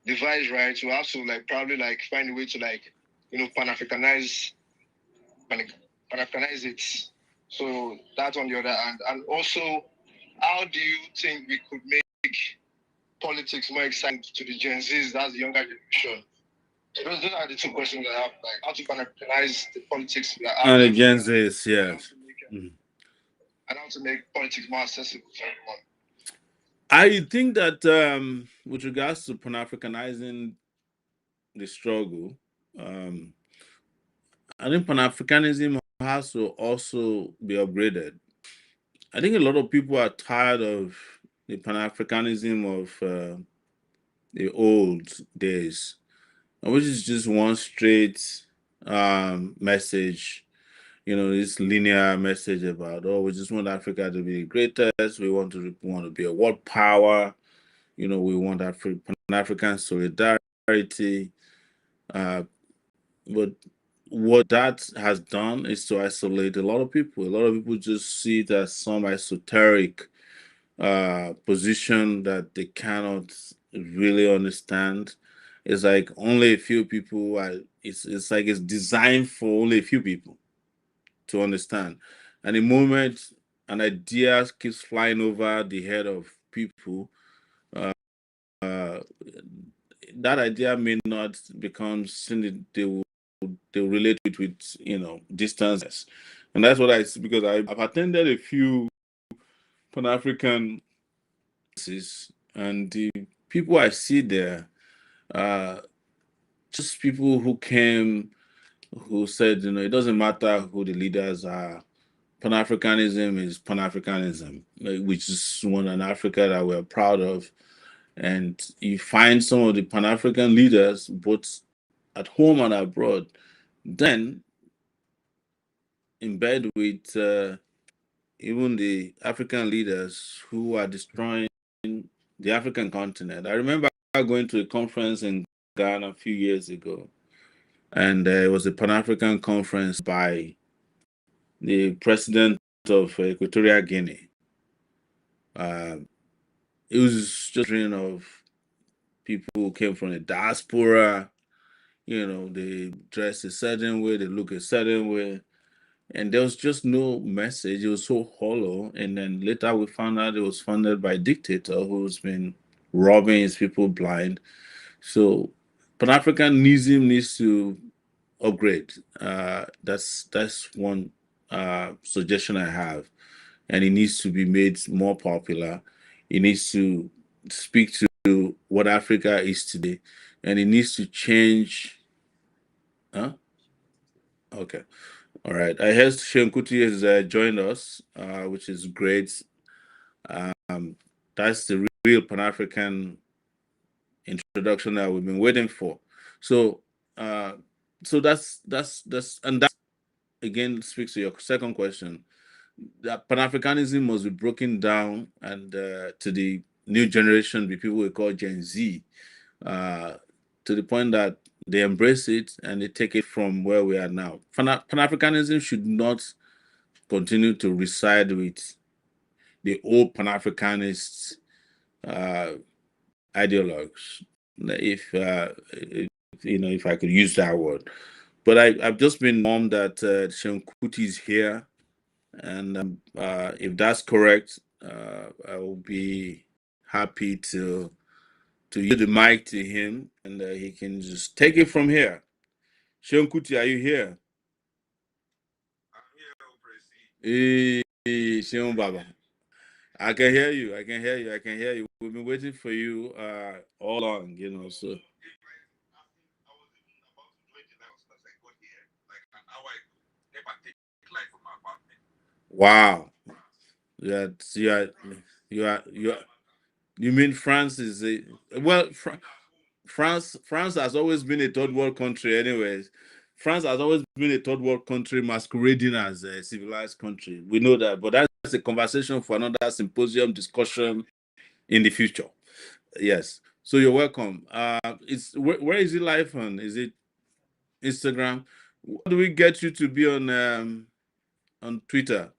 device, right? We have to like probably like find a way to like, Pan-Africanize it. So that's on the other hand. And also, how do you think we could make politics more exciting to the Gen Zs, that's the younger generation? So those are the two questions I have, like how to Pan-Africanize the politics we are And having, the Gen Zs, yes. and how to make politics more accessible to everyone. I think that with regards to Pan-Africanizing the struggle, I think Pan-Africanism has to also be upgraded. I think a lot of people are tired of the Pan-Africanism of the old days, which is just one straight message, this linear message about, oh, we just want Africa to be the greatest, we want to be a world power, we want Pan-African solidarity. But what that has done is to isolate a lot of people. A lot of people just see it as some esoteric position that they cannot really understand. It's like only a few people are. It's like it's designed for only a few people to understand. And the moment an idea keeps flying over the head of people, uh, that idea may not become something they relate it with distance. And that's what I see, because I've attended a few Pan-African conferences, and the people I see there just people who came, who said, it doesn't matter who the leaders are. Pan-Africanism is Pan-Africanism, which is one in Africa that we're proud of. And you find some of the Pan-African leaders, both at home and abroad, then in bed with even the African leaders who are destroying the African continent. I remember going to a conference in Ghana a few years ago, and it was a Pan-African conference by the president of Equatorial Guinea. It was just a dream of people who came from the diaspora. They dress a certain way, they look a certain way, and there was just no message. It was so hollow. And then later we found out it was funded by a dictator who's been robbing his people blind. So Pan-Africanism needs to upgrade. That's one suggestion I have, and it needs to be made more popular. It needs to speak to what Africa is today, and it needs to change. Huh? Okay. All right. I heard Shenkuti has joined us, which is great. That's the real Pan-African introduction that we've been waiting for. So, that's and that again speaks to your second question. That Pan-Africanism must be broken down and to the new generation, the people we call Gen Z, to the point that they embrace it and they take it from where we are now. Pan-Africanism should not continue to reside with the old Pan-Africanist ideologues, if I could use that word. But I've just been informed that Shenkuti is here, and if that's correct, I will be happy to yield the mic to him, and he can just take it from here. Shenkuti, are you here? Hey, Sheon Baba. I can hear you. I can hear you. I can hear you. We've been waiting for you all along, so. Wow. Yeah, you mean France is France has always been a third world country anyways. France has always been a third world country masquerading as a civilized country. We know that, but that's a conversation for another symposium discussion in the future. Yes. So you're welcome. It's where is it live on? Is it Instagram? How do we get you to be on Twitter?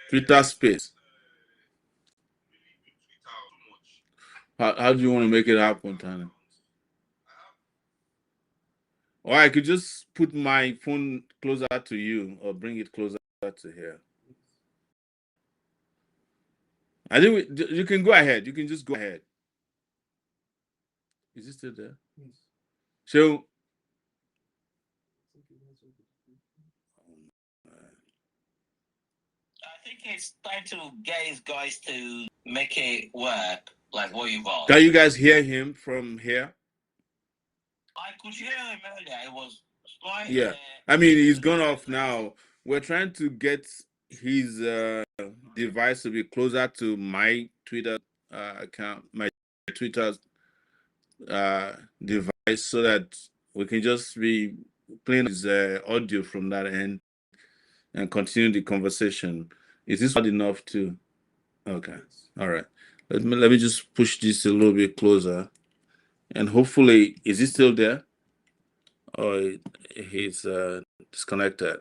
Twitter space. How do you want to make it happen, Tana? Or I could just put my phone closer to you or bring it closer to here. I think you can go ahead. You can just go ahead. Is it still there? Yes. So I think it's time to get his guys to make it work, like what you've asked. can you guys hear him from here? I could hear him earlier. It was slight. Yeah. I mean, he's gone off now. We're trying to get his device to be closer to my Twitter account, my Twitter device, so that we can just be playing his audio from that end and continue the conversation. Is this loud enough to? Okay. All right. Let me just push this a little bit closer, and hopefully, is he still there? Or he's disconnected?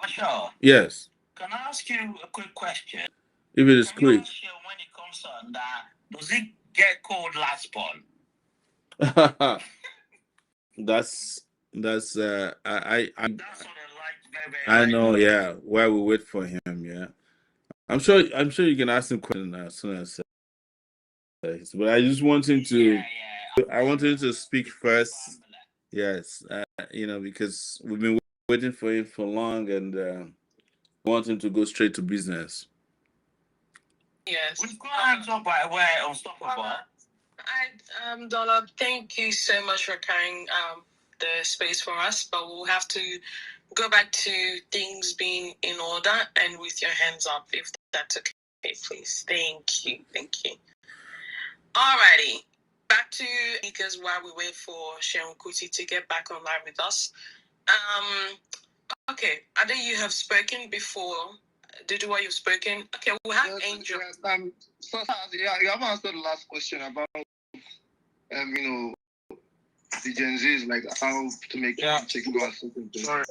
Sure. Yes. Can I ask you a quick question? If it is Can you quick. ask you when it comes on that, does it get called last born? that's That's what I like very, very I much. know, yeah. While we wait for him, yeah. I'm sure you can ask him question as soon as but I just want him to I want him to speak first. Yes. Because we've been waiting for him for long, and want him to go straight to business. Yes. We've got hands up by way unstoppable. Dollar, thank you so much for carrying the space for us, but we'll have to go back to things being in order and with your hands up, if that's okay, please. Thank you. Alrighty, back to speakers while we wait for Sheon Kuti to get back online with us. Okay, Ade, you have spoken before. Duduwa, you've spoken. Okay, we'll have Angel. So you haven't answered the last question about the Gen Zs, like how to make chicken go something. Sorry.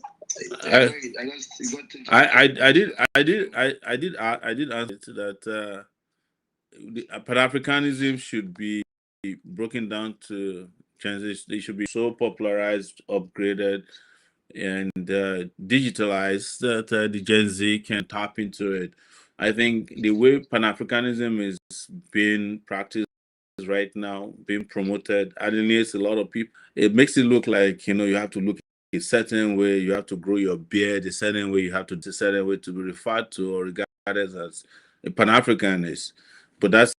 I did answer that Pan-Africanism should be broken down to transition. They should be so popularized, upgraded, and digitalized that the Gen Z can tap into it. I think the way Pan-Africanism is being practiced right now, being promoted, alienates a lot of people. It makes it look like you have to look a certain way, you have to grow your beard a certain way, you have to a certain way to be referred to or regarded as a Pan-Africanist. But that's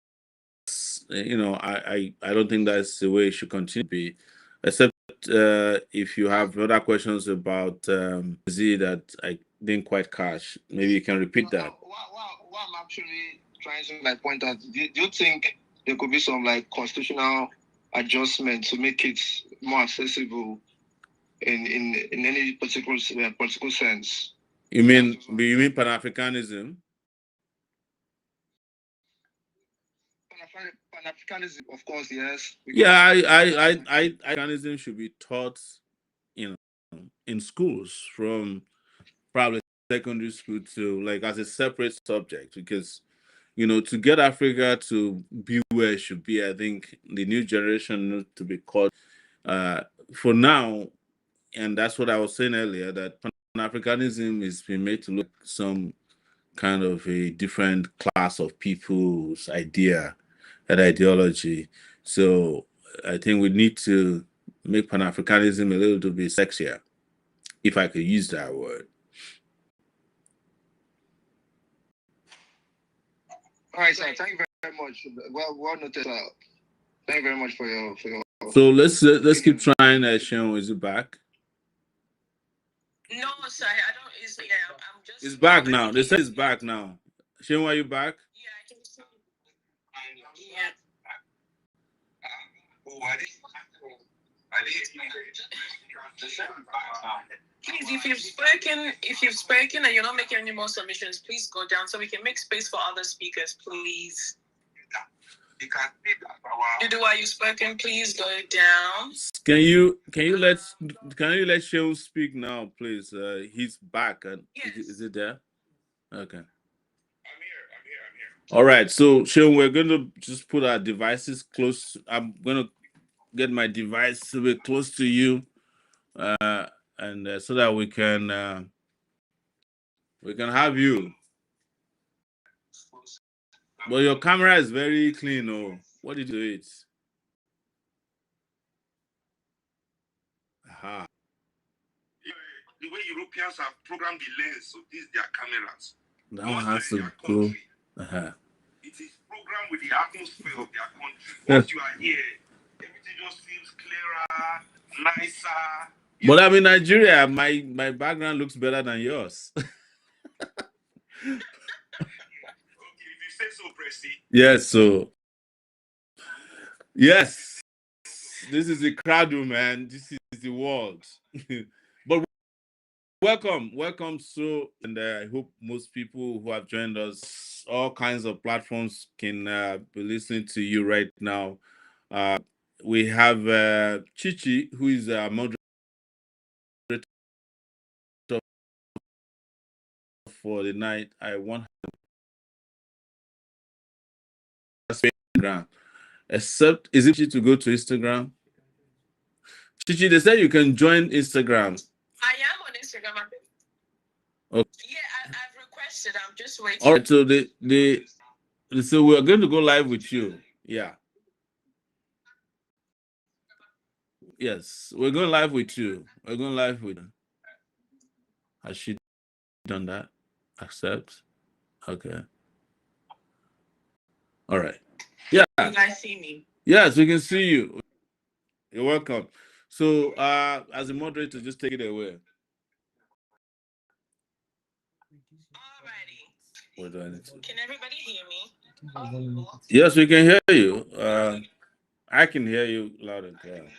I don't think that's the way it should continue to be, except if you have other questions about Z that I didn't quite catch. Maybe you can repeat that. What I'm actually trying to point out, do you think there could be some constitutional adjustment to make it more accessible in any particular political sense? You mean Pan-Africanism? Pan-Africanism, of course, yes. Yeah, I Africanism should be taught, in schools from probably secondary school to as a separate subject, because to get Africa to be where it should be, I think the new generation needs to be called for now, and that's what I was saying earlier, that Pan-Africanism is being made to look some kind of a different class of people's idea and ideology. So I think we need to make Pan-Africanism a little bit sexier, if I could use that word. All right, sir. Thank you very much. Well noted. Thank you very much for your. So let's keep trying. Sean, is it back? No, sir. I don't. I'm just. It's back now. They said it's back now. Sean, are you back? Yeah, I think so. Yeah. Please, if you've spoken and you're not making any more submissions, please go down so we can make space for other speakers, please. Duduwa, you've spoken, please go down. Can you let Sean speak now, please? He's back. Yes. Is it there? Okay. I'm here. All right. So, Sean, we're going to just put our devices close. I'm going to get my device a bit close to you, and so that we can have you. But your camera is very clean. Oh, what did you do it? Aha. The way Europeans have programmed the lens of these their cameras. That one has to go. Uh-huh. It is programmed with the atmosphere of their country. Once you are here, everything just feels clearer, nicer. But I'm in Nigeria. My background looks better than yours. Okay, if you say so, Presti. Yes. So yes, this is the crowd, man. This is the world. But welcome. So, and I hope most people who have joined us, all kinds of platforms, can be listening to you right now. We have Chichi, who is a moderator for the night. I want her to Instagram. Except, is it to go to Instagram? Chichi, they said you can join Instagram. I am on Instagram. Okay. Yeah, I've requested. I'm just waiting. All right, so so we're going to go live with you. Yeah. Yes, we're going live with you. We're going live with you. Has she done that? Accept. Okay. All right. Yeah. You guys see me? Yes, we can see you. You're welcome. So, as a moderator, just take it away. Alrighty. Can everybody hear me? Yes, we can hear you. I can hear you loud and clear.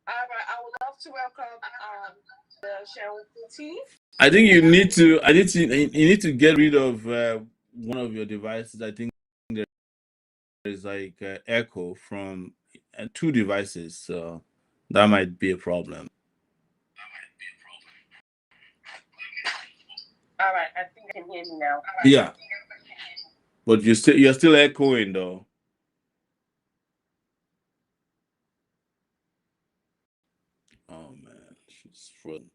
All right, I would love to welcome the Socio-political. I think you need to get rid of one of your devices. I think there is like echo from two devices, so that might be a problem. All right, I think I can hear me now. Yeah, but you're still echoing though. Oh man, she's frozen.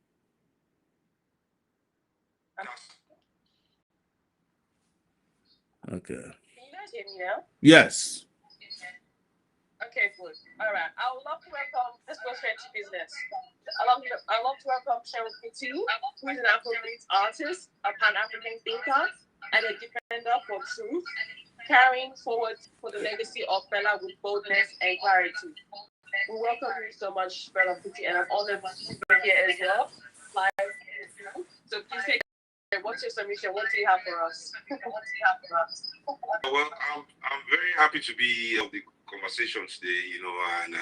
Okay. Can you guys hear me now? Yes. Okay, good. All right. I would love to welcome, let's go straight to business. I love to welcome Socio-political, who is an Afrobeat artist, a Pan-African thinker, and a defender for truth, carrying forward for the legacy of Fela with boldness and clarity. We welcome you so much, Socio-political, and I'm honored to be here as well. So please say, what's your submission? What do you have for us? Well, I'm very happy to be of the conversation today, and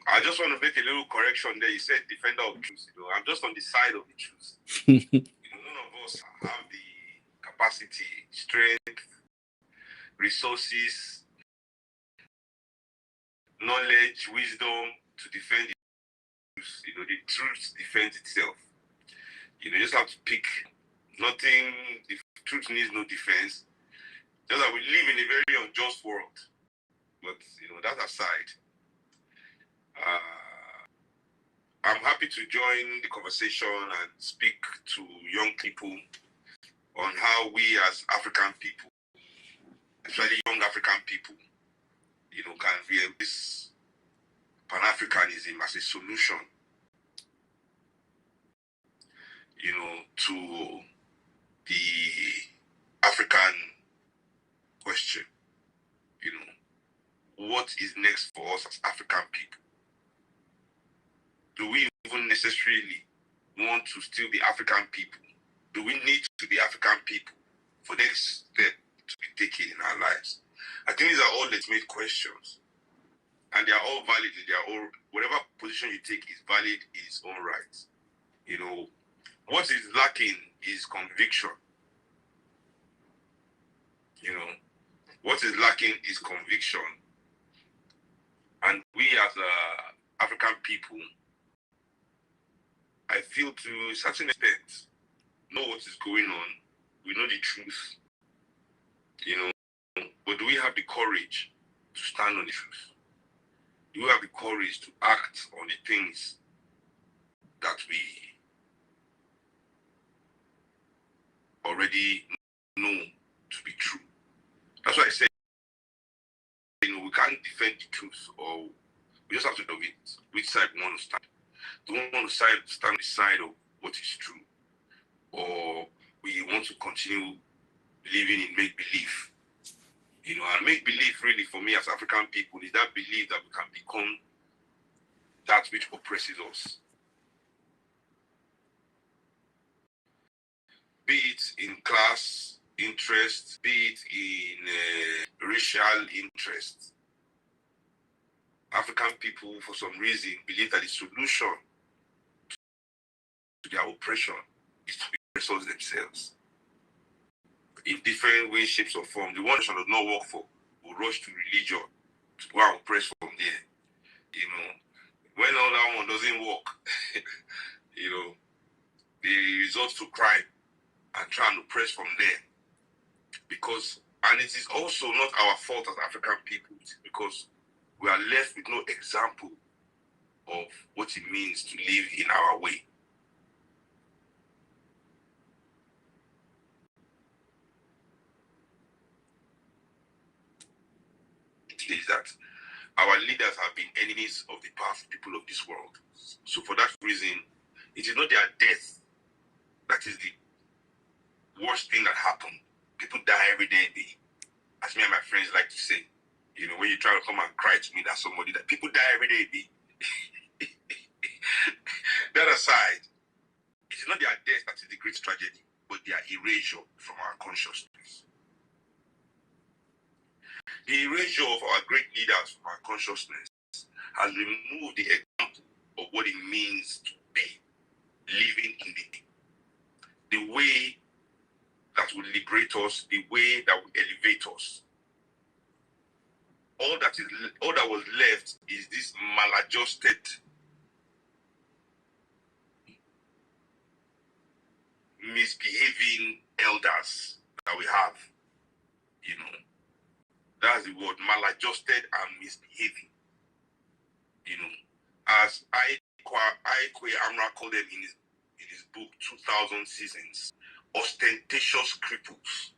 I just want to make a little correction there. You said defender of truth. I'm just on the side of the truth. None of us have the capacity, strength, resources, knowledge, wisdom to defend the truth. The truth defends itself. You just have to pick. Nothing. The truth needs no defense. Just that we live in a very unjust world. But that aside, I'm happy to join the conversation and speak to young people on how we as African people, especially young African people, can realize Pan-Africanism as a solution, to the African question. What is next for us as African people? Do we even necessarily want to still be African people? Do we need to be African people for next step to be taken in our lives? I think these are all legitimate questions. And they are all valid. Whatever position you take is valid in its own right. What is lacking is conviction. What is lacking is conviction. And we as African people, I feel to a certain extent, know what is going on. We know the truth, but do we have the courage to stand on the truth? Do we have the courage to act on the things that we already know to be true? That's why I say, we can't defend the truth, or we just have to know which side we want to stand. Do we want to stand on the side of what is true, or we want to continue living in make-believe? And make-believe really for me as African people is that belief that we can become that which oppresses us. Be it in class interest, be it in racial interest. African people, for some reason, believe that the solution to their oppression is to oppress themselves. In different ways, shapes, or forms. The one that does not work for will rush to religion to go and oppress from there. When all that one doesn't work, they resort to crime and try and oppress from there. And it is also not our fault as African people, because we are left with no example of what it means to live in our way. It is that our leaders have been enemies of the powerful people of this world. So for that reason, it is not their death that is the worst thing that happened. People die every day, as me and my friends like to say. When you try to come and cry to me that somebody that people die every day, that aside, it is not their death that is the great tragedy, but their erasure from our consciousness. The erasure of our great leaders from our consciousness has removed the example of what it means to be living in the way that will liberate us, the way that will elevate us. All that was left is this maladjusted, misbehaving elders that we have. That's the word, maladjusted and misbehaving. As Ikwe Amra called them in his book 2000 Seasons, ostentatious cripples.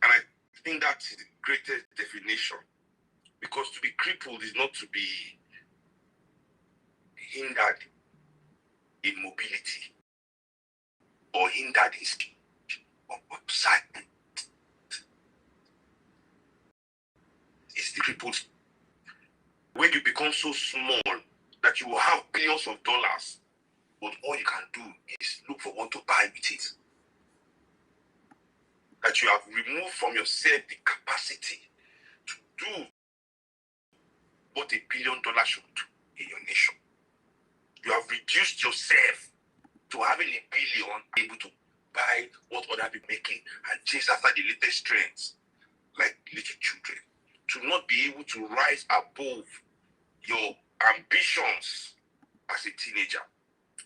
And I think that's the greatest definition, because to be crippled is not to be hindered in mobility or hindered in speech or upside. It's the crippled. When you become so small that you will have billions of dollars, but all you can do is look for what to buy with it. That you have removed from yourself the capacity to do what $1 billion should do in your nation. You have reduced yourself to having $1 billion, able to buy what other people making and chase after the latest trends like little children. To not be able to rise above your ambitions as a teenager.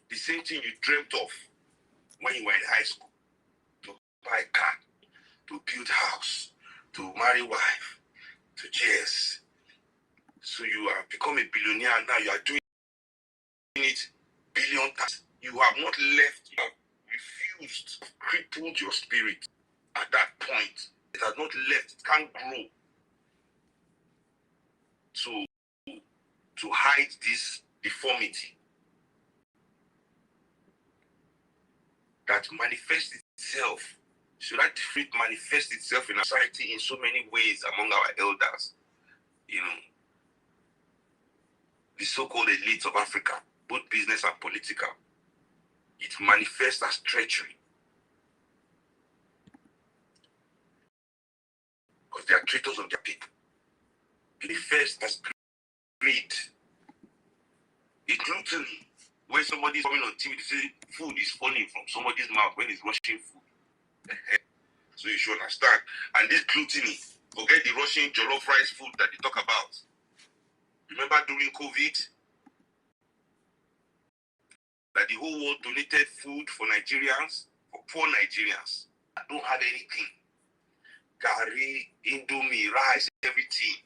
The same thing you dreamt of when you were in high school. To buy a car, to build a house, to marry a wife, to chase. So you have become a billionaire and now you are doing it billion times. You have not left, you have refused, crippled your spirit. At that point, it has not left, it can't grow to hide this deformity that manifests itself. So that defeat manifests itself in our society in so many ways among our elders. The so-called elites of Africa, both business and political, it manifests as treachery. Because they are traitors of their people. It manifests as greed. It's gluttony. When somebody's coming on TV, they say food is falling from somebody's mouth when he's rushing food. So you should understand. And this gluttony, forget the Russian jollof rice food that they talk about. Remember during COVID, that the whole world donated food for Nigerians, for poor Nigerians that don't have anything. Gari, Indomie, rice, everything.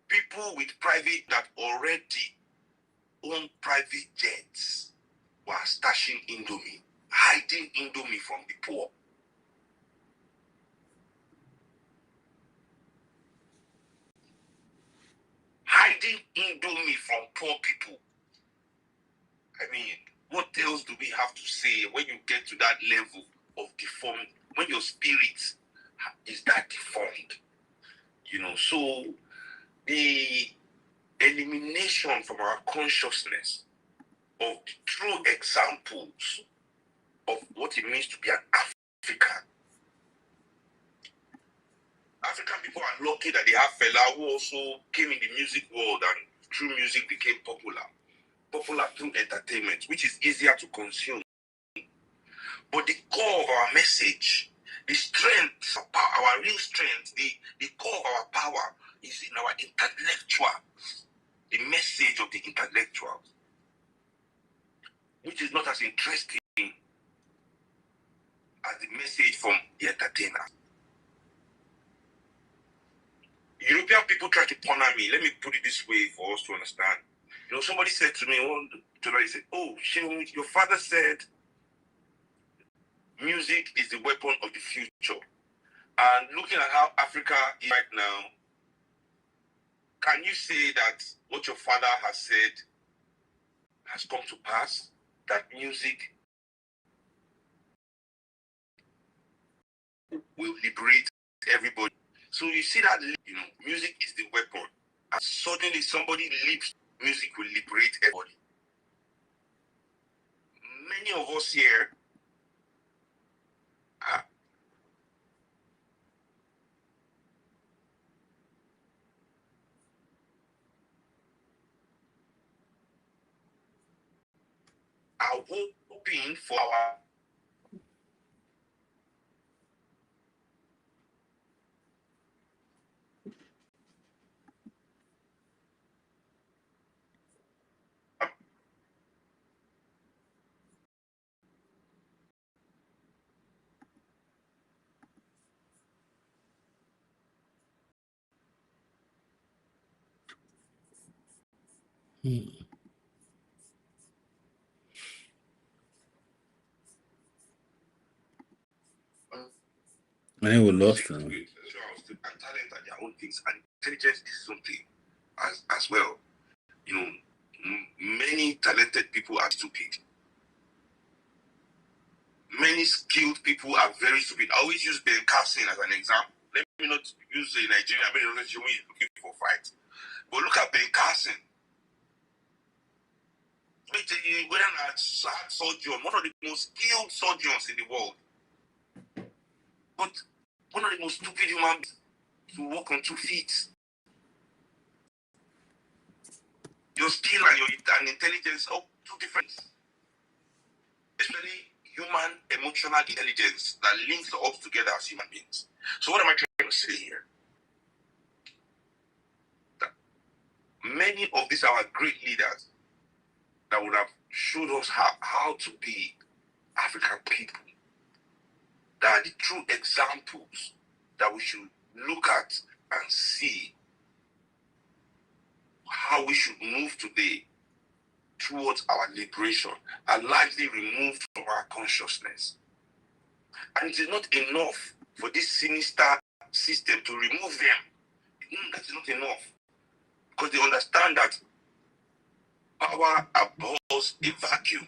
People with private that already own private jets were stashing Indomie, hiding Indomie from the poor. Hiding Indomie from poor people. I mean, what else do we have to say when you get to that level of deformed, when your spirit is that deformed? You know, so the elimination from our consciousness of the true examples of what it means to be an African. African people are lucky that they have Fela, who also came in the music world and through music became popular through entertainment, which is easier to consume. But the core of our message, the strength, our real strength, the core of our power is in our intellectual, the message of the intellectuals, which is not as interesting as the message from the entertainers. European people try to corner me. Let me put it this way for us to understand. You know, somebody said to me, he said, oh, Shehu, your father said music is the weapon of the future. And looking at how Africa is right now, can you say that what your father has said has come to pass? That music will liberate everybody. So you see that, you know, music is the weapon. And suddenly somebody leaves, music will liberate everybody. Many of us here are hoping for our I think we lost them. And talent are their own things, and intelligence is something as well. You know, many talented people are stupid. Many skilled people are very stupid. I always use Ben Carson as an example. Let me not use the Nigerian, but he's looking for fight. But look at Ben Carson. Whether or not surgeon, one of the most skilled surgeons in the world, but one of the most stupid human beings to walk on 2 feet. Your skill and intelligence are two different. Especially human emotional intelligence that links us together as human beings. So what am I trying to say here? That many of these are our great leaders that would have showed us how to be African people. That are the true examples that we should look at and see how we should move today towards our liberation, are largely removed from our consciousness. And it is not enough for this sinister system to remove them. That is not enough. Because they understand that power abhors a vacuum.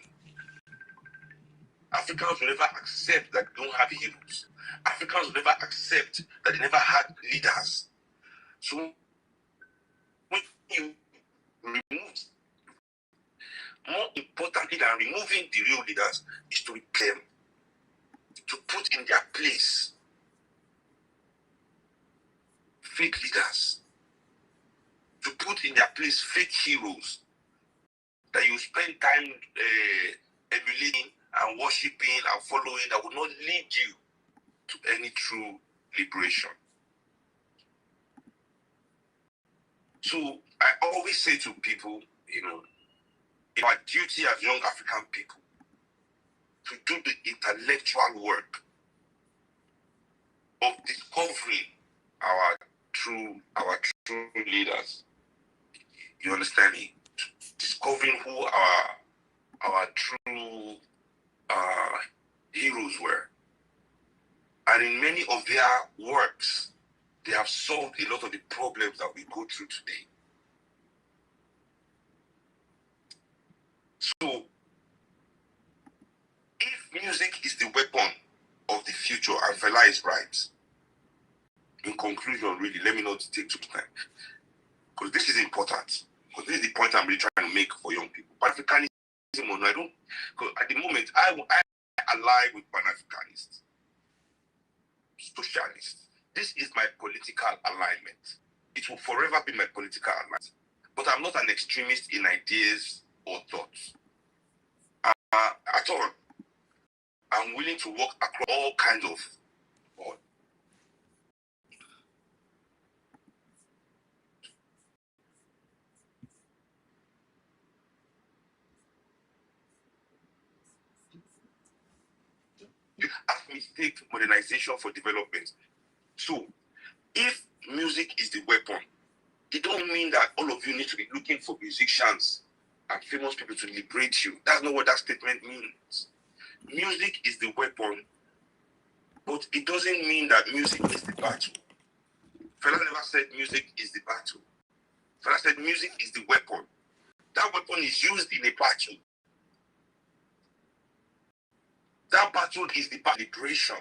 Africans will never accept that they don't have heroes. Africans will never accept that they never had leaders. So when you remove, more importantly than removing the real leaders is to replace them, to put in their place fake leaders, to put in their place fake heroes that you spend time emulating and worshipping and following that will not lead you to any true liberation. So I always say to people, it's our duty as young African people to do the intellectual work of discovering our true leaders. You understand me? Discovering who our true heroes were. And in many of their works, they have solved a lot of the problems that we go through today. So, if music is the weapon of the future, and Fela is right, in conclusion, really, let me not take too much time, because this is important, because this is the point I'm really trying to make for young people. Pan-Africanism, or no, I don't, because at the moment, I ally with Pan-Africanists, socialists. This is my political alignment. It will forever be my political alignment. But I'm not an extremist in ideas or thoughts. At all. I'm willing to work across all kinds of board. You ask me to take modernization for development. So, if music is the weapon, it don't mean that all of you need to be looking for musicians and famous people to liberate you. That's not what that statement means. Music is the weapon, but it doesn't mean that music is the battle. Fela never said music is the battle. Fela said music is the weapon. That weapon is used in a battle. That battle is the liberation.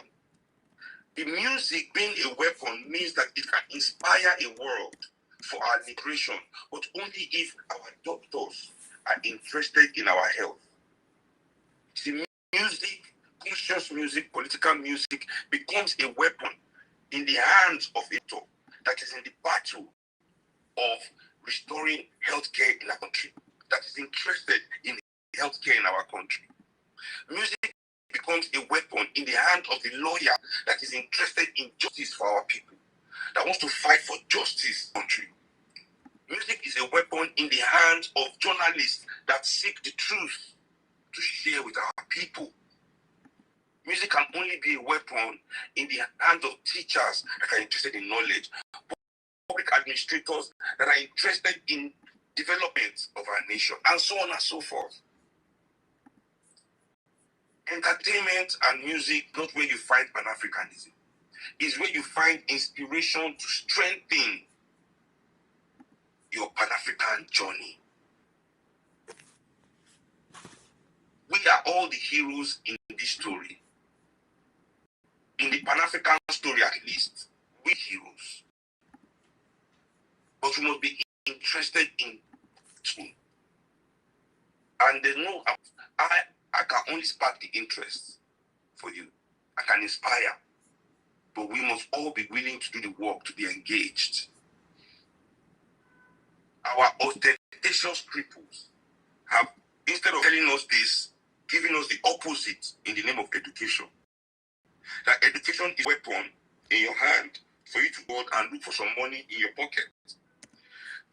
The music being a weapon means that it can inspire a world for our liberation, but only if our doctors are interested in our health. See, music, conscious music, political music becomes a weapon in the hands of a doctor that is in the battle of restoring healthcare in our country, that is interested in healthcare in our country. Music becomes a weapon in the hand of the lawyer that is interested in justice for our people, that wants to fight for justice in the country. Music is a weapon in the hands of journalists that seek the truth to share with our people. Music can only be a weapon in the hands of teachers that are interested in knowledge, public administrators that are interested in development of our nation, and so on and so forth. Entertainment and music, not where you find Pan-Africanism, is where you find inspiration to strengthen your Pan-African journey. We are all the heroes in this story. In the Pan-African story, at least, we heroes. But we must be interested in too. And there's no, I can only spark the interest for you. I can inspire. But we must all be willing to do the work, to be engaged. Our ostentatious cripples have, instead of telling us this, given us the opposite in the name of education. That education is a weapon in your hand for you to go out and look for some money in your pocket.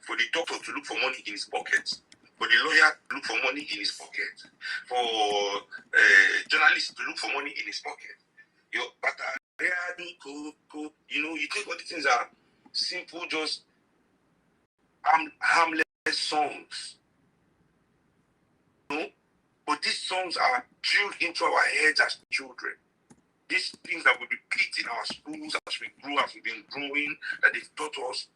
For the doctor to look for money in his pocket. For the lawyer to look for money in his pocket. For journalists to look for money in his pocket. You think all the things are simple, just harmless songs. But these songs are drilled into our heads as children. These things that we repeat in our schools as we grow, as we've been growing, that they've taught us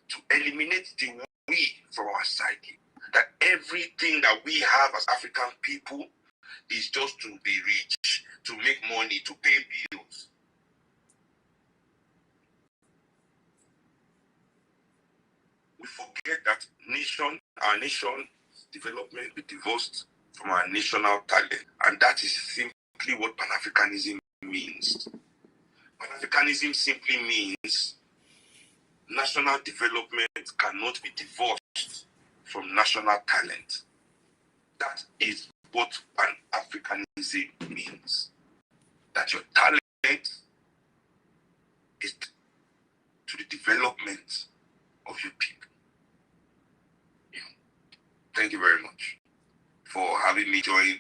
to eliminate the we from our psyche. That everything that we have as African people is just to be rich, to make money, to pay bills. We forget that our nation development be divorced from our national talent. And that is simply what Pan-Africanism means. Pan-Africanism simply means national development cannot be divorced from national talent. That is what Pan-Africanism means. That your talent is to the development of your people. enjoy,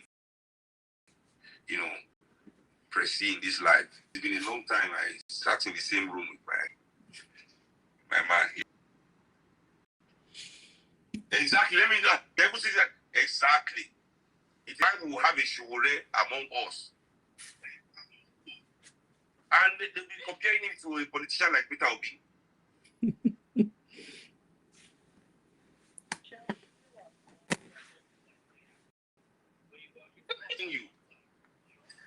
pursuing this life. It's been a long time. I sat in the same room with my man here. Exactly. Let me know. Exactly. It's like we will have a showore among us. And they'll be comparing him to a politician like Peter Obi. You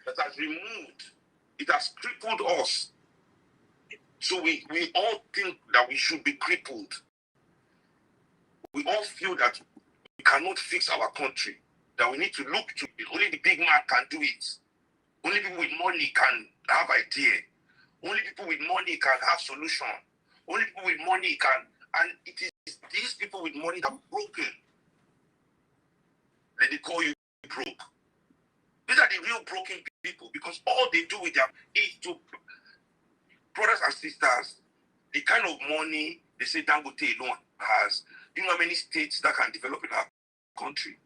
that has removed, it has crippled us. So we all think that we should be crippled. We all feel that we cannot fix our country, that we need to look to it. Only the big man can do it. Only people with money can have idea. Only people with money can have solution. Only people with money can, and it is these people with money that are broken. Then they call you broke. These are the real broken people, because all they do with them is to, brothers and sisters, the kind of money they say Dangote alone has. Do you know how many states that can develop in our country?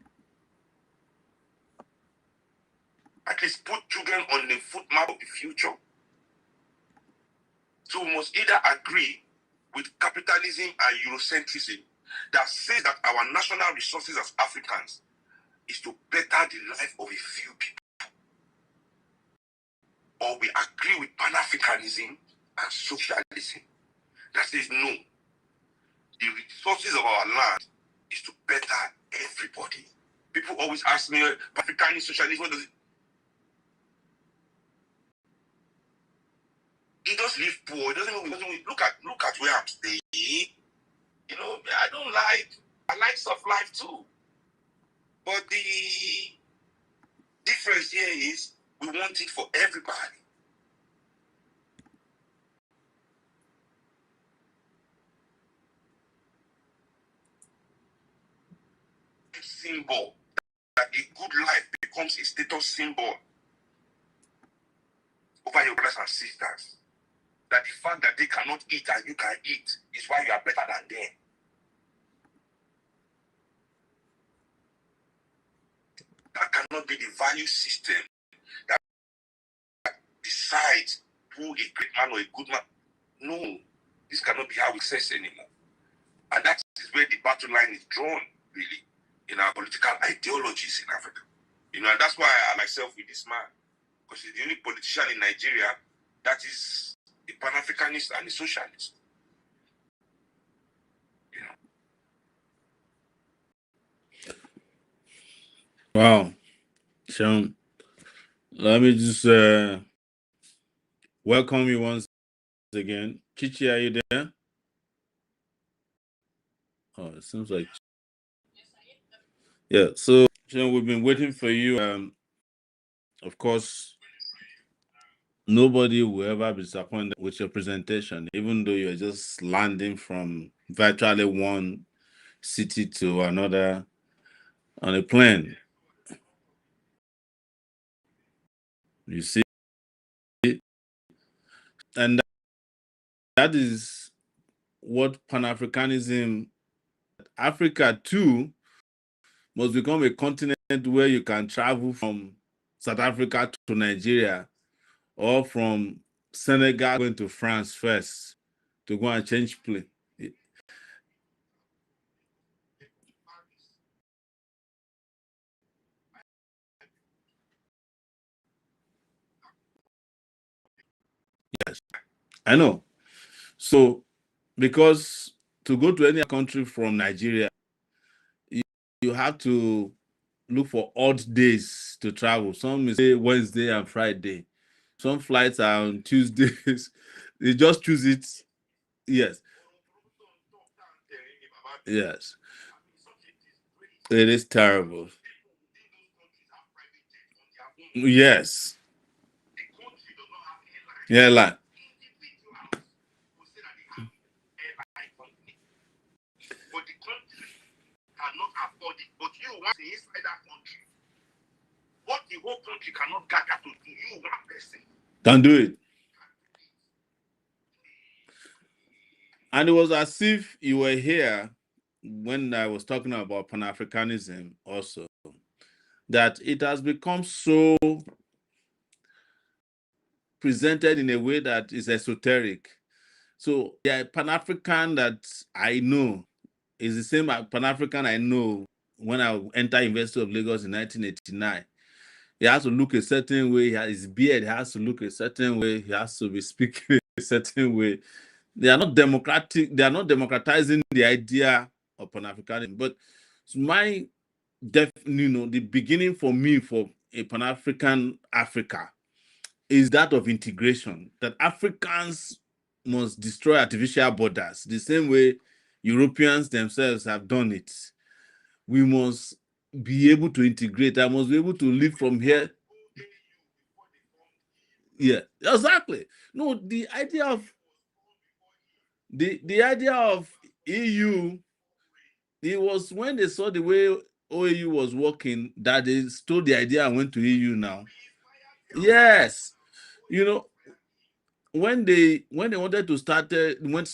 At least put children on the foot map of the future. So we must either agree with capitalism and Eurocentrism that says that our national resources as Africans is to better the life of a few people, or we agree with Pan-Africanism and socialism that says no, the resources of our land is to better everybody. People always ask me, Pan-Africanist socialism, what does it? It does live poor. It doesn't look at where I'm staying. I like soft life too. But the difference here is we want it for everybody. Symbol that a good life becomes a status symbol over your brothers and sisters. That the fact that they cannot eat and you can eat is why you are better than them. That cannot be the value system that decides who a great man or a good man. No, this cannot be how we assess anymore. And that is where the battle line is drawn, really, in our political ideologies in Africa. And that's why I myself with this man, because he's the only politician in Nigeria that is a Pan-Africanist and a socialist. Wow. So let me just welcome you once again. Chichi, are you there? Oh, it seems like. Yeah, so we've been waiting for you. Of course, nobody will ever be disappointed with your presentation, even though you're just landing from virtually one city to another on a plane. You see, and that is what Pan-Africanism, Africa too, must become a continent where you can travel from South Africa to Nigeria, or from Senegal going to France first to go and change plane. Yes, I know. So, because to go to any country from Nigeria, you have to look for odd days to travel. Some say Wednesday and Friday. Some flights are on Tuesdays. They just choose it. Yes. Yes. It is terrible. Yes. Yeah, like. But the country cannot afford it. But you want inside that country. What the whole country cannot gather to do, you one person Can do it. And it was as if you were here when I was talking about Pan-Africanism also. that it has become so presented in a way that is esoteric. So the Pan-African that I know is the same Pan-African I know when I entered University of Lagos in 1989. He has to look a certain way. His beard has to look a certain way. He has to be speaking a certain way. They are not democratic. They are not democratizing the idea of Pan-Africanism. But my the beginning for me for a Pan-African Africa is that of integration. That Africans must destroy artificial borders the same way Europeans themselves have done it. We must be able to integrate. I must be able to live from here. Yeah, exactly. No, the idea of EU, it was when they saw the way OAU was working that they stole the idea and went to EU now. Yes, you know, when they wanted to start when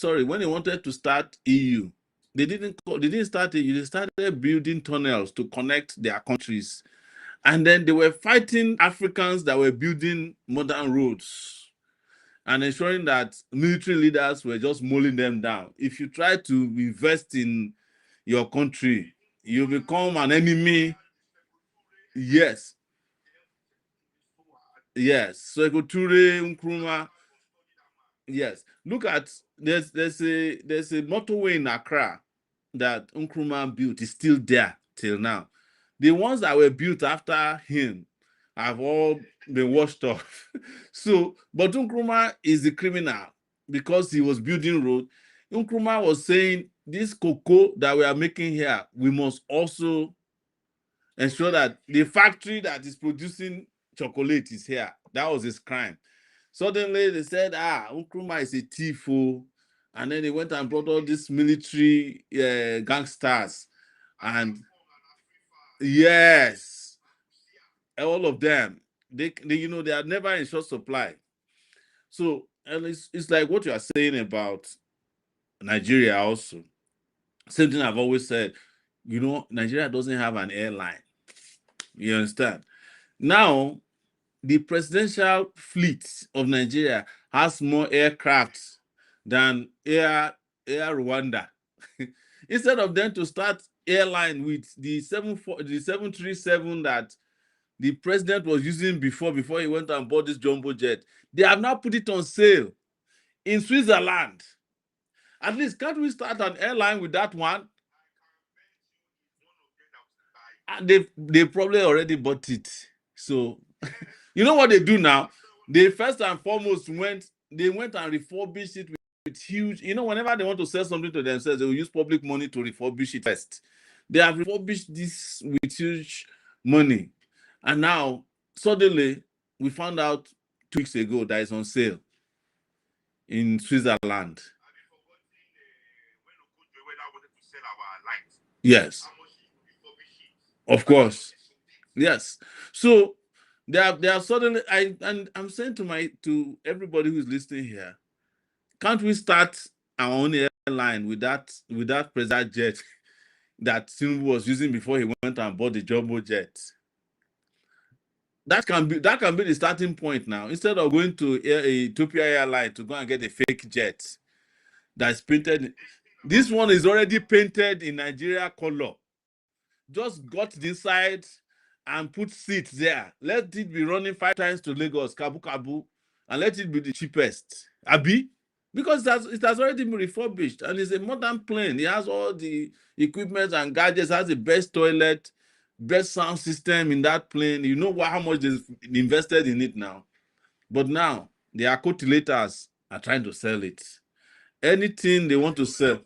they wanted to start EU, they didn't start EU. They started building tunnels to connect their countries, and then they were fighting Africans that were building modern roads and ensuring that military leaders were just mowing them down. If you try to invest in your country, you become an enemy. Yes, yes. So Ture Nkrumah. Yes. Look at there's a motorway in Accra that Nkrumah built. Is still there till now. The ones that were built after him have all been washed off. So, but Nkrumah is the criminal because he was building road. Nkrumah was saying this cocoa that we are making here, we must also ensure that the factory that is producing chocolate is here. That was his crime. Suddenly they said, Nkrumah is a thief. And then they went and brought all these military gangsters. And yes, all of them. They they are never in short supply. So, and it's like what you are saying about Nigeria also. Same thing I've always said. Nigeria doesn't have an airline. You understand? Now, the presidential fleet of Nigeria has more aircraft than Air Rwanda. Instead of them to start airline with the 737 that the president was using before he went and bought this jumbo jet, they have now put it on sale in Switzerland. At least can't we start an airline with that one? And they probably already bought it. So you know what they do now? They first and foremost went and refurbished it with huge, whenever they want to sell something to themselves, they will use public money to refurbish it first. They have refurbished this with huge money. And now, suddenly, we found out 2 weeks ago that it's on sale in Switzerland. Yes. Of course. Yes. So they are suddenly I'm saying to everybody who's listening here, can't we start our own airline with that president jet that Tinubu was using before he went and bought the jumbo jet? That can be the starting point now. Instead of going to Ethiopia Airline to go and get a fake jet that's painted, this one is already painted in Nigeria color. Just got inside and put seats there. Let it be running 5 times to Lagos, Kabu Kabu, and let it be the cheapest. Abi? Because it has already been refurbished and it's a modern plane. It has all the equipment and gadgets, has the best toilet, best sound system in that plane. You know how much they've invested in it now. But now, the accumulators are trying to sell it. Anything they want to sell.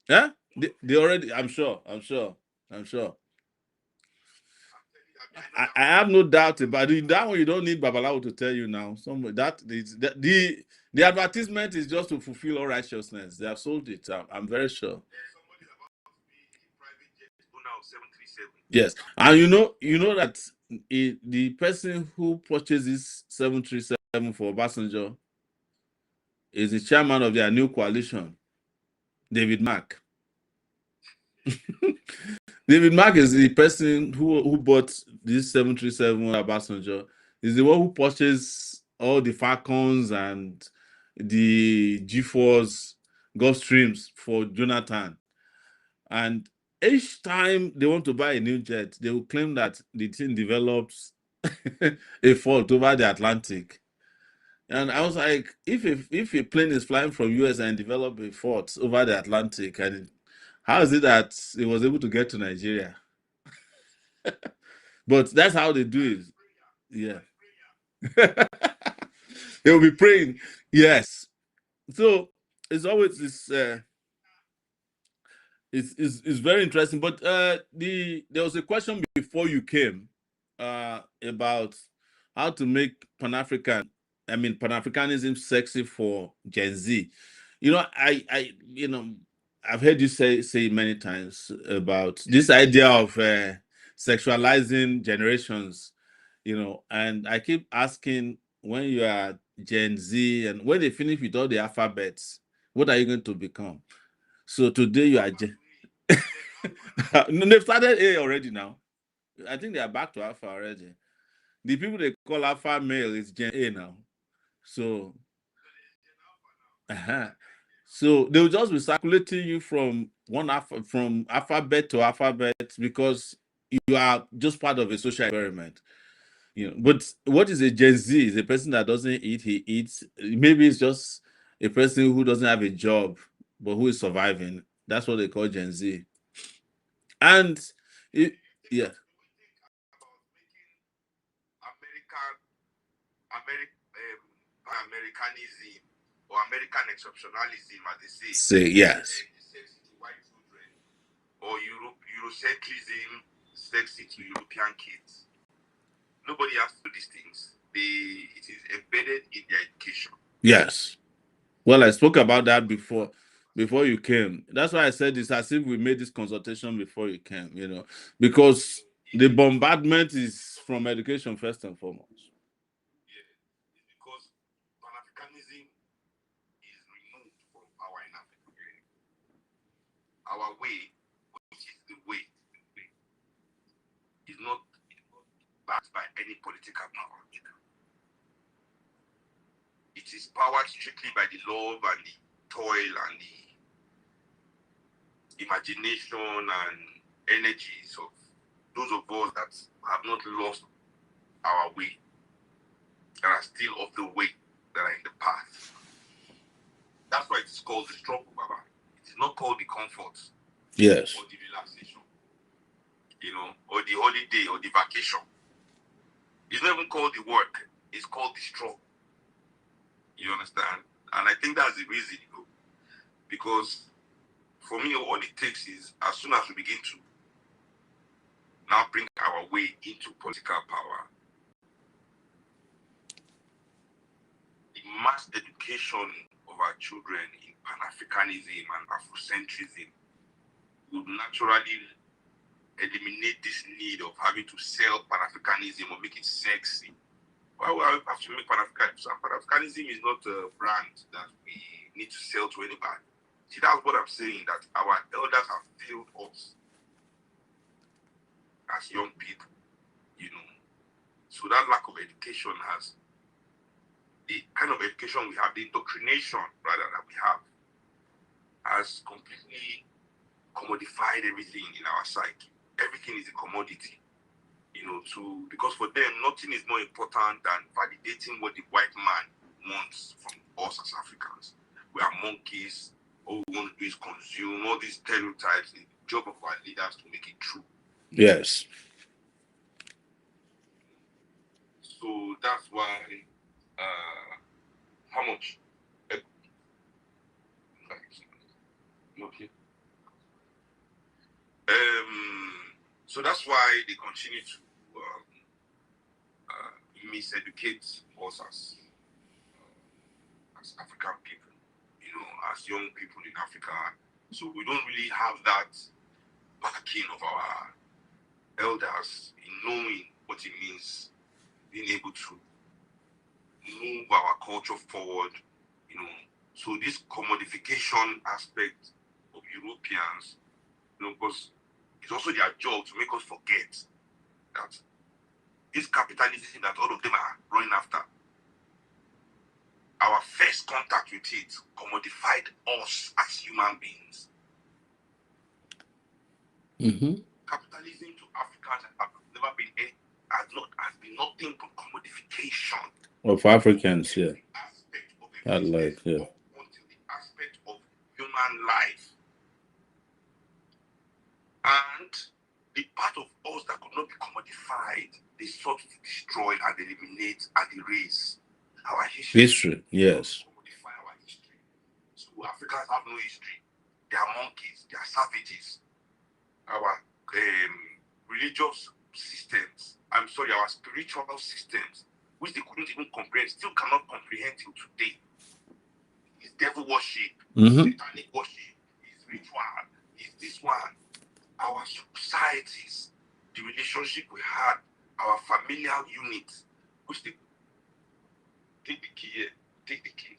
Yeah? They already, I'm sure. I have no doubt about it. That one you don't need Babalawo to tell you now. The advertisement is just to fulfill all righteousness. They have sold it. I'm very sure. Yes, and you know that the person who purchased this 737 for Obasanjo is the chairman of their new coalition, David Mark. David Mark is the person who bought this 737 Obasanjo. Is the one who purchased all the Falcons and the G4s, Gulfstreams for Jonathan. And each time they want to buy a new jet, they will claim that the thing develops a fault over the Atlantic. And I was like, if a plane is flying from US and develop a fault over the Atlantic, and how is it that it was able to get to Nigeria? But that's how they do it. Yeah. They will be praying. Yes. So it's always this it's very interesting. But there was a question before you came about how to make Pan-Africanism sexy for Gen Z. I've heard you say many times about this idea of sexualizing generations, and I keep asking, when you are Gen Z and when they finish with all the alphabets, what are you going to become? So today you are no, they've started A already now. I think they are back to alpha already. The people they call alpha male is Gen A now. So so they'll just be circulating you from from alphabet to alphabet because you are just part of a social experiment. But what is a Gen Z? Is a person that doesn't eat, he eats. Maybe it's just a person who doesn't have a job but who is surviving. That's what they call Gen Z. And yeah. Pan-Africanism or American exceptionalism, as they say. Say yes. Sexy to white children, or Eurocentrism, sexy to European kids. Nobody has to do these things. It is embedded in their education. Yes. Well, I spoke about that before you came. That's why I said it's as if we made this consultation before you came, because the bombardment is from education first and foremost. Yeah, it's because Pan-Africanism is removed from power in Africa. Our way, which is the way, is not backed by any political power. It is powered strictly by the love and the toil and the imagination and energies of those of us that have not lost our way, that are still of the way, that are in the path. That's why it's called the struggle, Baba. It is not called the comfort. Yes. Or the relaxation, or the holiday or the vacation. It's not even called the work. It's called the struggle. You understand? And I think that's the reason, because for me, all it takes is, as soon as we begin to now bring our way into political power, the mass education of our children in Pan-Africanism and Afrocentrism would naturally eliminate this need of having to sell Pan-Africanism or make it sexy. Why would I have to make Pan-Africanism? Pan-Africanism is not a brand that we need to sell to anybody. See, that's what I'm saying, that our elders have failed us as young people, So that lack of education has, the kind of education we have, the indoctrination, rather, that we have, has completely commodified everything in our psyche. Everything is a commodity, because for them, nothing is more important than validating what the white man wants from us as Africans. We are monkeys. All we want to do is consume all these stereotypes. The job of our leaders to make it true. Yes. So that's why, how much? Okay. So that's why they continue to miseducate us as African people, as young people in Africa. So we don't really have that backing of our elders in knowing what it means, being able to move our culture forward, So this commodification aspect of Europeans because it's also their job to make us forget that this capitalism that all of them are running after, our first contact with it commodified us as human beings. Capitalism to Africans has been nothing but commodification of Africans, yeah. That life, yeah. Until the aspect of human life. And the part of us that could not be commodified, they sought to destroy and eliminate and erase our history. History, yes. Commodify our history. So Africans have no history. They are monkeys, they are savages. Our religious systems, our spiritual systems, which they couldn't even comprehend, still cannot comprehend till today. Is devil worship, satanic worship, is ritual, is this one. Our societies, the relationship we had, our familial units, which they take the key here, take the key.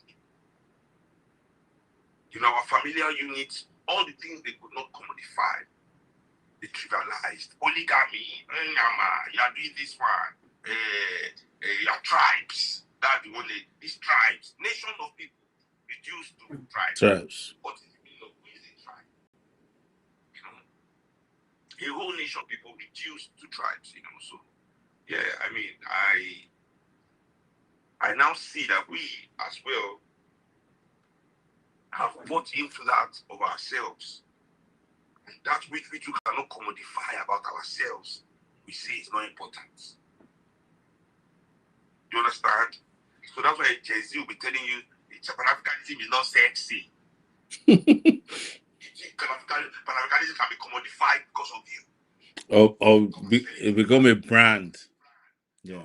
Our familial units, all the things they could not commodify, they trivialized. Polygamy, you are doing this one, your tribes, that's the one, these tribes, nation of people reduced to tribes. What is the meaning of who is a tribe? A whole nation of people reduced to tribes, so yeah, I now see that we as well have bought into that of ourselves. And that which we cannot commodify about ourselves, we say is not important. You understand? So that's why Jay-Z will be telling you Pan-Africanism is not sexy. Pan-Africanism can be commodified because of you. It become a brand. Yeah.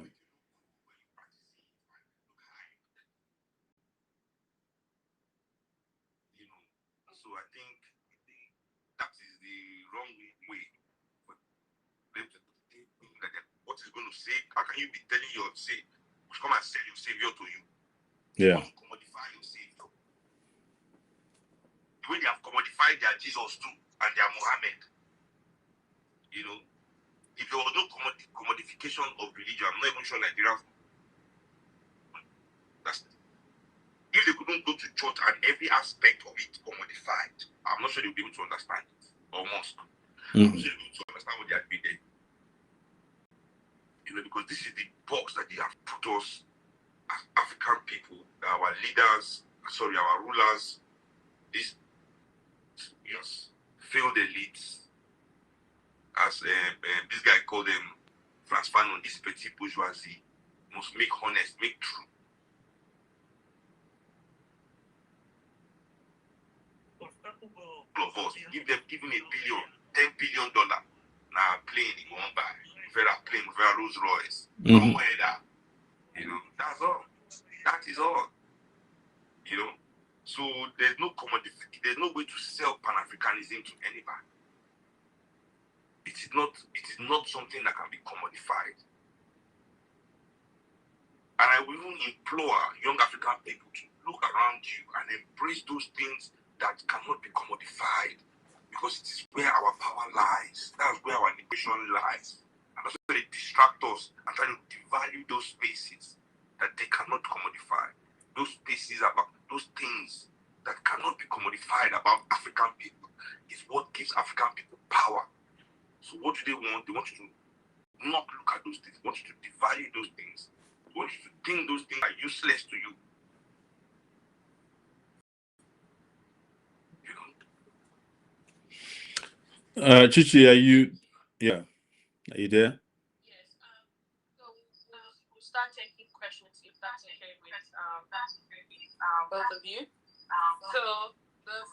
So I think that is the wrong way for them to think that what is going to say. How can you be telling your say, come and sell your savior to you? Yeah. You want to commodify your savior. The way they have commodified their Jesus too and their Muhammad. If there was no commodification of religion, I'm not even sure Nigerians. If they couldn't go to church and every aspect of it commodified, I'm not sure they'll be able to understand it. Or must. I'm not sure they'll be able to understand what they are doing there. Because this is the box that they have put us as African people, our leaders, our rulers, these failed elites, as this guy called them, Franz Fanon, this petit bourgeoisie, must make honest, make true. Of us, give him $1 billion, $10 billion. Now plane he won't buy. Very plane, very Rolls Royce. That's all. That is all. So there's no way to sell Pan-Africanism to anybody. It is not something that can be commodified. And I will even implore young African people to look around you and embrace those things that cannot be commodified, because it is where our power lies. That's where our liberation lies. And that's why they distract us and try to devalue those spaces that they cannot commodify. Those spaces about those things that cannot be commodified about African people is what gives African people power. So what do they want? They want you to not look at those things. They want you to devalue those things. They want you to think those things are useless to you. Chichi, are you there? Yes. So we'll start taking questions if that's okay with both of you. So the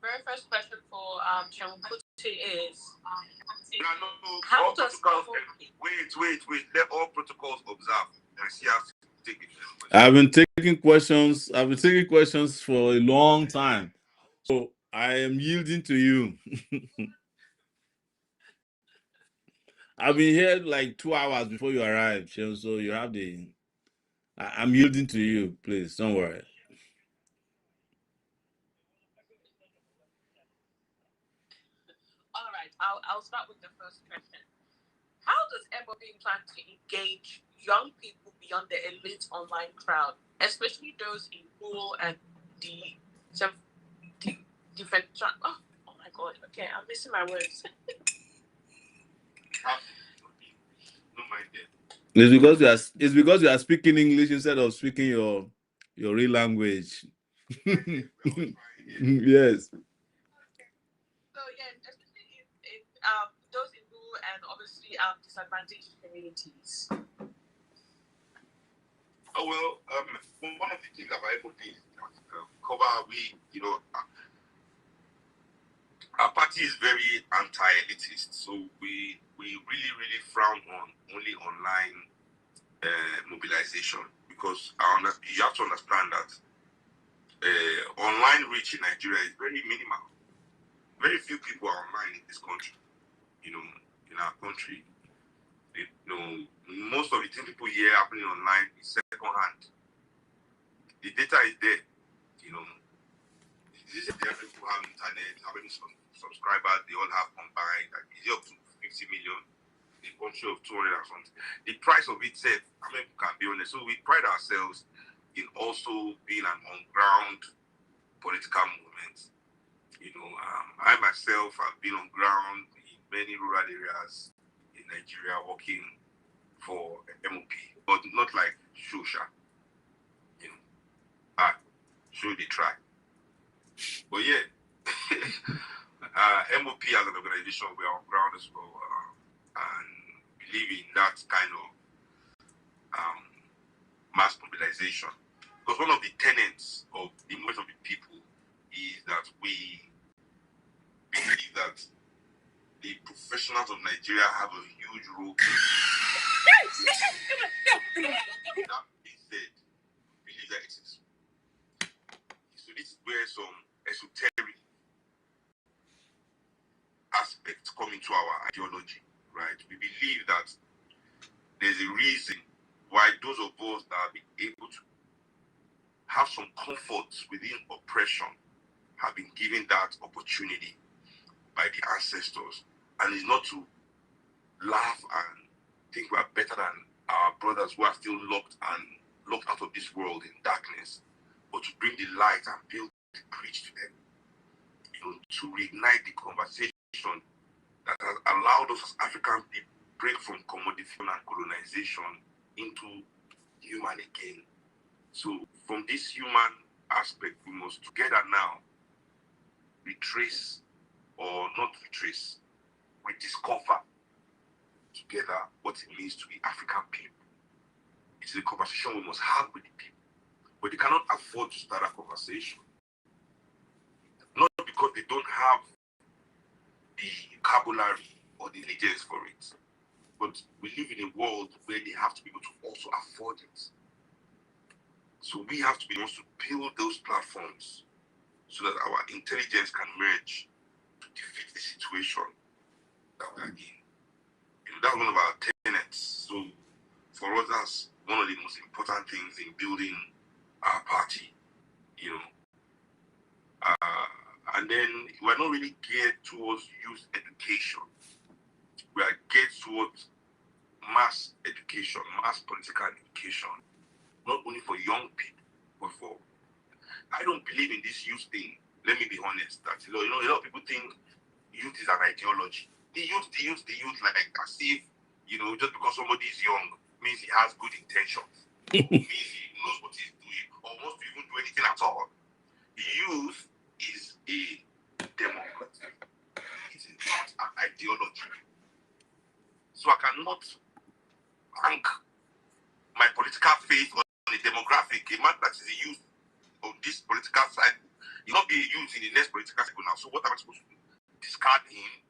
very first question for Chemputi is how does wait. Let all protocols observe. I've been taking questions. For a long time, so I am yielding to you. I've been here like 2 hours before you arrived, so you have the. I'm yielding to you. Please don't worry. I'll start with the first question. How does MOB plan to engage young people beyond the elite online crowd, especially those in rural and different? Oh my God! Okay, I'm missing my words. It's because you are speaking English instead of speaking your real language. Yes. So yeah, especially in those in rural and obviously disadvantaged communities. Oh well, one of the things about MOD cover our party is very anti-elitist, so we really frown on only online mobilization, because you have to understand that online reach in Nigeria is very minimal. Very few people are online in this country. In our country, most of the things people hear happening online is second hand. The data is there. This is there. People have internet, how many subscribers they all have combined. Is it up to 50 million? A country of 200 or something. The price of it said, how many people can be on it? So we pride ourselves in also being an on-ground political movement. I myself have been on ground in many rural areas in Nigeria working for MOP, but not like Shosha. Show the try. But yeah, MOP as an organization, we are on ground as well, and believe in that kind of mass mobilization. Because one of the tenets of the movement of the people is that we believe that the professionals of Nigeria have a huge role to play. That being said, we believe that it is. So this is where some esoteric aspects come into our ideology, right? We believe that there's a reason why those of us that have been able to have some comfort within oppression have been given that opportunity by the ancestors. And it's not to laugh and think we are better than our brothers who are still locked out of this world in darkness, but to bring the light and build the bridge to them, to reignite the conversation that has allowed us as African people break from commodification and colonization into human again. So from this human aspect, we must together now retrace, or not retrace, rediscover together what it means to be African people. It's a conversation we must have with the people, but they cannot afford to start a conversation. Not because they don't have the vocabulary or the intelligence for it, but we live in a world where they have to be able to also afford it. So we have to be able to build those platforms so that our intelligence can merge to defeat the situation that we are in. That's one of our tenets. So for us, that's one of the most important things in building our party. And then we're not really geared towards youth education. We are geared towards mass education, mass political education, not only for young people, but for... I don't believe in this youth thing. Let me be honest. That a lot of people think youth is an ideology. The youth, like as if, just because somebody is young means he has good intentions, means he knows what he's doing, or wants to even do anything at all. Youth is a democracy. It's not an ideology. So I cannot rank my political faith on a demographic. A man that is a youth of this political cycle, he'll not be a youth in the next political cycle now. So what am I supposed to do? Discard him?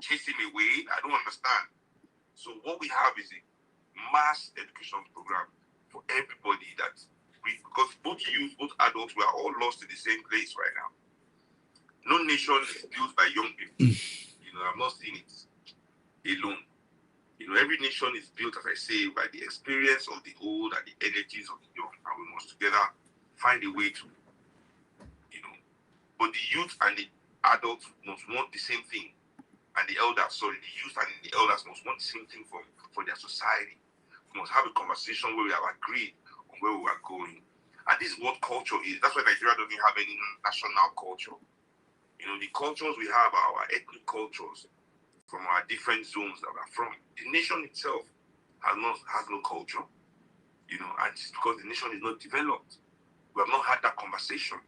Chase him away? I don't understand. So what we have is a mass education program for everybody because both youth, both adults, we are all lost in the same place right now. No nation is built by young people. I'm not seeing it alone. Every nation is built, as I say, by the experience of the old and the energies of the young. And we must together find a way to, but the youth and the adults must want the same thing. and the elders, sorry, the youth and the elders must want the same thing for their society. We must have a conversation where we have agreed on where we are going. And this is what culture is. That's why Nigeria doesn't have any national culture. You know, the cultures we have are our ethnic cultures from our different zones that we're from. The nation itself has no culture, you know, and it's because the nation is not developed. We have not had that conversation.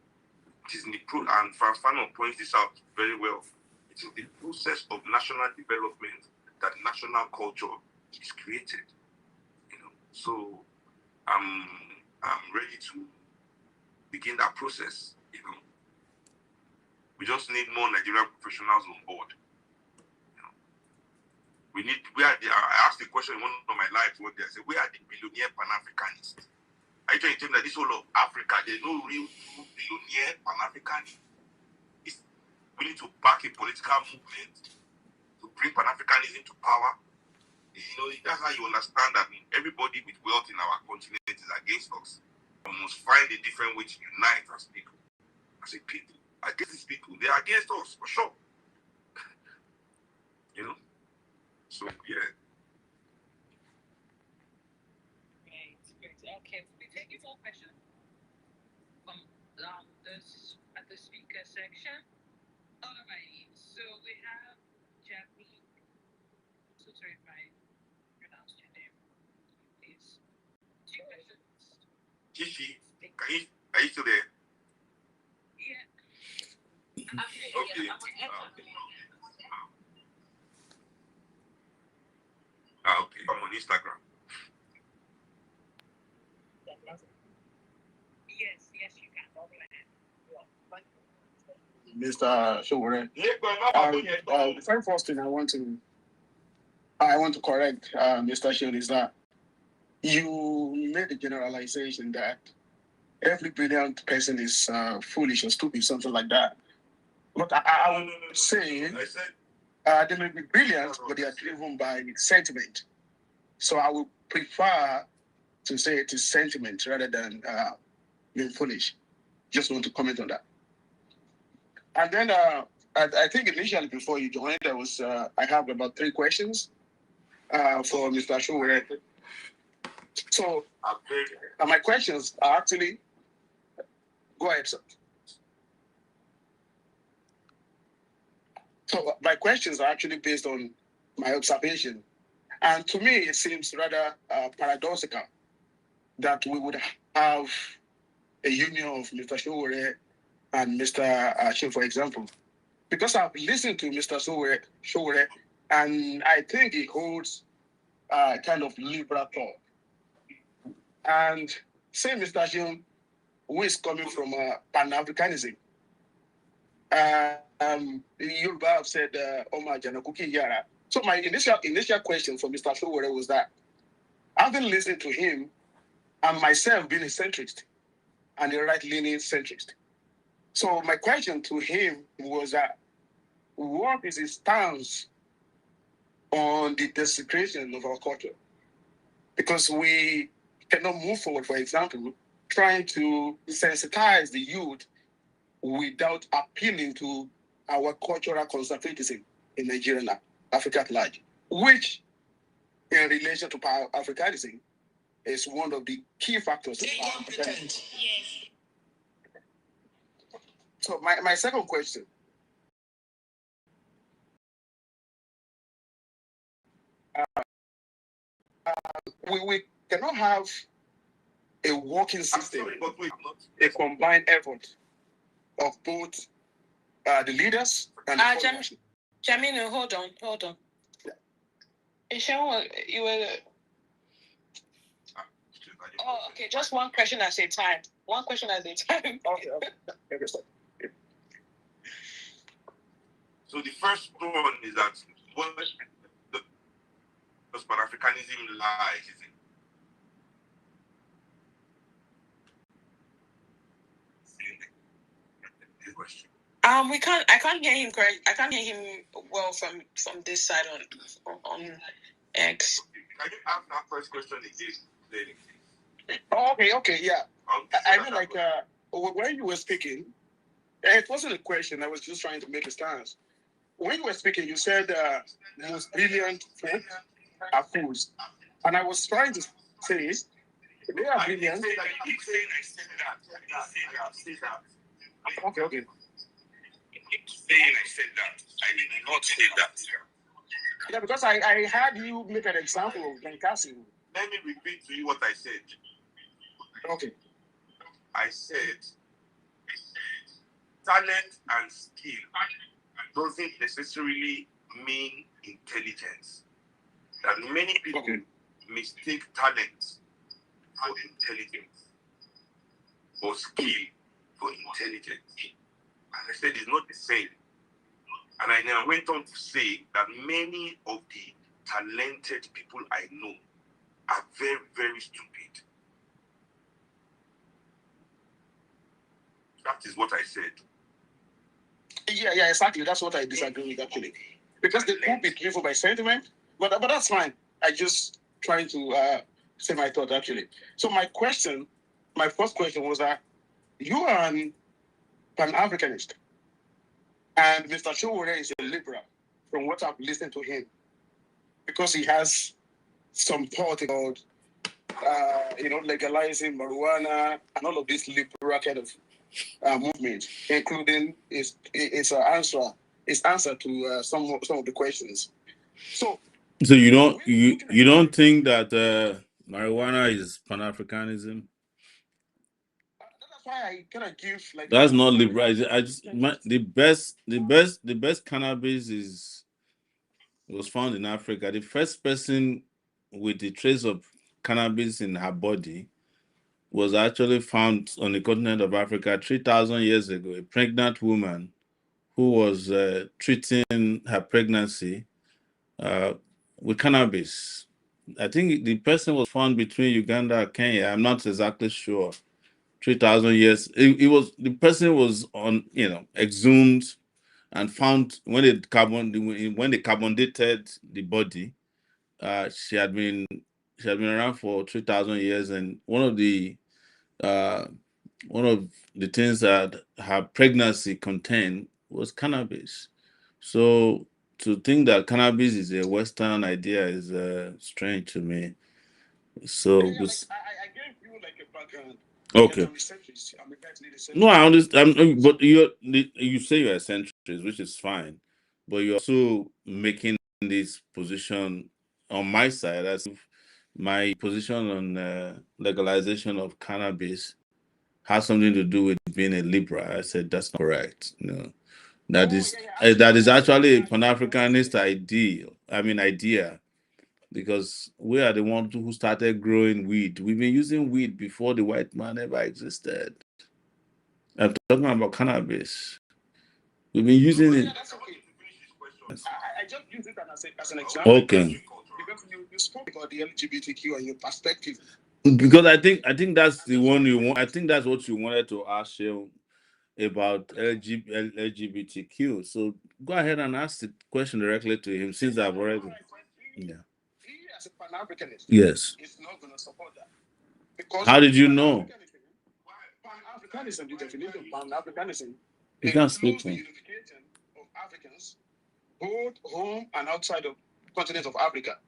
It is in the and Fanon points this out very well. It is the process of national development that national culture is created. You know, so I'm ready to begin that process. You know, we just need more Nigerian professionals on board. You know, we need. I asked the question in one of my lives one day. I said, "Where are the billionaire Pan-Africanists?" I tell you that this whole of Africa, there's no real billionaire Pan-Africanist is willing to back a political movement to bring Pan-Africanism to power. You know, that's how you understand that everybody with wealth in our continent is against us. We must find a different way to unite as people. As a people. Against these people, they are against us, for sure. You know? So, yeah. Great. Okay, we take more questions from this at the speaker section. Alrighty, so we have Jackie. So sorry if I pronounced your name. Please. 2 questions. Kishi, are you still there? Yeah. Okay. Okay. I'm on Instagram. Yes, you can. Go ahead. Mr. Showore. The very first thing I want to correct Mr. Shield is that you made a generalization that every brilliant person is foolish or stupid, something like that. But I would say they may be brilliant, but they are driven by sentiment. So I would prefer to say it is sentiment rather than being foolish. Just want to comment on that. And then I think initially before you joined, I have about 3 questions for Mr. Showore. So my questions are actually, go ahead, sir. So my questions are actually based on my observation. And to me, it seems rather paradoxical that we would have a union of Mr. Showore and Mr. Shin, for example. Because I've listened to Mr. Showore, and I think he holds kind of liberal thought. And say Mr. Shin, who is coming from Pan-Africanism, Yoruba have said, Omar Janakuki Yara. So my initial question for Mr. Showore was that, having listened to him, and myself being a centrist, and a right-leaning centrist. So my question to him was that, what is his stance on the desecration of our culture? Because we cannot move forward, for example, trying to sensitize the youth without appealing to our cultural conservatism in Nigeria and Africa at large, which, in relation to Pan-Africanism, is one of the key factors. Yes. So my second question. We cannot have a working system, a combined effort of both the leaders and the Jamino, hold on. Ishan, you were. Oh, okay. Just one question at a time. Okay. So the first one is that what does Pan-Africanism lies? Is it? Question. I can't hear him correct. I can't hear him well from this side on X. Can you ask that first question again? Oh, okay, yeah. I mean, like, when you were speaking, it wasn't a question. I was just trying to make a stance. when you were speaking, you said the most brilliant folk are fools. And I was trying to say, they are brilliant. I keep saying I said that. Okay. I keep saying I said that. I did not say that. Yeah, because I had you make an example of Benkasi. Let me repeat to you what I said. Okay. I said talent and skill doesn't necessarily mean intelligence. That many people mistake talent for intelligence or skill for intelligence. As I said, it's not the same. And I now went on to say that many of the talented people I know are very, very stupid. That is what I said. Yeah, exactly. That's what I disagree with, actually. Because they could be driven by sentiment, but that's fine. I just trying to say my thought, actually. So my first question was that you are an Pan-Africanist, and Mr. Showore is a liberal, from what I've listened to him, because he has some thought about, legalizing marijuana and all of this liberal kind of movement, including his answer to some of the questions. So you don't think that marijuana is Pan-Africanism? That's why I kind of give That's not liberal. The best cannabis was found in Africa. The first person with the trace of cannabis in her body was actually found on the continent of Africa 3,000 years ago. A pregnant woman who was treating her pregnancy with cannabis. I think the person was found between Uganda and Kenya. I'm not exactly sure. 3,000 years. The person was on, exhumed and found when they carbon dated the body. She had been around for 3,000 years, and one of the things that her pregnancy contained was cannabis. So to think that cannabis is a Western idea is strange to me. So I gave you a background. Okay. No, I understand. But you say you're a centrist, which is fine, but you're also making this position on my side as if my position on legalization of cannabis has something to do with being a liberal. I said that's not correct. No, that is actually a Pan-Africanist idea. Because we are the ones who started growing weed. We've been using weed before the white man ever existed. I'm talking about cannabis. We've been using it. That's okay. I just use it as an example. Okay. Because you spoke about the LGBTQ and your perspective. Because I think that's the one you want. I think that's what you wanted to ask him about LGBTQ. So go ahead and ask the question directly to him, since I've already. Yeah. He, as a Pan-Africanist, yes, is not going to support that. Because how did you know? Pan-Africanism, the definition of Pan-Africanism, You can't speak includes the unification of Africans, both home and outside of the continent of Africa.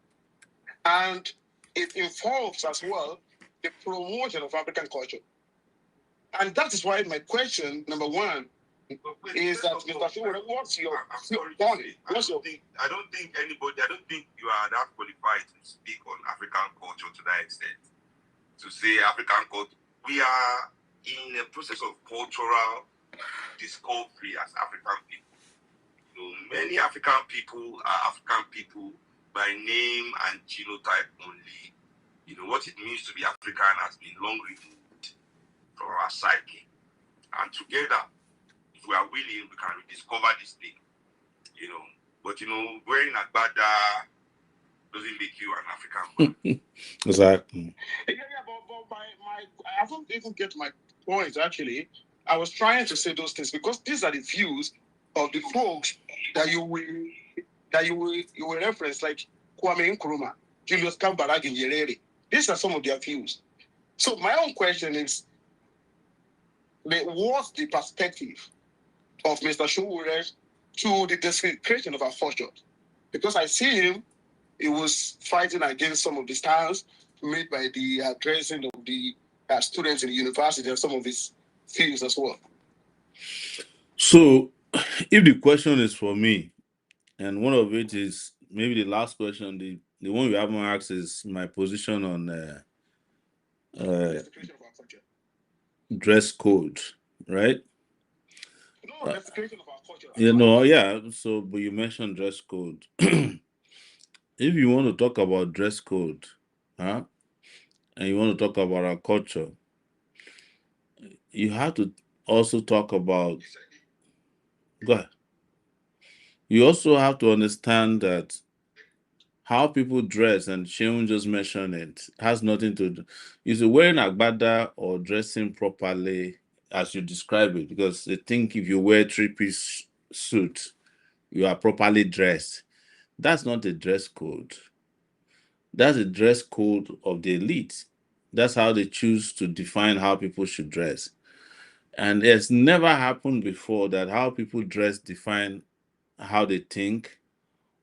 And it involves as well the promotion of African culture. And that is why my question, number one, is that Mr. Showore, what's your point? I don't think you are that qualified to speak on African culture to that extent. To say African culture, we are in a process of cultural discovery as African people. Many African people are African people by name and genotype only. What it means to be African has been long removed from our psyche. And together, if we are willing, we can rediscover this thing. But wearing agbada doesn't make you an African man. Exactly. Yeah, but I haven't even get my point, actually. I was trying to say those things because these are the views of the folks that you will reference, like Kwame Nkrumah, Julius Kambarage Nyerere. These are some of their views. So my own question is, what's the perspective of Mr. Showore to the desecration of our culture. Because I see him, he was fighting against some of the styles made by the dressing of the students in the university and some of his fields as well. So, if the question is for me, and one of it is maybe the last question, the one we haven't asked is my position on dress code, right? No, desecration of our culture. Yeah. So, but you mentioned dress code. If you want to talk about dress code, huh, and you want to talk about our culture, you have to also talk about. Go ahead. You also have to understand that how people dress, and Sheun just mentioned it, has nothing to do. Is it wearing agbada or dressing properly as you describe it? Because they think if you wear three-piece suit, you are properly dressed. That's not a dress code. That's a dress code of the elite. That's how they choose to define how people should dress. And it's never happened before that how people dress define how they think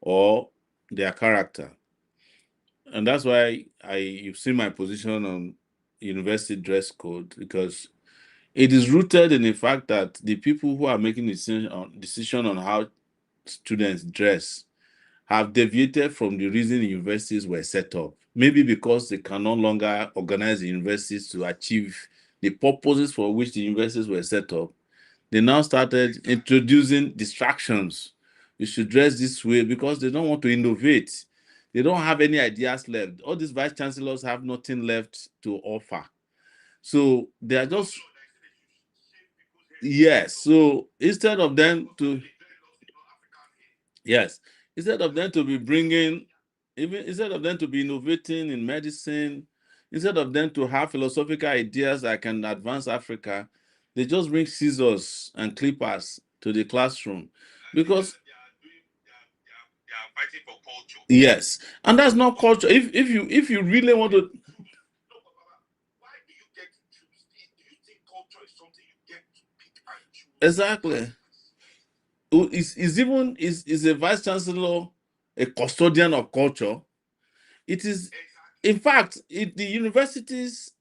or their character. And that's why you've seen my position on university dress code, because it is rooted in the fact that the people who are making decision on how students dress have deviated from the reason universities were set up. Maybe because they can no longer organize the universities to achieve the purposes for which the universities were set up. They now started introducing distractions. You should dress this way because they don't want to innovate. They don't have any ideas left. All these vice chancellors have nothing left to offer. So they are just, yes. So instead of them to, yes, instead of them to be bringing, even instead of them to be innovating in medicine, instead of them to have philosophical ideas that can advance Africa, they just bring scissors and clippers to the classroom because they are fighting for culture. yes, and that's not culture. If you really want to, Why do you get to choose? Do you think culture is something you get to pick and choose? exactly. Is a vice chancellor a custodian of culture? It is, in fact, the universities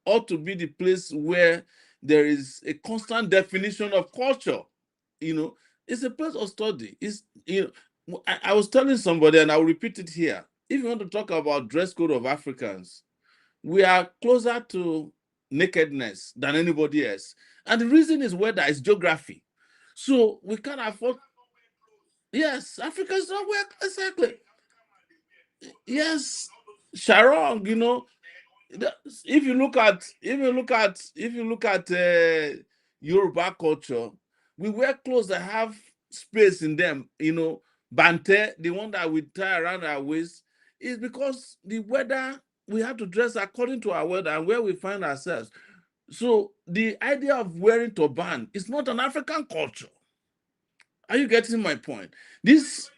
ought to be the place where there is a constant definition of culture. It's a place of study. I was telling somebody, and I'll repeat it here. If you want to talk about dress code of Africans, we are closer to nakedness than anybody else. And the reason is weather, is geography. So we can't afford. Yes, Africans don't wear exactly. Yes, Sharon, if you look at Yoruba culture, we wear clothes that have space in them. Bante, the one that we tie around our waist, is because the weather, we have to dress according to our weather and where we find ourselves. So the idea of wearing turban is not an African culture. Are you getting my point? Yes,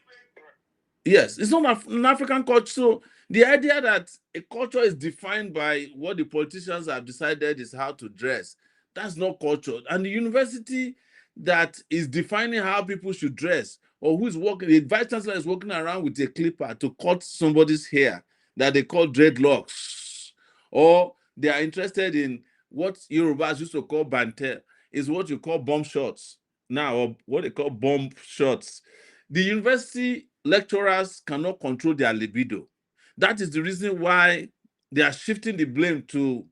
it's not an African culture. So the idea that a culture is defined by what the politicians have decided is how to dress, that's not culture. And the university that is defining how people should dress, or who is working, the vice chancellor is walking around with a clipper to cut somebody's hair that they call dreadlocks, or they are interested in what Yorubas used to call banter, is what you call bomb shots now, or what they call bomb shots. The university lecturers cannot control their libido. That is the reason why they are shifting the blame to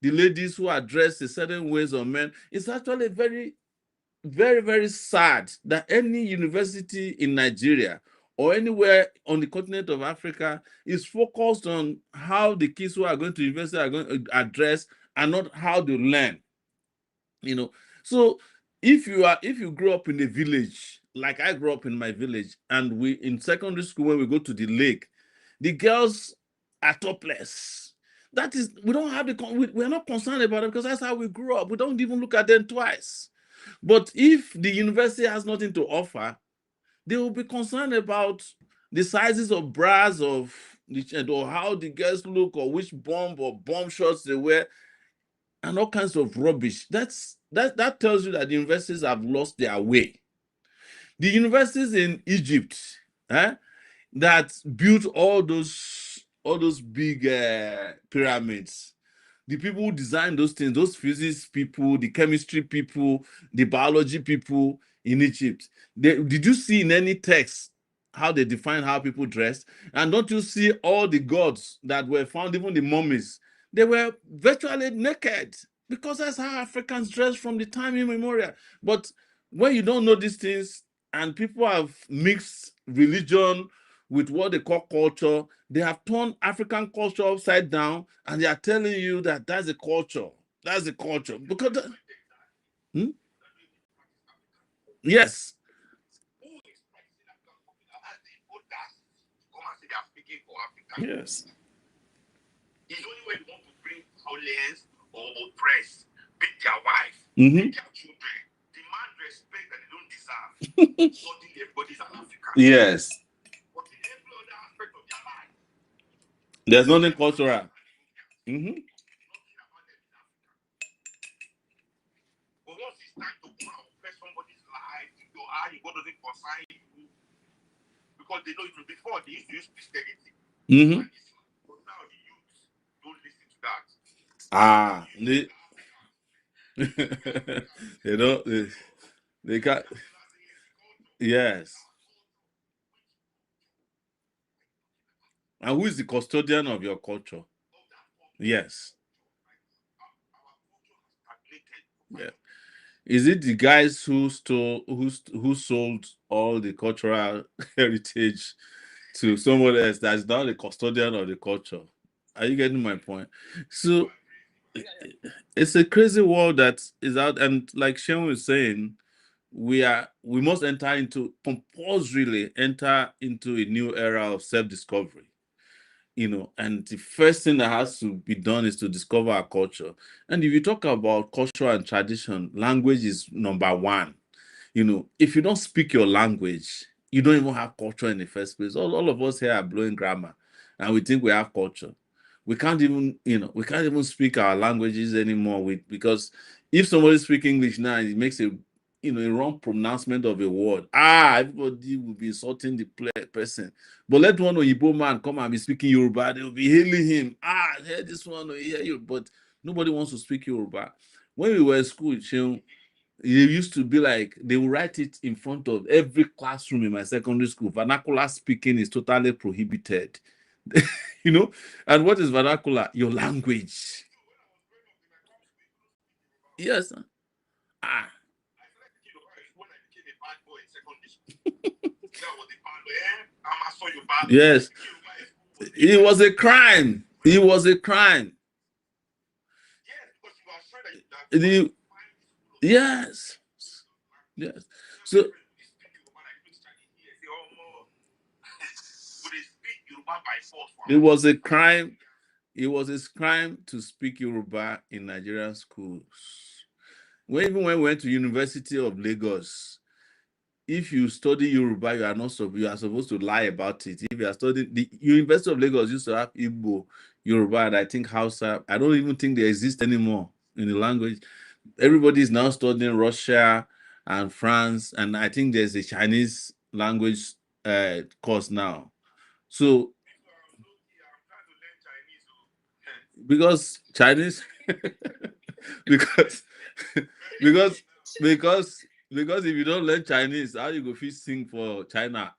the ladies who are dressed in certain ways or men. It's actually very, very, very sad that any university in Nigeria or anywhere on the continent of Africa is focused on how the kids who are going to university are going to address and not how they learn. So if you grow up in a village, like I grew up in my village, and we in secondary school, when we go to the lake, the girls are topless. That is, we don't have we're not concerned about it because that's how we grew up. We don't even look at them twice. But if the university has nothing to offer, they will be concerned about the sizes of bras of or how the girls look, or which bomb shorts they wear, and all kinds of rubbish. That tells you that the universities have lost their way. The universities in Egypt, that built all those big pyramids, the people who designed those things, those physics people, the chemistry people, the biology people in Egypt, did you see in any text how they define how people dress? And don't you see all the gods that were found, even the mummies, they were virtually naked, because that's how Africans dress from the time immemorial. But when you don't know these things, and people have mixed religion with what they call culture, they have turned African culture upside down, and they are telling you that that's the culture. That's the culture. Because yes. Yes. It's only when you want to bring violence or oppress, beat their wife, Mm-hmm. beat their children, demand respect that they don't deserve. Suddenly everybody's an African. Yes. But in every other aspect of their life, There's nothing cultural. Mm-hmm. But once it's time to go and oppress somebody's life, your eye, God doesn't concern you. Because they know even before they used to use Christianity. Mm-hmm. But now the youth don't listen to that. They don't. They can't. Yes. And who is the custodian of your culture? Yes. Yeah. Is it the guys who sold all the cultural heritage to someone else that's now the custodian of the culture? Are you getting my point? So it's a crazy world that is out, and like Shen was saying, we must compulsorily enter into a new era of self-discovery. And the first thing that has to be done is to discover our culture. And if you talk about culture and tradition, language is number one. If you don't speak your language, you don't even have culture in the first place. All of us here are blowing grammar, and we think we have culture. We can't even speak our languages anymore. Because if somebody speaks English now, it makes a wrong pronouncement of a word. Everybody will be insulting the person. But let one Oyibo man come and be speaking Yoruba, they'll be hailing him. Hear this one, or hear you. But nobody wants to speak Yoruba. When we were in school, it used to be like they would write it in front of every classroom in my secondary school. Vernacular speaking is totally prohibited. And what is vernacular? Your language. Yes. Yes. It was a crime. It was a crime. Yes. Yes. So it was a crime. It was a crime to speak Yoruba in Nigerian schools. Even when we went to University of Lagos, if you study Yoruba, you are supposed to lie about it. If you are studying, the University of Lagos used to have Igbo, Yoruba, and I think Hausa. I don't even think they exist anymore in the language. Everybody is now studying Russia and France, and I think there's a Chinese language course now. So because Chinese because because if you don't learn Chinese, how you go fit sing for China?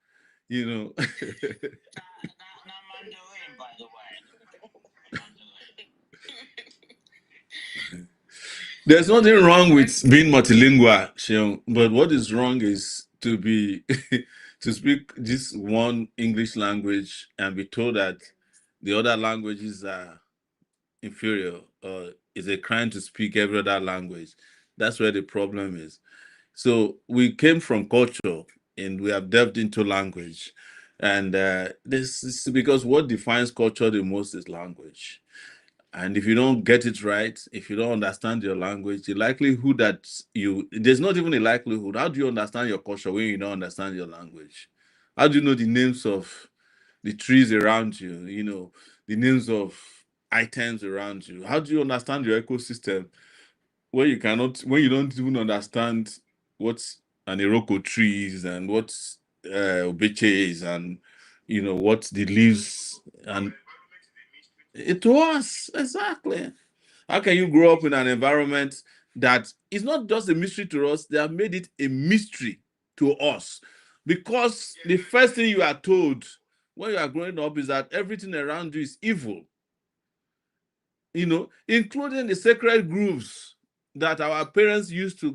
There's nothing wrong with being multilingual, Sheon, but what is wrong is to be to speak this one English language and be told that the other languages are inferior, or is a crime to speak every other language. That's where the problem is. So we came from culture and we have delved into language. And this is because what defines culture the most is language. And if you don't get it right, if you don't understand your language, the likelihood that there's not even a likelihood. How do you understand your culture when you don't understand your language? How do you know the names of the trees around you, the names of items around you? How do you understand your ecosystem when you don't even understand what and Iroko trees and what obeche is and what the leaves and it was exactly. How can you grow up in an environment that is not just a mystery to us? They have made it a mystery to us because the first thing you are told when you are growing up is that everything around you is evil. Including the sacred grooves that our parents used to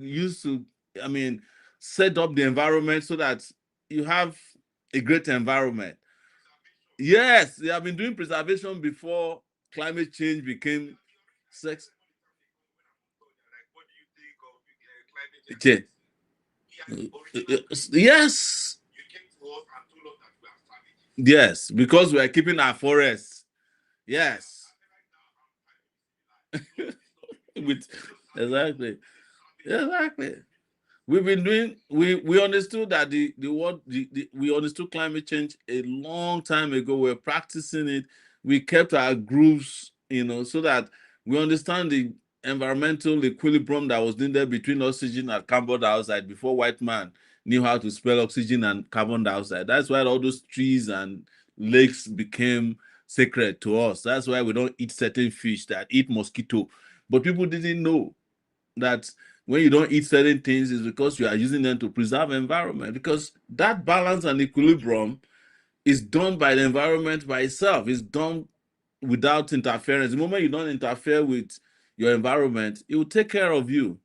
set up the environment so that you have a great environment. Yes, they have been doing preservation before climate change became sex. Change. Yes. Yes, because we are keeping our forests. Yes. With exactly. Exactly. We've been doing. We understood that we understood climate change a long time ago. We're practicing it. We kept our grooves, so that we understand the environmental equilibrium that was needed between oxygen and carbon dioxide before white man knew how to spell oxygen and carbon dioxide. That's why all those trees and lakes became sacred to us. That's why we don't eat certain fish that eat mosquito. But people didn't know that when you don't eat certain things is because you are using them to preserve environment, because that balance and equilibrium is done by the environment by itself. It's done without interference. The moment you don't interfere with your environment, it will take care of you.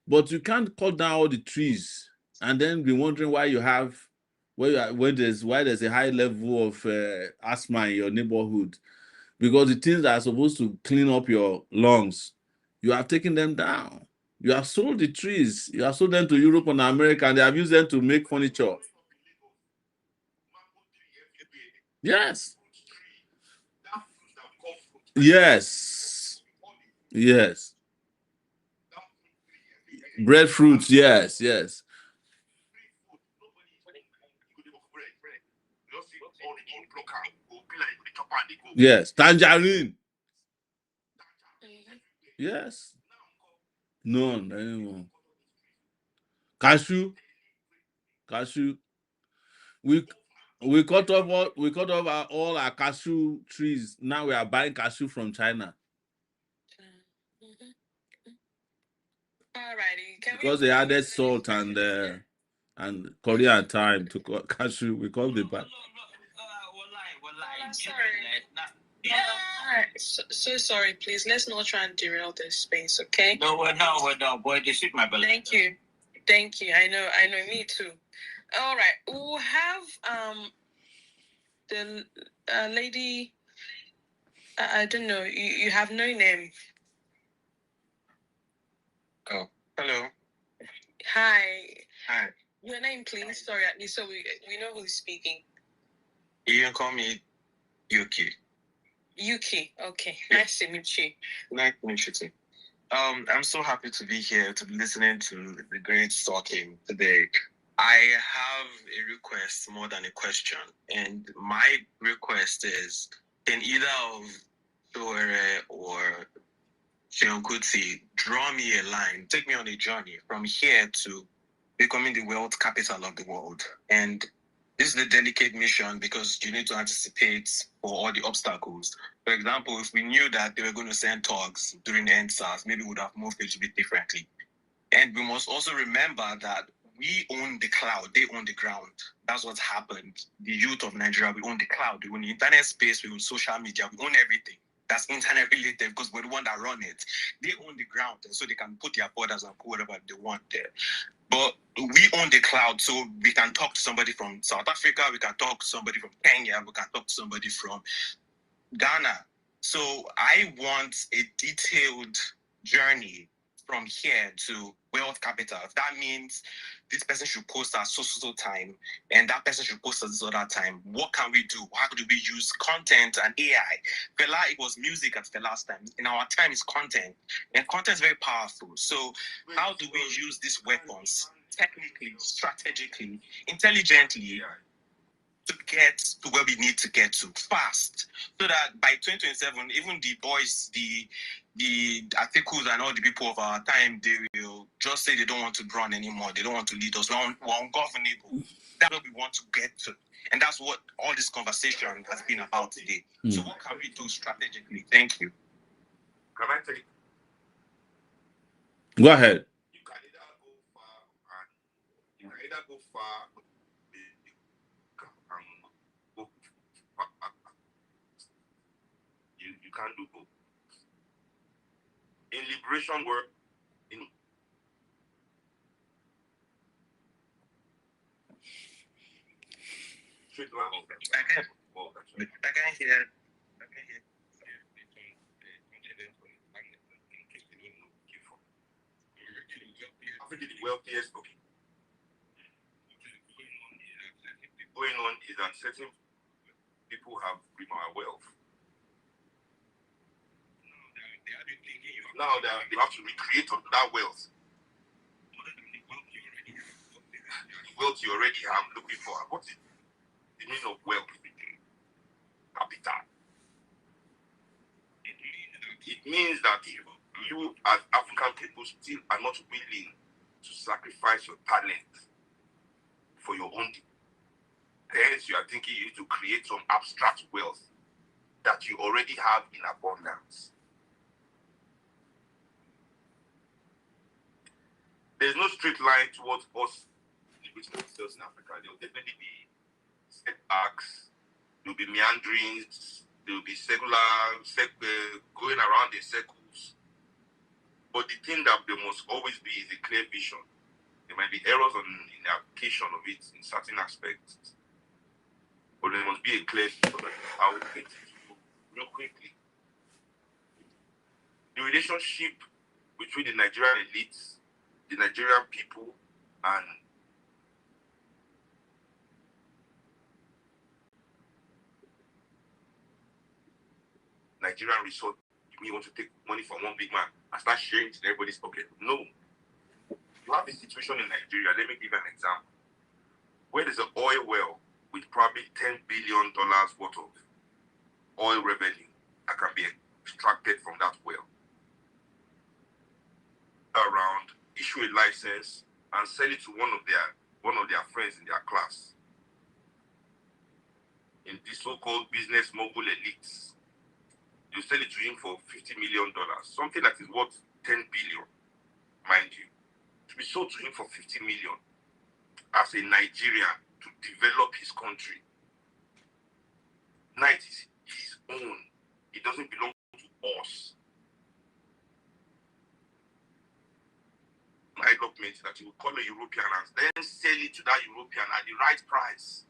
But you can't cut down all the trees and then be wondering why there's a high level of asthma in your neighborhood, because the things that are supposed to clean up your lungs, you have taken them down. You have sold the trees. You have sold them to Europe and America, and they have used them to make furniture. Yes. Yes. Yes. Breadfruits. Yes. Yes. Yes. Tangerine. Yes. None anymore. Cashew. Cashew. We cut off all our cashew trees. Now we are buying cashew from China. Alrighty. Because they added salt and curry and thyme to cashew. We call it back. So sorry, please. Let's not try and derail this space, okay? No, we're not. Boy, they shoot my belly. Thank you. I know, me too. All right. We'll have the lady. I don't know. You have no name. Oh, hello. Hi. Hi. Your name, please. Sorry, at least so we know who's speaking. You can call me Yuki. Yuki. Okay. Nice to meet you. Nice to meet you too. I'm so happy to be here to be listening to the great talking today. I have a request more than a question, and my request is, can either of Sowore or Seun Kuti draw me a line, take me on a journey from here to becoming the world capital of the world. And this is a delicate mission because you need to anticipate for all the obstacles. For example, if we knew that they were going to send thugs during the NSAS, maybe we would have moved it a bit differently. And we must also remember that we own the cloud, they own the ground. That's what's happened. The youth of Nigeria, we own the cloud, we own the internet space, we own social media, we own everything that's internet related because we're the one that run it. They own the ground, and so they can put their borders and put whatever they want there. But we own the cloud, so we can talk to somebody from South Africa, we can talk to somebody from Kenya, we can talk to somebody from Ghana. So I want a detailed journey from here to wealth capital. That means this person should post at so time, and that person should post at this other time. What can we do? How do we use content and AI? Fela, it was music at the last time. In our time, it's content, and content is very powerful. So how do we use these weapons technically, strategically, intelligently to get to where we need to get to fast, so that by 2027, even the boys, the articles and all the people of our time, they will just say they don't want to run anymore. They don't want to lead us. We're ungovernable. That's what we want to get to. And that's what all this conversation has been about today. So what can we do strategically? Thank you. Can I take? Go ahead. You can either go far and go far you can't do both. In liberation work, straight line. I can hear. Africa, the wealthiest of going on is that certain people have our wealth. Now they have to recreate that wealth. The wealth you already have, looking for. What is the meaning of wealth? Capital. It means that you as African people still are not willing to sacrifice your talent for your own. Hence, you are thinking you need to create some abstract wealth that you already have in abundance. There's no straight line towards us liberating ourselves in Africa. There will definitely be setbacks, there will be meanderings, there will be going around in circles. But the thing that there must always be is a clear vision. There might be errors in the application of it in certain aspects, but there must be a clear vision of how we get it real quickly. The relationship between the Nigerian elites, the Nigerian people, and Nigerian resource. You want to take money from one big man and start sharing it in everybody's pocket. No. You have a situation in Nigeria. Let me give you an example. Where there's an oil well with probably $10 billion worth of oil revenue that can be extracted from that well. Around, issue a license and sell it to one of their friends in their class. In the so-called business mogul elites. You sell it to him for $50 million, something that is worth 10 billion, mind you. To be sold to him for 50 million as a Nigerian to develop his country. Now it is his own. It doesn't belong to us. Development that you will call a European and then sell it to that European at the right price.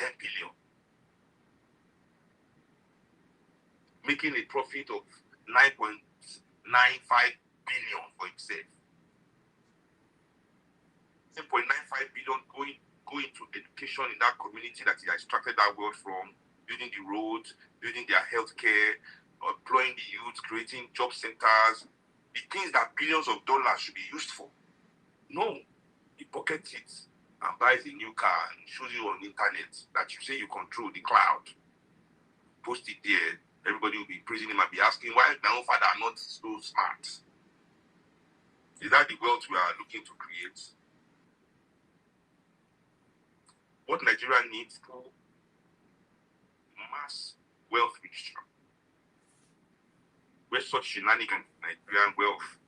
10 billion. Making a profit of 9.95 billion for himself. 10.95 billion going to education in that community that he extracted that wealth from, building the roads, building their healthcare, employing the youth, creating job centers, the things that billions of dollars should be used for. No, he pockets it and buys a new car and shows you on the internet that you say you control the cloud. Post it there. Everybody will be praising him and be asking, why my own father are not so smart? Is that the wealth we are looking to create? What Nigeria needs for mass wealth mixture, where such shenanigans, Nigerian wealth,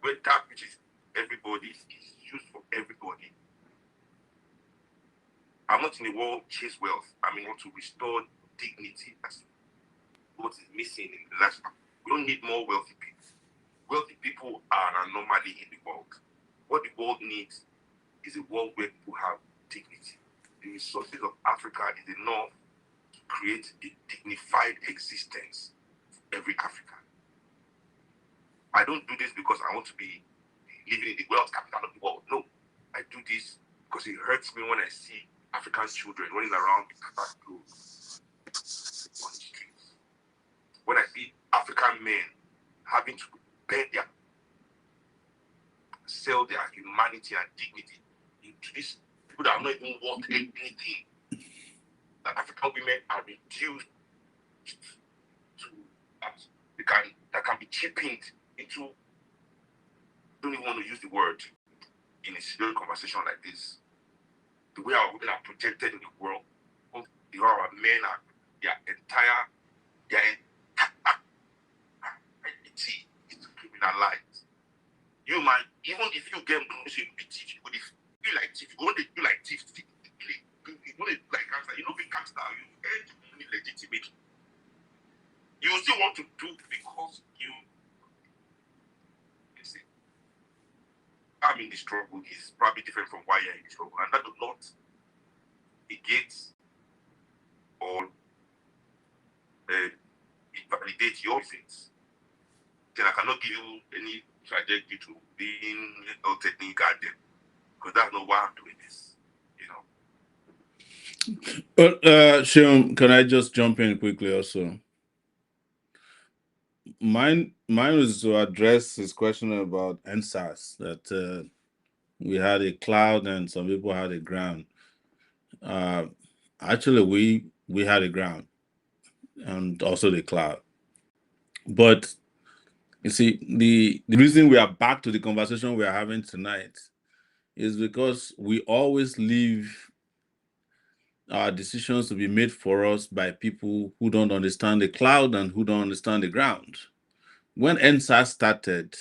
where that which is everybody is used for everybody. I'm not in the world chase wealth. I mean, want to restore dignity. That's what is missing in the last. We don't need more wealthy people. Wealthy people are an anomaly in the world. What the world needs is a world where people have dignity. The resources of Africa is enough to create a dignified existence for every African. I don't do this because I want to be living in the wealth capital of the world. No, I do this because it hurts me when I see African children running around with fat clothes on the streets. When I see African men having to sell their humanity and dignity into this people that are not even worth anything. That African women are reduced to that can be cheapened into. Don't even want to use the word in a serious conversation like this. The way our women are projected in the world, the way our men are, their entire identity is criminalized. You might, even if you get money, you be thief. But if you like thief, you want to do like thief. You want to like gangster. You know, be gangster. You earn money legitimately. You still want to do because you see. I'm in the struggle is probably different from why you're in the struggle, and that does not negate or invalidate your things. Then I cannot give you any trajectory to being a technique garden because that's not why I'm doing this, you know. Sean, can I just jump in quickly also? Mine was to address his question about NSAS, that we had a cloud and some people had a ground. Actually, we had a ground and also the cloud. But you see, the reason we are back to the conversation we are having tonight is because we always leave our decisions to be made for us by people who don't understand the cloud and who don't understand the ground. When NSAS started,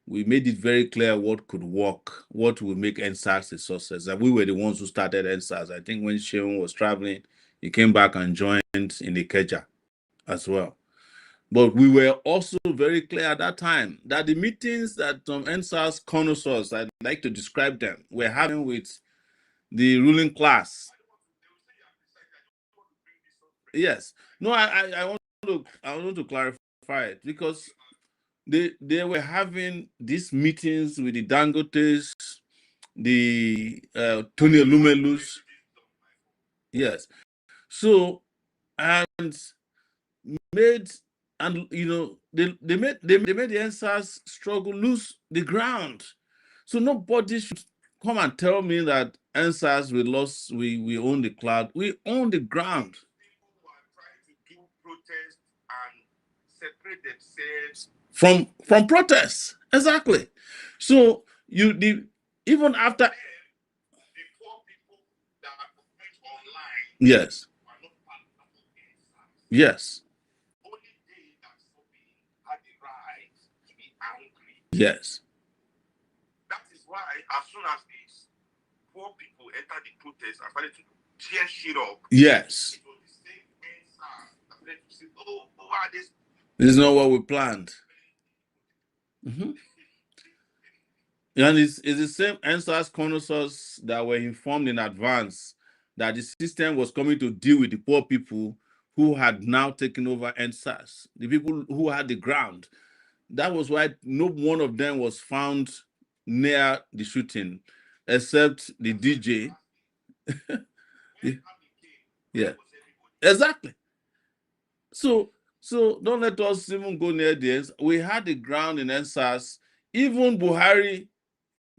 we made it very clear what could work, what would make NSAS a success. And we were the ones who started NSAS. I think when Sheon was traveling, he came back and joined in Ikeja as well. But we were also very clear at that time that the meetings that NSAS connoisseurs, I'd like to describe them, were having with the ruling class. Yes. No, I want to clarify it because they were having these meetings with the Dangotes, the Tony Lumelus. Yes. So, and made, and you know, they made the NSAS struggle lose the ground. So nobody should come and tell me that NSAS we own the cloud. We own the ground. Protest and separate themselves from protests. Exactly. So even after the poor people that operate online. Yes. Are not part of NSAS. Yes. Only they that had the right to be angry. Yes. That is why as soon as these poor people enter the protest and started to tear shit up. Yes. It was the same NSAS that started to say, oh, why this? This is not what we planned. Mm-hmm. And it's the same NSAS connoisseurs that were informed in advance that the system was coming to deal with the poor people who had now taken over NSAS, the people who had the ground. That was why no one of them was found near the shooting, except the DJ. Yeah, exactly. So don't let us even go near the ends. We had the ground in NSAS. Even Buhari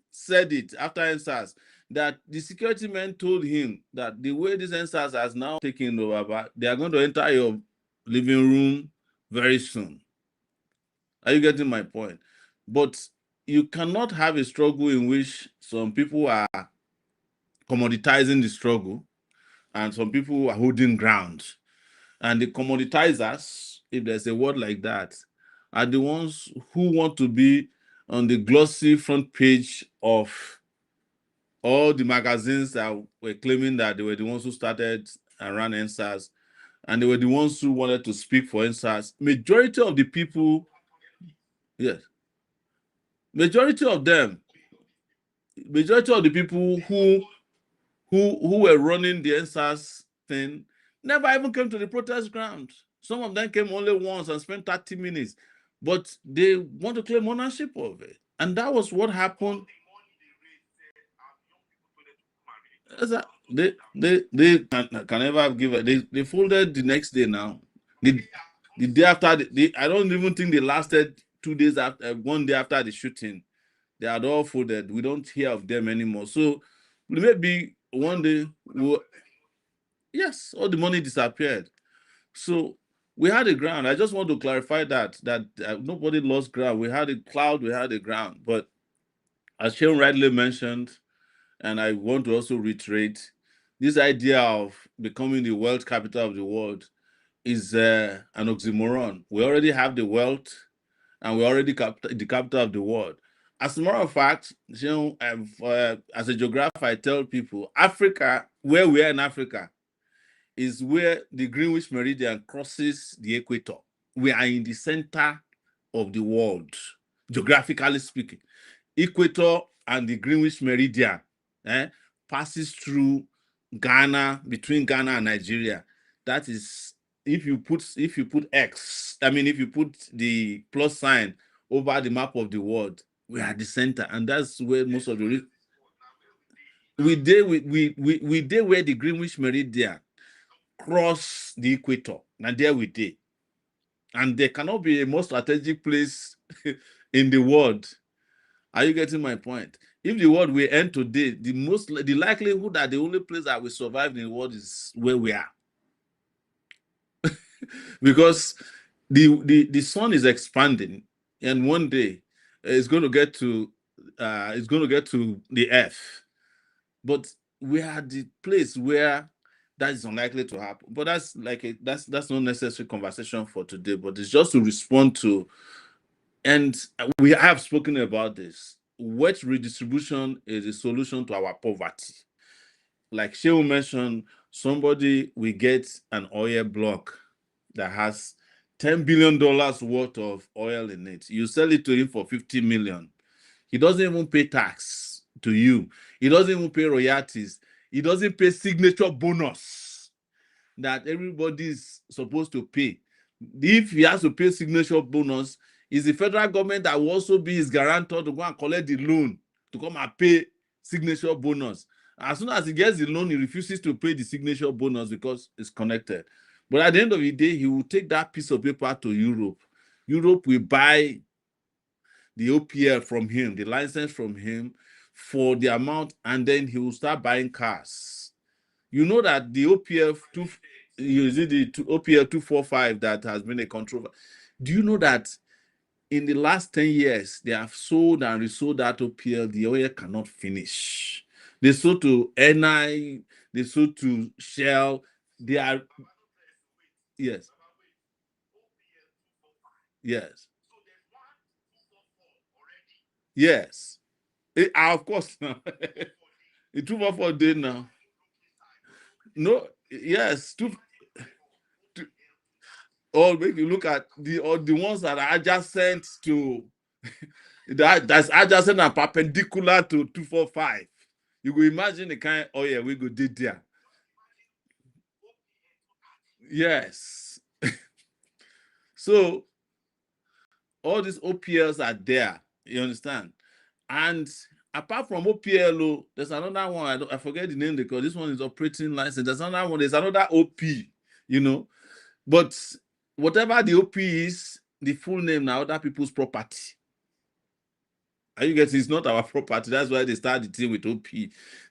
said it after NSAS that the security men told him that the way this NSAS has now taken over, they are going to enter your living room very soon. Are you getting my point? But you cannot have a struggle in which some people are commoditizing the struggle and some people are holding ground. And the commoditizers, if there's a word like that, are the ones who want to be on the glossy front page of all the magazines that were claiming that they were the ones who started and ran NSAS, and they were the ones who wanted to speak for NSAS. Majority of the people, yes, majority of the people who were running the NSAS thing never even came to the protest ground. Some of them came only once and spent 30 minutes, but they want to claim ownership of it. And that was what happened. They can never give it. They folded the next day now. The day after, I don't even think they lasted 2 days after, 1 day after the shooting. They had all folded. We don't hear of them anymore. So Maybe one day, yes, all the money disappeared. So we had a ground. I just want to clarify that nobody lost ground. We had a cloud, we had a ground. But as Sharon rightly mentioned, and I want to also reiterate, this idea of becoming the wealth capital of the world is an oxymoron. We already have the wealth, and we're already the capital of the world. As a matter of fact, as a geographer, I tell people Africa, where we are in Africa, is where the Greenwich Meridian crosses the equator. We are in the center of the world, geographically speaking. Equator and the Greenwich Meridian passes through Ghana, between Ghana and Nigeria. That is, if you put X, if you put the plus sign over the map of the world, we are the center, and that's where most of the we did where the Greenwich Meridian cross the equator, and there we did. And there cannot be a more strategic place in the world. Are you getting my point? If the world will end today, the likelihood that the only place that will survive in the world is where we are. Because the sun is expanding, and one day it's going to get to the earth. But we are the place where that is unlikely to happen. But that's that's not necessary conversation for today. But it's just to respond to, and we have spoken about this. Wealth redistribution is a solution to our poverty. Like Shehu mentioned, somebody will get an oil block that has $10 billion worth of oil in it. You sell it to him for 50 million. He doesn't even pay tax to you. He doesn't even pay royalties. He doesn't pay signature bonus that everybody is supposed to pay. If he has to pay signature bonus, it's the federal government that will also be his guarantor to go and collect the loan to come and pay signature bonus. As soon as he gets the loan, he refuses to pay the signature bonus because it's connected. But at the end of the day, he will take that piece of paper to Europe. Europe will buy the OPL from him, the license from him for the amount, and then he will start buying cars. You know that the OPL 245 that has been a controversy. Do you know that in the last 10 years, they have sold and resold that OPL, the oil cannot finish. They sold to NI, they sold to Shell, they are, yes. Yes. Yes. Of course, now. The 244 day now. No, yes, or make you look at the ones that are adjacent to that's adjacent and perpendicular to 245. You go imagine the kind of oil we go did there. Yes. So all these OPLs are there, you understand? And apart from OPL, there's another one. I forget the name because this one is operating license. There's another one. There's another OP, you know. But whatever the OP is, the full name now other people's property. Are you getting? It's not our property. That's why they start the thing with OP.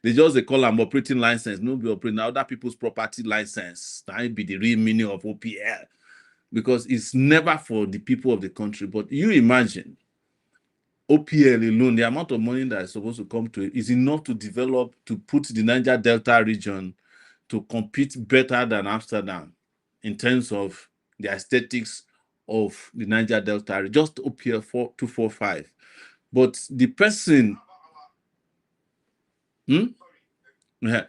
They call them operating license. No be operating now other people's property license. That be the real meaning of OPL, because it's never for the people of the country. But you imagine OPL alone, the amount of money that is supposed to come to it is enough to put the Niger Delta region to compete better than Amsterdam in terms of the aesthetics of the Niger Delta, just OPL 245. But the person, yeah.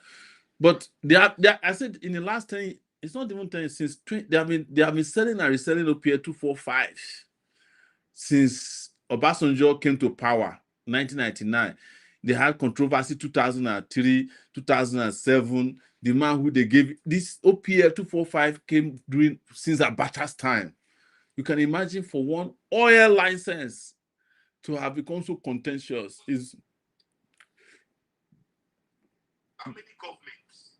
But I said in the last 10, it's not even 10 since 20, they have been selling and reselling OPL 245 since Obasanjo came to power, 1999. They had controversy 2003, 2007. The man who they gave this OPL 245 came during since Abacha's time. You can imagine for one oil license to have become so contentious is. How many governments?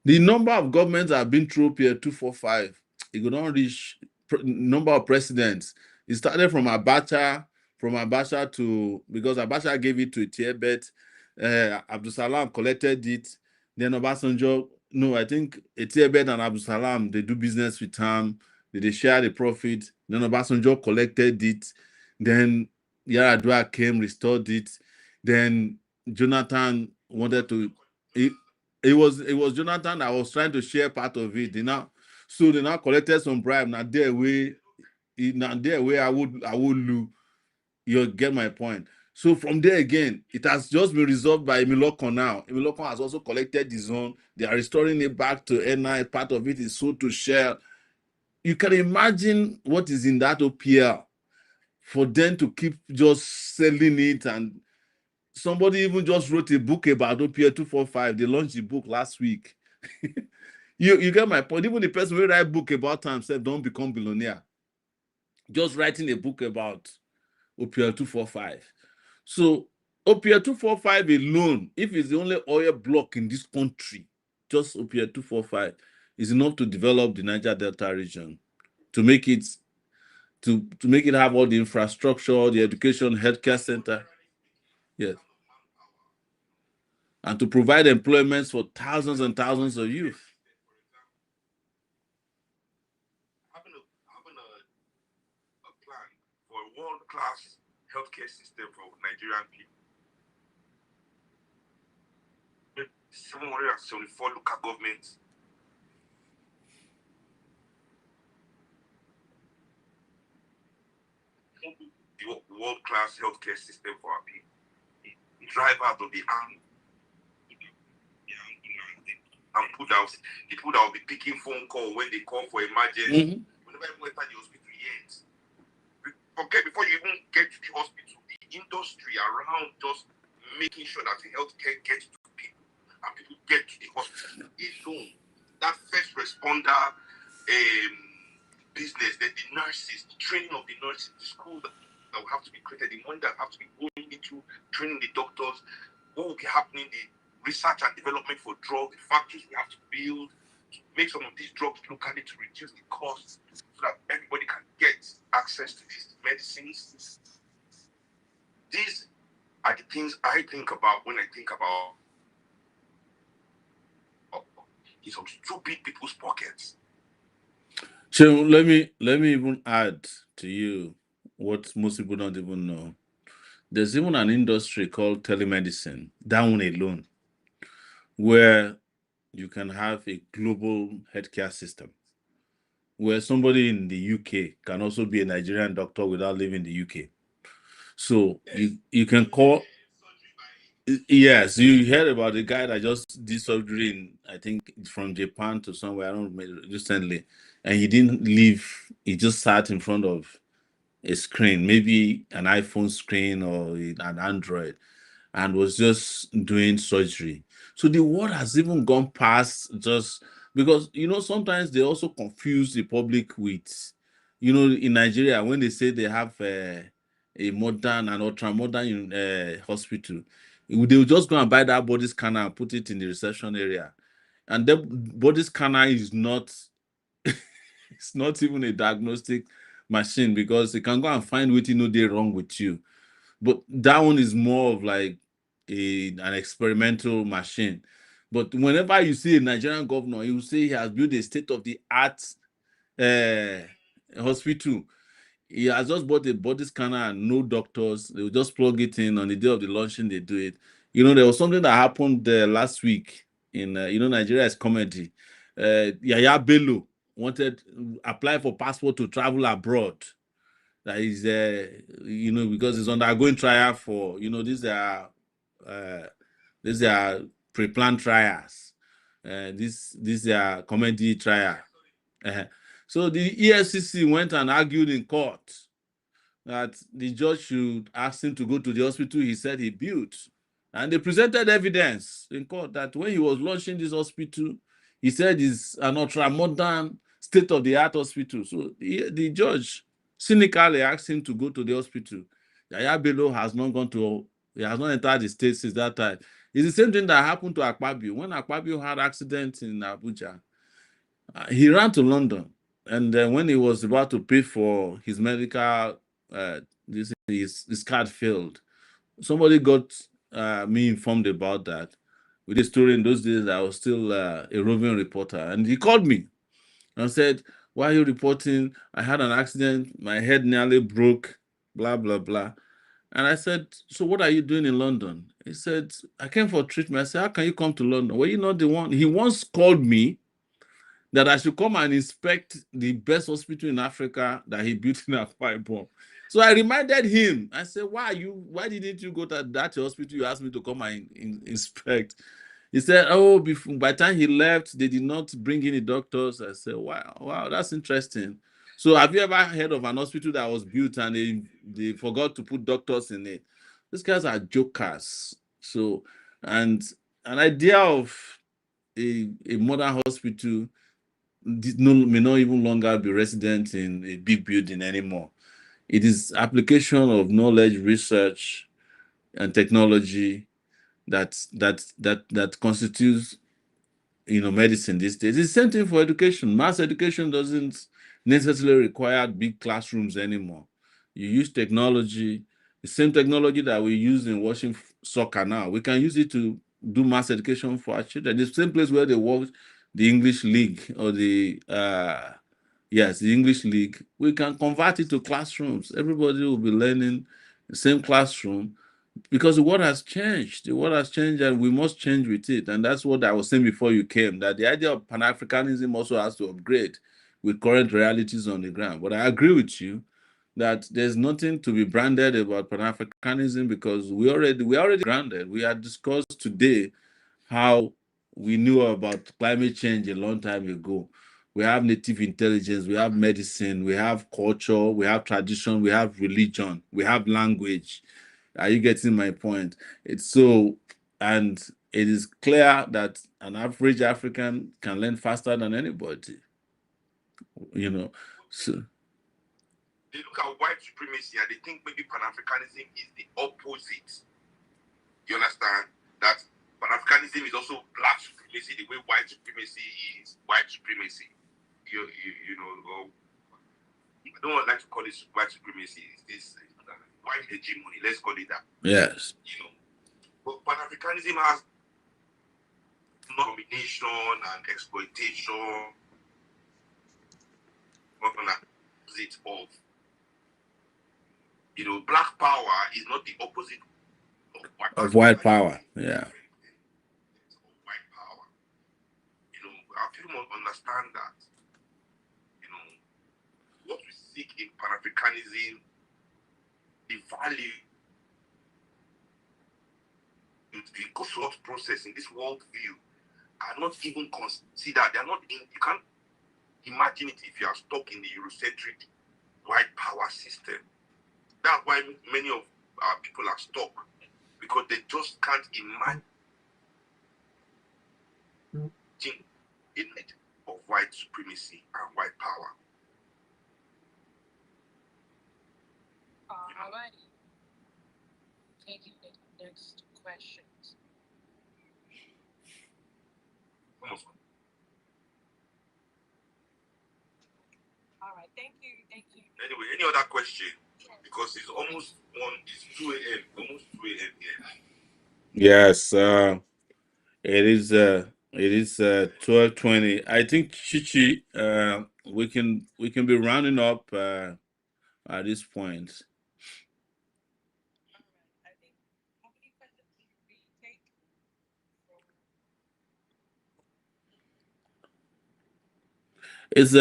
The number of governments that have been through OPL 245, it could not reach number of presidents. It started from Abacha, from Abacha to, because Abacha gave it to Etiebet, Abdul Salam collected it. Then Obasanjo, no, I think Etiebet and Abdul Salam, they do business with him. They share the profit. Then Obasanjo collected it. Then Yaradua came, restored it. Then Jonathan wanted to. It was Jonathan that was trying to share part of it. So they now collected some bribe. Now their way, I would lose. You get my point. So from there again, it has just been resolved by Emiloko now. Emiloko has also collected his own. They are restoring it back to NI. Part of it is sold to share. You can imagine what is in that OPL for them to keep just selling it. And somebody even just wrote a book about OPL 245. They launched the book last week. You get my point. Even the person who write a book about himself don't become billionaire. Just writing a book about OPL 245. So OPL 245 alone, if it's the only oil block in this country, just OPL 245 is enough to develop the Niger Delta region, to make it have all the infrastructure, the education, healthcare center. Yes. And to provide employment for thousands and thousands of youth. Having a plan for a world-class healthcare system for Nigerian people. 774 local governments. The world-class healthcare system for our people. Drive out of the army. And the people that will be picking phone call when they call for emergency. Whenever you enter the hospital yet. Forget, before you even get to the hospital, the industry around just making sure that the healthcare gets to people and people get to the hospital alone. That first responder business, then the nurses, the training of the nurses, the school that will have to be created, the money that have to be going into training the doctors, what will be happening, the research and development for drugs, the factories we have to build to make some of these drugs locally to reduce the costs so that everybody can get access to these medicines. These are the things I think about when I think about some stupid people's pockets. So let me even add to you what most people don't even know. There's even an industry called telemedicine, that one alone, where you can have a global healthcare system, where somebody in the UK can also be a Nigerian doctor without living in the UK. So you can call. Yes, you heard about the guy that just did surgery in, I think, from Japan to somewhere, I don't know, recently, and he didn't leave. He just sat in front of a screen, maybe an iPhone screen or an Android, and was just doing surgery. So the world has even gone past just because, sometimes they also confuse the public with, in Nigeria, when they say they have a modern and ultra-modern hospital, they will just go and buy that body scanner and put it in the reception area. And the body scanner is not, it's not even a diagnostic machine, because it can go and find what they're wrong with you. But that one is more of like an experimental machine. But whenever you see a Nigerian governor, you say he has built a state-of-the-art hospital. He has just bought a body scanner and no doctors. They will just plug it in on the day of the launching. They do it. There was something that happened last week in Nigeria is comedy. Yaya Bello wanted to apply for passport to travel abroad. That is, because it's undergoing trial for, these are pre-planned trials. These are comedy trial. So the EFCC went and argued in court that the judge should ask him to go to the hospital he said he built. And they presented evidence in court that when he was launching this hospital, he said it's an ultra-modern, state-of-the-art hospital. So the judge cynically asked him to go to the hospital. Yaya Bello has not entered the state since that time. It's the same thing that happened to Akpabio. When Akpabio had accident in Abuja, he ran to London. And then when he was about to pay for his medical this his card failed. Somebody got me informed about that. With the story in those days, I was still a roving reporter, and he called me and said, "Why are you reporting? I had an accident. My head nearly broke. Blah blah blah." And I said, "So what are you doing in London?" He said, "I came for treatment." I said, "How can you come to London? Were you not the one?" He once called me that I should come and inspect the best hospital in Africa that he built in Akwa Ibom. So I reminded him. I said, Why didn't you go to that hospital you asked me to come and inspect?" He said, "Oh, by the time he left, they did not bring in the doctors." I said, wow, that's interesting. So have you ever heard of an hospital that was built and they forgot to put doctors in it? These guys are jokers. So, and an idea of a modern hospital may not even longer be resident in a big building anymore. It is application of knowledge, research, and technology that constitutes medicine these days. It's the same thing for education. Mass education doesn't necessarily require big classrooms anymore. You use technology, the same technology that we use in watching soccer now. We can use it to do mass education for our children. The same place where they watch the English League or the English League, we can convert it to classrooms. Everybody will be learning the same classroom because the world has changed. The world has changed and we must change with it. And that's what I was saying before you came, that the idea of Pan-Africanism also has to upgrade with current realities on the ground. But I agree with you that there's nothing to be branded about Pan-Africanism because we already grounded. We had discussed today how we knew about climate change a long time ago. We have native intelligence, we have medicine, we have culture, we have tradition, we have religion, we have language. Are you getting my point? And it is clear that an average African can learn faster than anybody. So they look at white supremacy and they think maybe Pan-Africanism is the opposite. You understand? That Pan-Africanism is also black supremacy, the way white supremacy is white supremacy. You know, I don't like to call it white supremacy. It's this white hegemony. Let's call it that. Yes. But Pan-Africanism has domination and exploitation. Not an opposite of, black power is not the opposite of white power. Yeah. White power. Our people must understand that. What we seek in Pan-Africanism, the value, the thought process in this worldview are not even considered. They are not in. You can't imagine it if you are stuck in the Eurocentric white power system. That's why many of our people are stuck, because they just can't imagine it of white supremacy and white power. All right. Taking the next questions. All right, thank you. Anyway, any other question? Because it's almost 2 a.m. Almost 2 a.m. here. Yes, it is 12:20. I think Chichi, we can be rounding up at this point. It's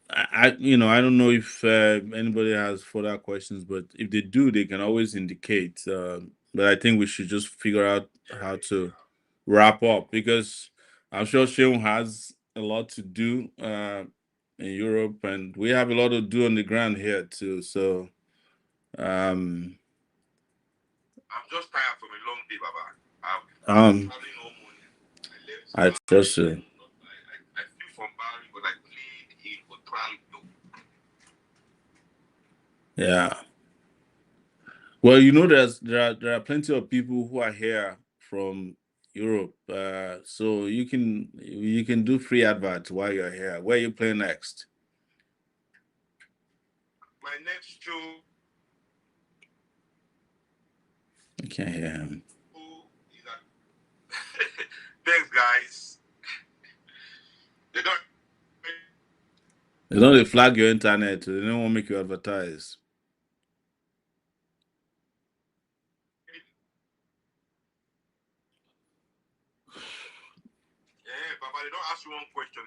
I don't know if anybody has further questions, but if they do, they can always indicate. But I think we should just figure out how to wrap up because I'm sure Sheung has a lot to do in Europe, and we have a lot to do on the ground here too. So, I'm just tired from a long day, Baba. I'm traveling all morning. I trust you. I flew from Bari, but I played in Otranto. Yeah. Well, there are plenty of people who are here from Europe, so you can do free adverts while you're here. Where you play next? my next show. I can't hear him. Thanks, guys. They don't flag your internet. They don't want to make you advertise. Yeah, Baba, they don't ask you one question.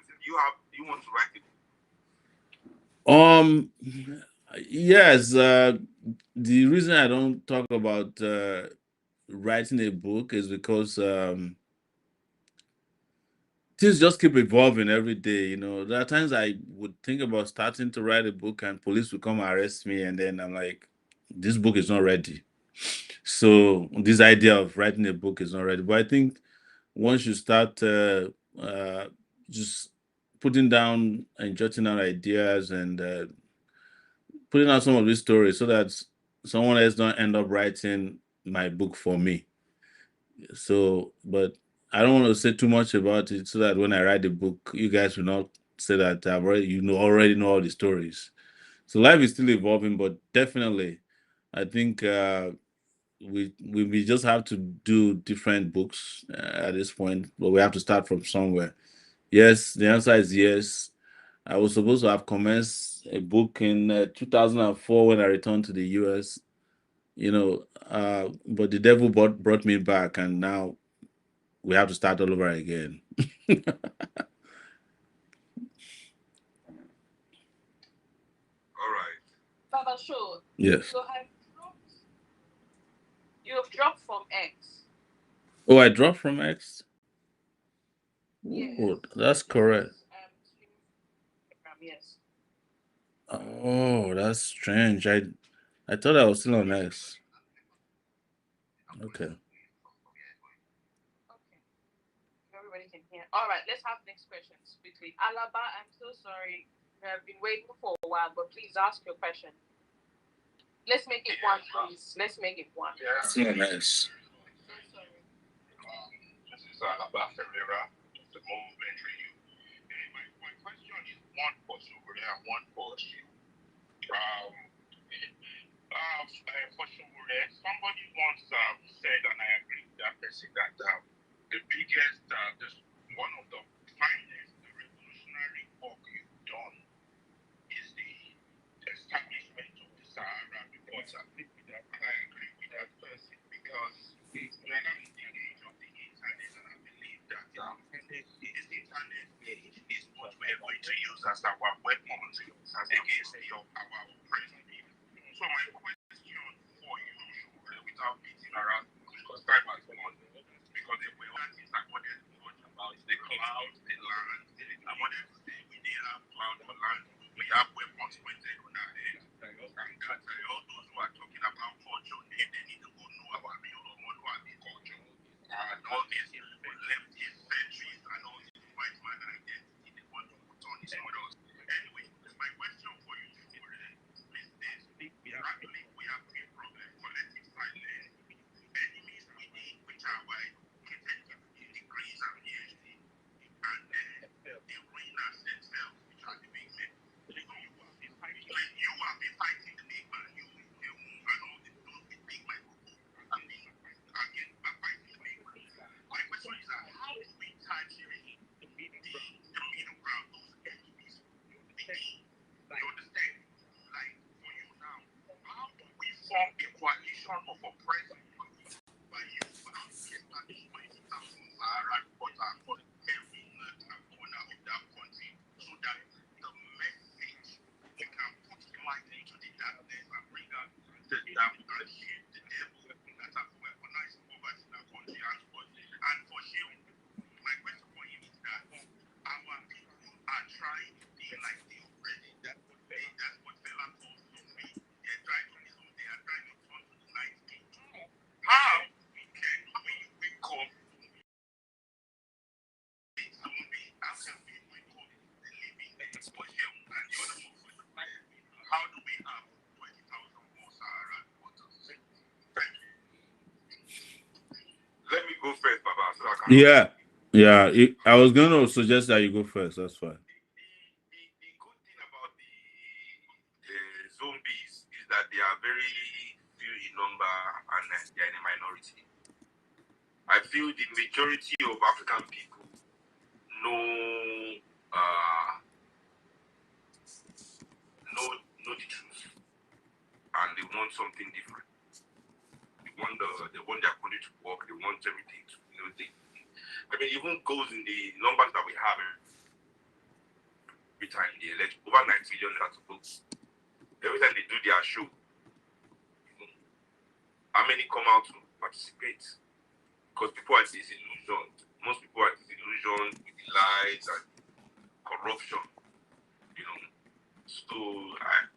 You want to write it? Yes. The reason I don't talk about writing a book is because things just keep evolving every day. You know, there are times I would think about starting to write a book, and police would come arrest me, and then I'm like, this book is not ready. So this idea of writing a book is not ready. But I think once you start just putting down and jotting down ideas and putting out some of these stories so that someone else don't end up writing my book for me. So, but I don't want to say too much about it so that when I write the book, you guys will not say that I've already know all the stories. So life is still evolving, but definitely, I think we just have to do different books at this point, but we have to start from somewhere. Yes, the answer is yes. I was supposed to have commenced a book in 2004 when I returned to the US, but the devil brought me back, and now we have to start all over again. All right. Baba, sure. Yes. So you have dropped from X. Oh, I dropped from X? Yes. Oh, that's correct. Yes. Oh, that's strange. I thought I was still on X. Okay. Everybody can hear. All right, let's have next questions quickly. Alaba, I'm so sorry. We have been waiting for a while, but please ask your question. Let's make it one, please. Let's make it one. Yeah. So nice. So sorry. This is Alaba Ferreira, the movement review. My question is one for Sobere and one for you. For Sobere, somebody once said, and I agree with that person, that the biggest, one of the finest revolutionary work you've done is the establishment of the Sahara Report. I agree with that person because we are now in the age of the internet, and I believe that this internet age is what we're going to use as our weapon against our oppressed people. So my question for you, without beating around, because time has gone, because the way that is I wanted to talk about the clouds, the land. I wanted to say we didn't have cloud or land. We have weapons pointed on our head. And that all those who are talking about culture, they need to go know about the culture. And all these leftist centuries and all this white man identity they want to put on his models. Anyway, my question for you is this. Rapidly, we have three problems: collective silence, enemies within, which are white, degrees and PhD, and then the ruiners themselves, which are the big men. So you have been fighting the big man, you and all those big microphones. I mean, again, we're fighting the big man. My question is that how do we touch the middle ground, those enemies within? You understand? Like for you now, how do we form a coalition of oppressors by you establish 20,000 Sahara reporters for every corner of that country so that the message we can put light into the darkness and bring out the dark and shield the devil that has weaponized poverty in our country and for him, my question for him is that our people are trying to be like the oppressed. That's what Fela calls Zombie. They're trying to be Zombie. They are trying to turn to the night king. How can we wake up the zombie after we wake up the living for him and the other ones? How do we have 20,000 more Sahara waters? Thank you. Let me go first, Baba, so I can. Yeah. I was going to suggest that you go first. That's fine. The good thing about the zombie that they are very few in number and they are in a minority. I feel the majority of African people know know the truth, and they want something different. They want their country to work. They want everything to, even goes in the numbers that we have every time they elect over 9 million people. Every time they do their show, how many come out to participate? Because people are disillusioned. Most people are disillusioned with the lies and corruption. So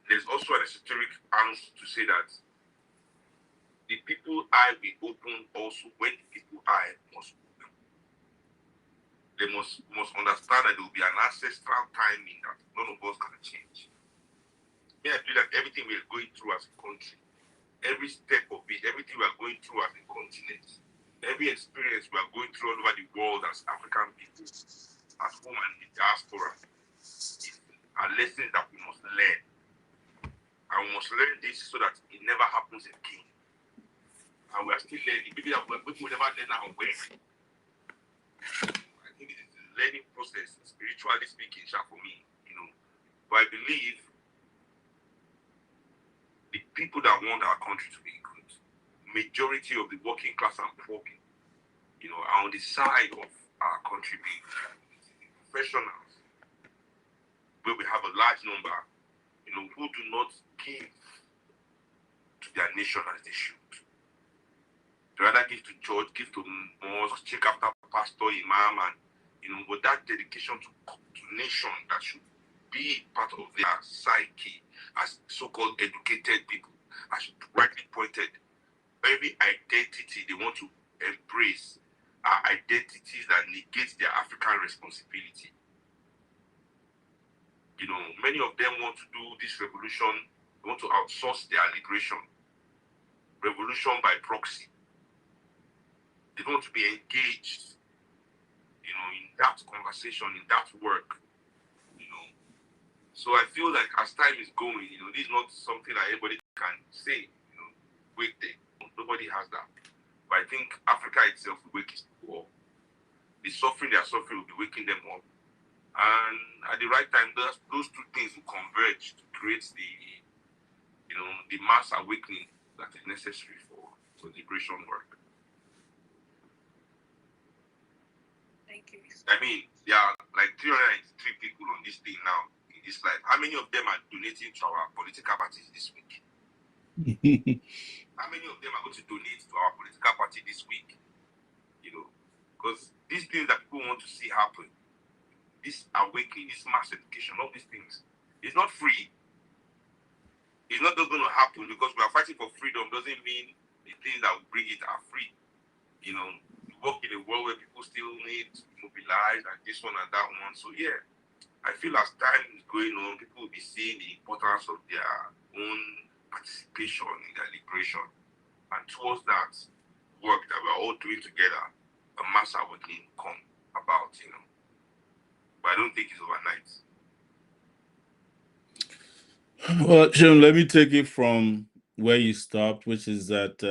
there's also an esoteric answer to say that the people eye will open also when the people eye must open. They must understand that there will be an ancestral timing that none of us can change. I feel that everything we are going through as a country, every step of it, everything we are going through as a continent, every experience we are going through all over the world as African people, as home and the diaspora, are lessons that we must learn. And we must learn this so that it never happens again. And we are still learning. Maybe that we will never learn our way. I think it is a learning process, spiritually speaking, for me, But I believe the people that want our country to be good, majority of the working class and poor people, are on the side of our country being professionals, where we have a large number, who do not give to their nation as they should. They rather give to church, give to mosque, check after pastor, imam, and with that dedication to nation that should be part of their psyche as so-called educated people, as rightly pointed, every identity they want to embrace are identities that negate their African responsibility. Many of them want to do this revolution, they want to outsource their liberation. Revolution by proxy. They don't want to be engaged, in that conversation, in that work, So I feel like as time is going, this is not something that everybody can say, wake day. Nobody has that. But I think Africa itself will wake its people up. The suffering they are suffering will be waking them up. And at the right time, those two things will converge to create the mass awakening that is necessary for liberation work. Thank you. There are like 303 people on this thing now in this life. How many of them are donating to our political parties this week? How many of them are going to donate to our political party this week? Because these things that people want to see happen, this awakening, this mass education, all these things, it's not free. It's not just going to happen because we are fighting for freedom doesn't mean the things that will bring it are free. We work in a world where people still need to mobilize and this one and that one. So yeah, I feel as time is going on, people will be seeing the importance of their own participation in their liberation. And towards that work that we're all doing together, a mass awakening come about, But I don't think it's overnight. Well, Shem, let me take it from where you stopped, which is that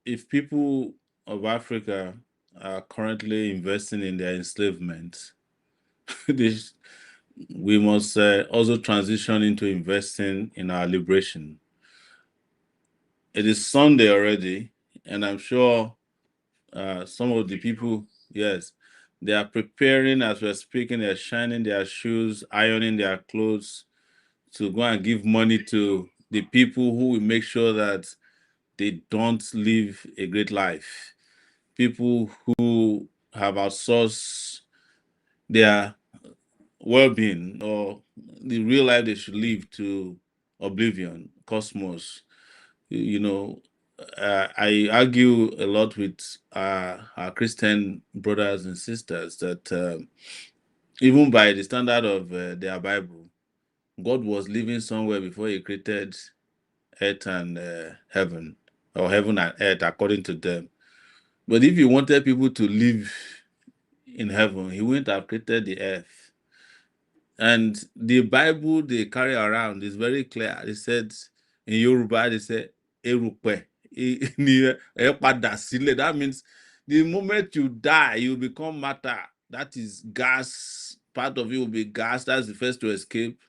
if people of Africa are currently investing in their enslavement, we must also transition into investing in our liberation. It is Sunday already, and I'm sure some of the people, yes, they are preparing as we're speaking, they're shining their shoes, ironing their clothes to go and give money to the people who will make sure that they don't live a great life. People who have outsourced their well-being or the real life they should live to oblivion, cosmos. I argue a lot with our Christian brothers and sisters that even by the standard of their Bible, God was living somewhere before he created earth and heaven, or heaven and earth, according to them. But if he wanted people to live in heaven, he wouldn't have created the earth. And the Bible they carry around is very clear. They said in Yoruba, they say erupe. That means the moment you die, you become matter. That is gas. Part of you will be gas. That's the first to escape.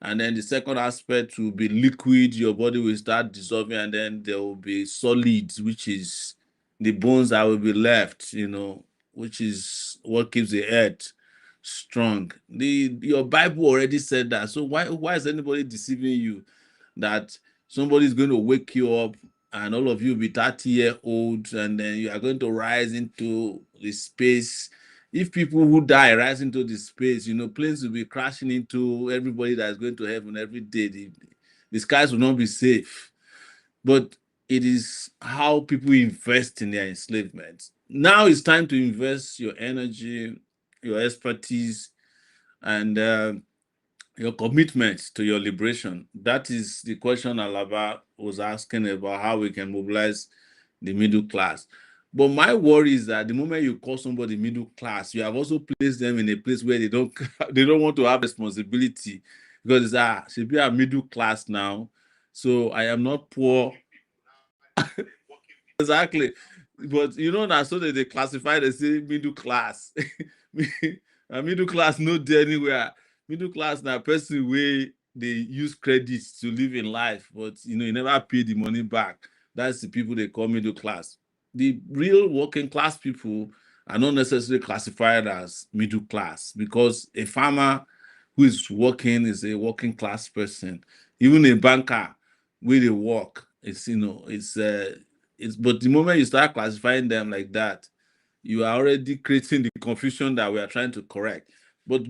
And then the second aspect will be liquid. Your body will start dissolving, and then there will be solids, which is the bones that will be left, which is what keeps the earth strong. Your Bible already said that. So why is anybody deceiving you that somebody is going to wake you up and all of you will be 30-year-olds and then you are going to rise into the space? If people who die rise into the space, planes will be crashing into everybody that is going to heaven every day. The skies will not be safe. But it is how people invest in their enslavement. Now it's time to invest your energy, your expertise, and your commitment to your liberation. That is the question Alaba was asking about how we can mobilize the middle class. But my worry is that the moment you call somebody middle class, you have also placed them in a place where they don't want to have responsibility, because should be a middle class now. So I am not poor. Exactly. But so that they classify, they say middle class. A middle class no dey anywhere. Middle class na person where they use credits to live in life, but you never pay the money back. That's the people they call middle class. The real working class people are not necessarily classified as middle class, because a farmer who is working is a working class person. Even a banker where they work, but the moment you start classifying them like that, you are already creating the confusion that we are trying to correct. But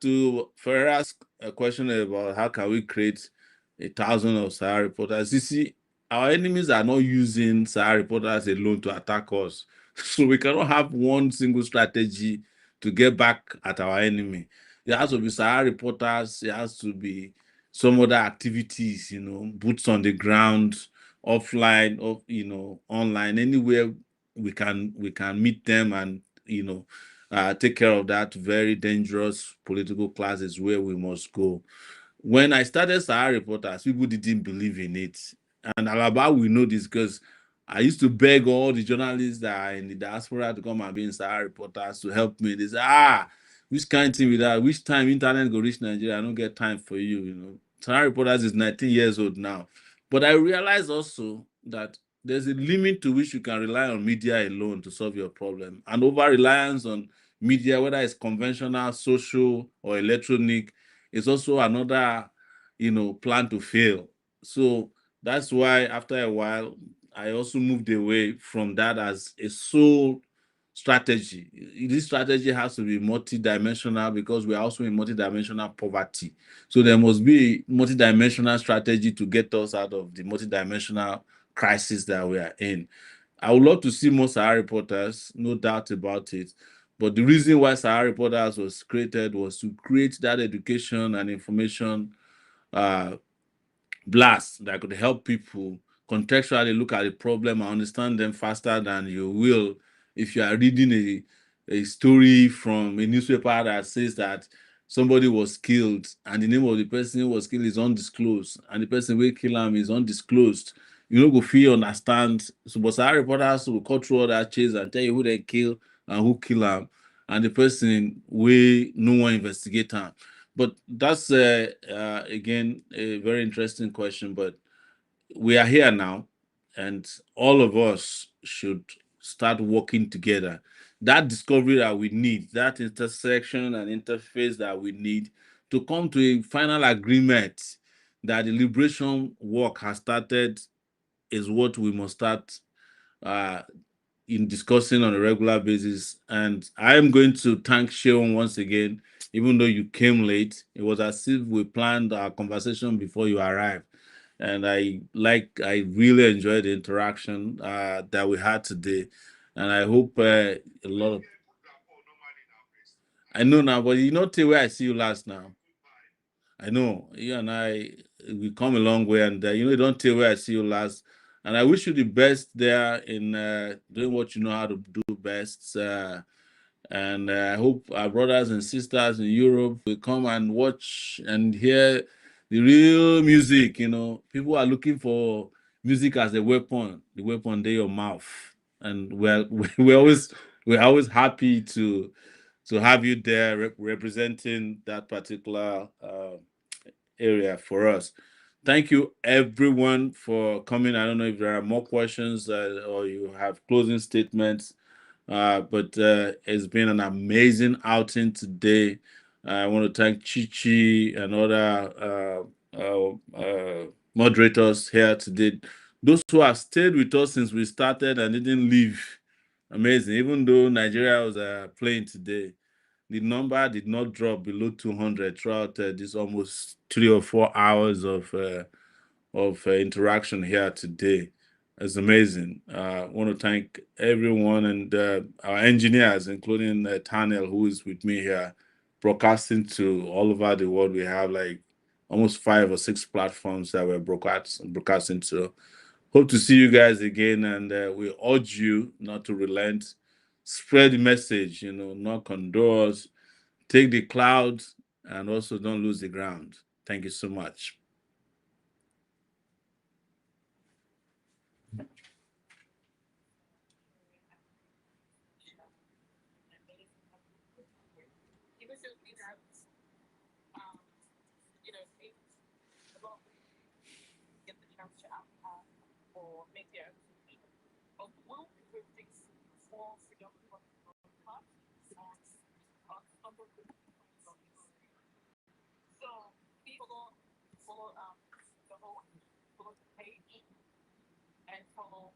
to Ferrera's question about how can we create 1,000 of Sahara reporters, you see, our enemies are not using Sahara reporters alone to attack us. So we cannot have one single strategy to get back at our enemy. There has to be Sahara reporters, there has to be some other activities, boots on the ground, offline, online, anywhere we can meet them and take care of that very dangerous political class is where we must go. When I started Sahara Reporters, people didn't believe in it. And Alaba will know this because I used to beg all the journalists that are in the diaspora to come and be in Sahara Reporters to help me. They say, which kind of thing with that? Which time internet go reach Nigeria? I don't get time for you, Sahara Reporters is 19 years old now. But I realized also that there's a limit to which you can rely on media alone to solve your problem. And over-reliance on media, whether it's conventional, social, or electronic, is also another, plan to fail. So that's why after a while, I also moved away from that as a sole strategy. This strategy has to be multidimensional because we're also in multidimensional poverty. So there must be a multidimensional strategy to get us out of the multidimensional crisis that we are in. I would love to see more Sahara reporters, no doubt about it. But the reason why Sahara Reporters was created was to create that education and information blast that could help people contextually look at the problem and understand them faster than you will if you are reading a story from a newspaper that says that somebody was killed and the name of the person who was killed is undisclosed and the person who killed him is undisclosed. You go feel understand. So, but Sahara Reporters will cut through all that chase and tell you who they kill and who kill him and the person where no one investigate him. But that's again a very interesting question. But we are here now, and all of us should start working together. That discovery that we need, that intersection and interface that we need to come to a final agreement that the liberation work has started is what we must start in discussing on a regular basis. And I am going to thank Sheon once again, even though you came late. It was as if we planned our conversation before you arrived. And I really enjoyed the interaction that we had today. And I hope a lot of. I know now, but you know, till where I see you last now. I know you and we come a long way, and you don't tell where I see you last. And I wish you the best there in doing what you know how to do best. And I hope our brothers and sisters in Europe will come and watch and hear the real music. You know, people are looking for music as a weapon, the weapon in your mouth. And we're always happy to have you there representing that particular area for us. Thank you, everyone, for coming. I don't know if there are more questions or you have closing statements, but it's been an amazing outing today. I want to thank Chichi and other moderators here today. Those who have stayed with us since we started and didn't leave. Amazing. Even though Nigeria was playing today, the number did not drop below 200 throughout this almost 3 or 4 hours of interaction here today. It's amazing. I want to thank everyone and our engineers, including Tanel, who is with me here, broadcasting to all over the world. We have like almost 5 or 6 platforms that we're broadcasting to. Hope to see you guys again, and we urge you not to relent. Spread the message, knock on doors, take the clouds, and also don't lose the ground. Thank you so much. Follow the page and follow